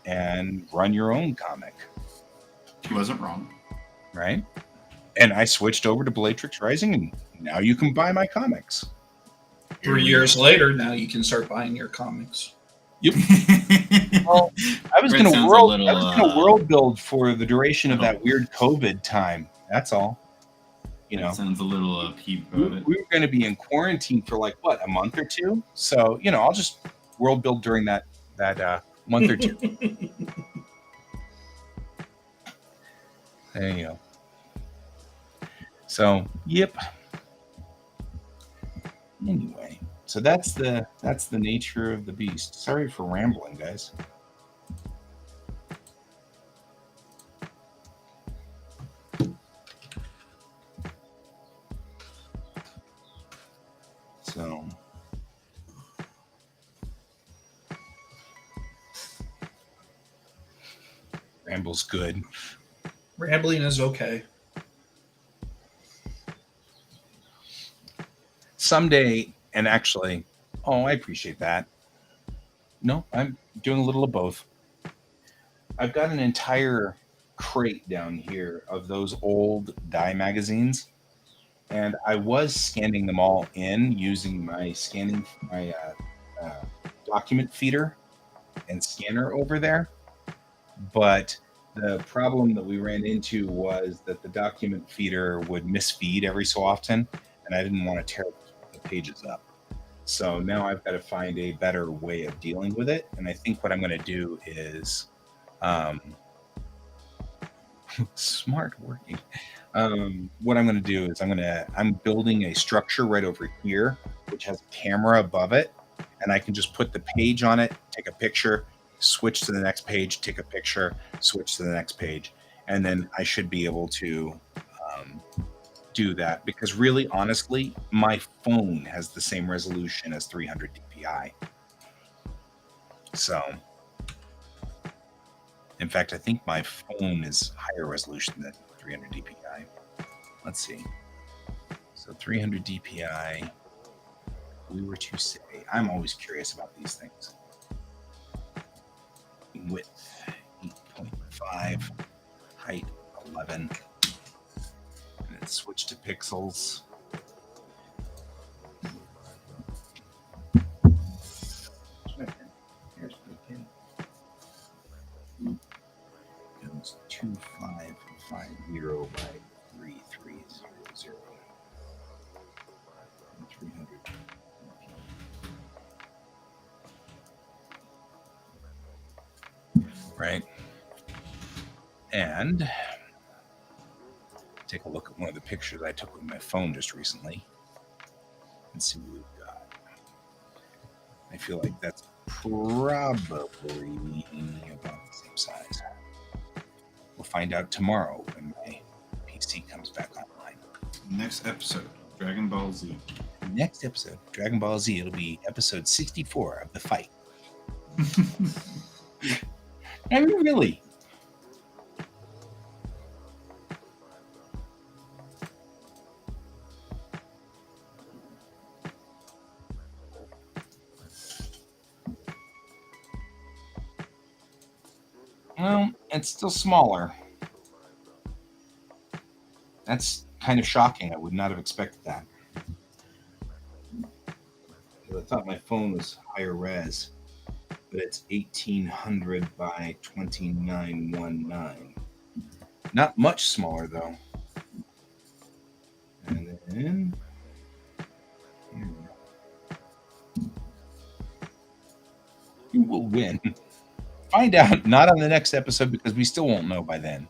and run your own comic? He wasn't wrong. Right? And I switched over to Bellatrix Rising, and now you can buy my comics. 3 years later, now you can start buying your comics. Yep. Well, I was going to world build for the duration of that weird COVID time. That's all. You know, sounds a little peep about it. We were going to be in quarantine for like what, a month or two. So I'll just world build during that month or two. There you go. So, yep. Anyway, so that's the nature of the beast. Sorry for rambling, guys. So, ramble's good. Rambling is okay. Someday, and actually, I appreciate that. No, I'm doing a little of both. I've got an entire crate down here of those old dye magazines, and I was scanning them all in using my document feeder and scanner over there. But the problem that we ran into was that the document feeder would misfeed every so often, and I didn't want to tear the pages up. So now I've got to find a better way of dealing with it. And I think what I'm going to do is smart working. What I'm going to do is I'm building a structure right over here, which has a camera above it. And I can just put the page on it, take a picture, switch to the next page, take a picture, switch to the next page. And then I should be able to do that, because really, honestly, my phone has the same resolution as 300 dpi. So, in fact, I think my phone is higher resolution than 300 dpi. Let's see. So 300 dpi, we were to say, I'm always curious about these things. Width 8.5, height 11. And then switch to pixels. Here's the pin. It was 2550 by 3300. 300. Right. And take a look at one of the pictures I took with my phone just recently and see what we've got. I feel like that's probably about the same size. We'll find out tomorrow when my PC comes back online. Next episode, Dragon Ball Z. Next episode, Dragon Ball Z. It'll be episode 64 of The Fight. I mean, really. Well, it's still smaller. That's kind of shocking. I would not have expected that. I thought my phone was higher res, but it's 1800 by 2919. Not much smaller though. And then you will win. Find out not on the next episode because we still won't know by then.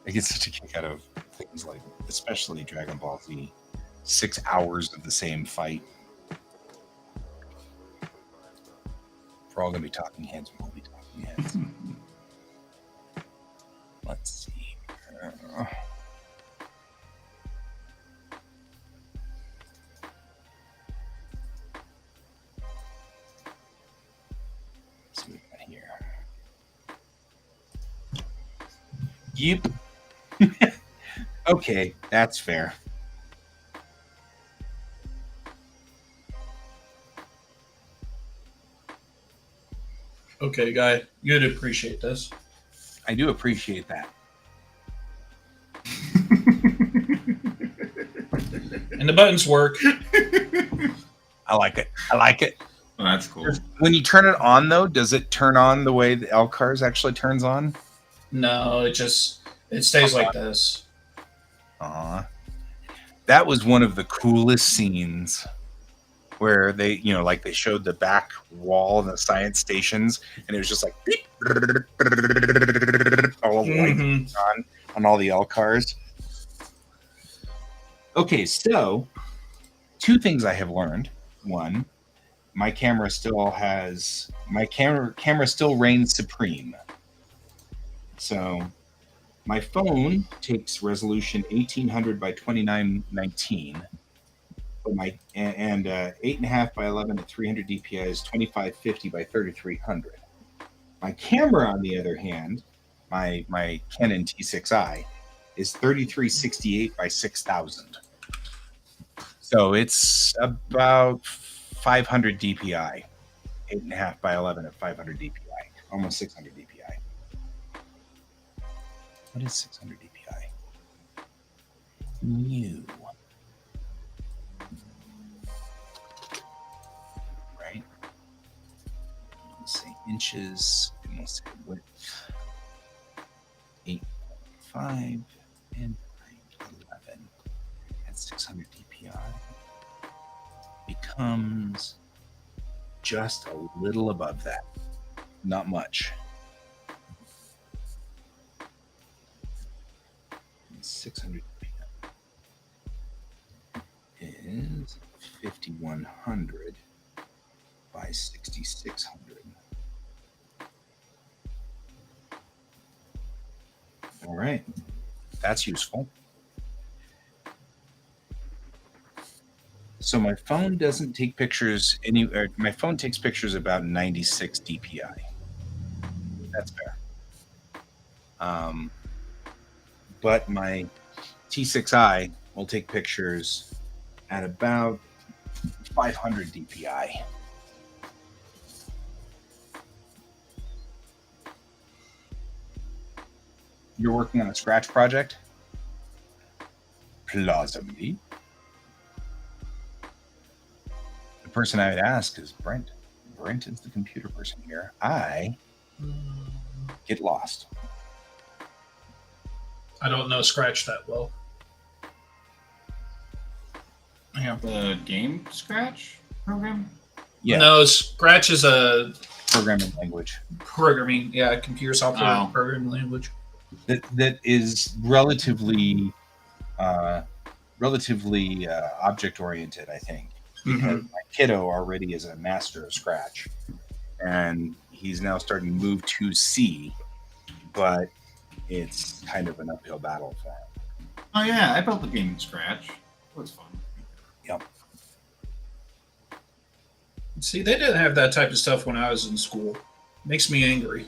I get such a kick out of things like, especially Dragon Ball Z. 6 hours of the same fight. We're all going to be talking heads. We'll be talking heads. Let's see. Let's see what we got here. Yep. Okay, that's fair. Okay, Guy, you'd appreciate this. I do appreciate that. And the buttons work. I like it. I like it. Oh, that's cool. When you turn it on, though, does it turn on the way the LCARS actually turns on? No, it stays like this. That was one of the coolest scenes where they, like they showed the back wall of the science stations, and it was just like beep, all the lights on all the LCARs. Okay, so 2 things I have learned. One, my camera still reigns supreme. So my phone takes resolution 1800 by 2919. But and 8.5 by 11 at 300 DPI is 2550 by 3300. My camera, on the other hand, my Canon T6i, is 3368 by 6000. So it's about 500 DPI. 8.5 by 11 at 500 DPI, almost 600 DPI. What is 600 DPI? New. Right? We'll say inches, and we'll say width. 8.5 and 11 at 600 DPI becomes just a little above that. Not much. 600 is 5100 by 6600. All right, that's useful. So my phone doesn't take pictures anywhere. My phone takes pictures about 96 DPI. That's fair. But my T6i will take pictures at about 500 DPI. You're working on a Scratch project? Plausibly. The person I would ask is Brent. Brent is the computer person here. I get lost. I don't know Scratch that well. Yeah. The game Scratch program? Yeah. No, Scratch is a Programming language. Computer software programming language. That is relatively object oriented, I think. Because my kiddo already is a master of Scratch, and he's now starting to move to C, but it's kind of an uphill battle for him. Oh yeah, I built the game in Scratch. It was fun. Yep. See, they didn't have that type of stuff when I was in school. Makes me angry.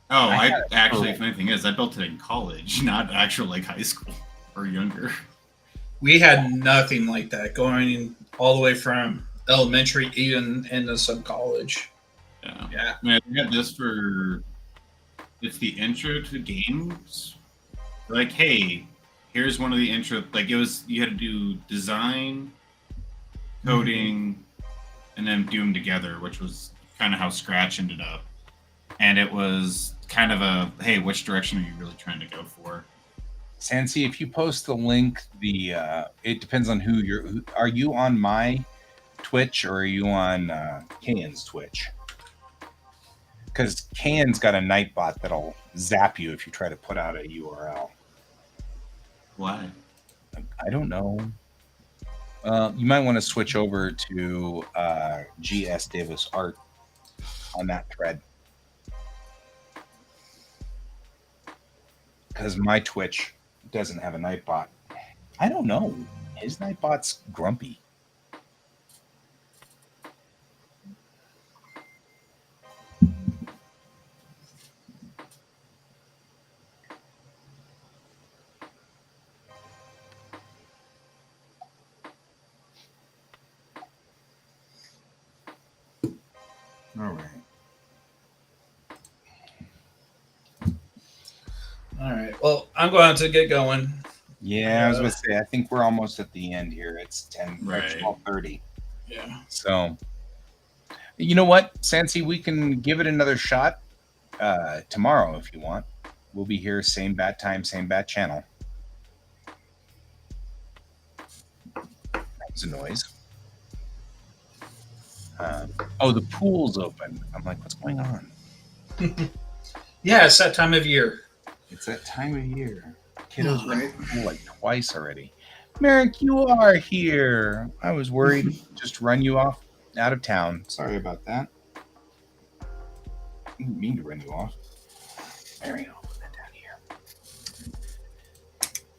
Oh, I actually, funny thing is, I built it in college, not actual like high school or younger. We had nothing like that going all the way from elementary even into some college. Yeah. Man, I got this for. It's the intro to games. Like, hey, here's one of the intro. Like, it was you had to do design, coding, and then do them together, which was kind of how Scratch ended up. And it was kind of a, hey, which direction are you really trying to go for? Sansi, if you post the link, it depends on are you on my Twitch or are you on Kan's Twitch? Because Kan's got a Nightbot that'll zap you if you try to put out a URL. Why? I don't know. You might want to switch over to GS Davis Art on that thread. Because my Twitch doesn't have a Nightbot. I don't know. His Nightbot's grumpy. All right. All right. Well, I'm going to get going. Yeah, I was going to say, I think we're almost at the end here. It's 10, Right. 12:30. Yeah. So, you know what, Sansi, we can give it another shot tomorrow if you want. We'll be here, same bat time, same bat channel. That was a noise. Oh, the pool's open. I'm like, what's going on? Yeah, it's that time of year. It's that time of year. Kiddos been to pool like twice already. Merrick, you are here. I was worried just run you off out of town. Sorry about that. I didn't mean to run you off. There we go. Put that down here.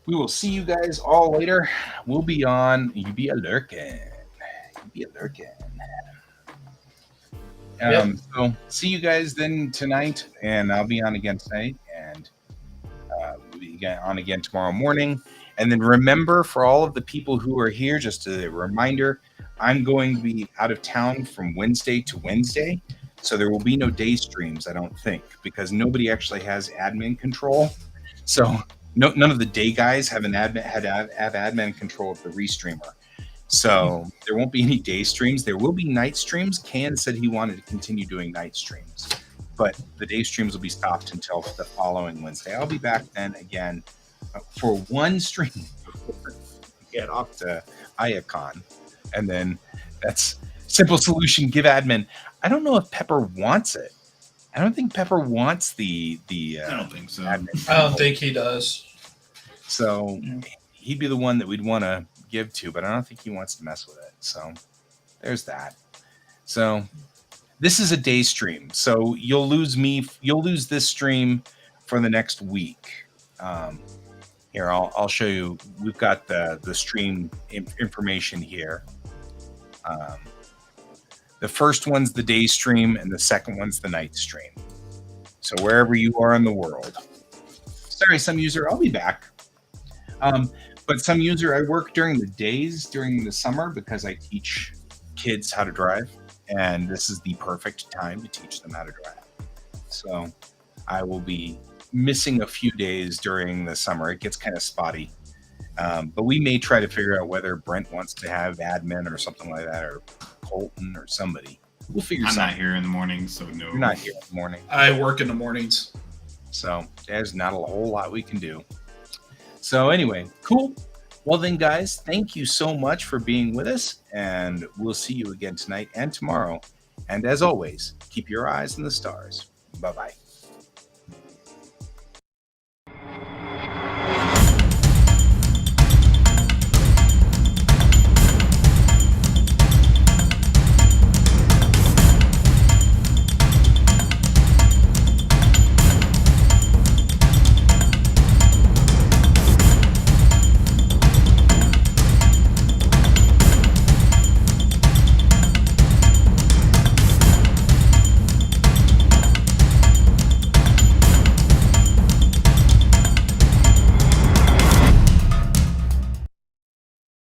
We will see you guys all later. We'll be on. You be a lurking. You be a lurking. So see you guys then tonight, and I'll be on again tonight, and we'll be on again tomorrow morning. And then remember, for all of the people who are here, just a reminder, I'm going to be out of town from Wednesday to Wednesday, so there will be no day streams, I don't think, because nobody actually has admin control. So none of the day guys have admin control of the restreamer. So there won't be any day streams. There will be night streams. Can said he wanted to continue doing night streams, but the day streams will be stopped until the following Wednesday. I'll be back then again for one stream before we get off to Iacon. And then that's simple solution, give admin. I don't know if Pepper wants it. I don't think Pepper wants the I don't think so. I don't think he does. So he'd be the one that we'd want to give to, but I don't think he wants to mess with it. So there's that. So this is a day stream. So you'll lose this stream for the next week. Here, I'll show you. We've got the stream information here. The first one's the day stream, and the second one's the night stream. So wherever you are in the world. Sorry, some user, I'll be back. But some user, I work during the days during the summer because I teach kids how to drive, and this is the perfect time to teach them how to drive. So I will be missing a few days during the summer. It gets kind of spotty. But we may try to figure out whether Brent wants to have admin or something like that, or Colton or somebody. We'll figure something. I'm not here in the morning, so no. You're not here in the morning. I work in the mornings. So there's not a whole lot we can do. So anyway, cool. Well then, guys, thank you so much for being with us, and we'll see you again tonight and tomorrow. And as always, keep your eyes on the stars. Bye-bye.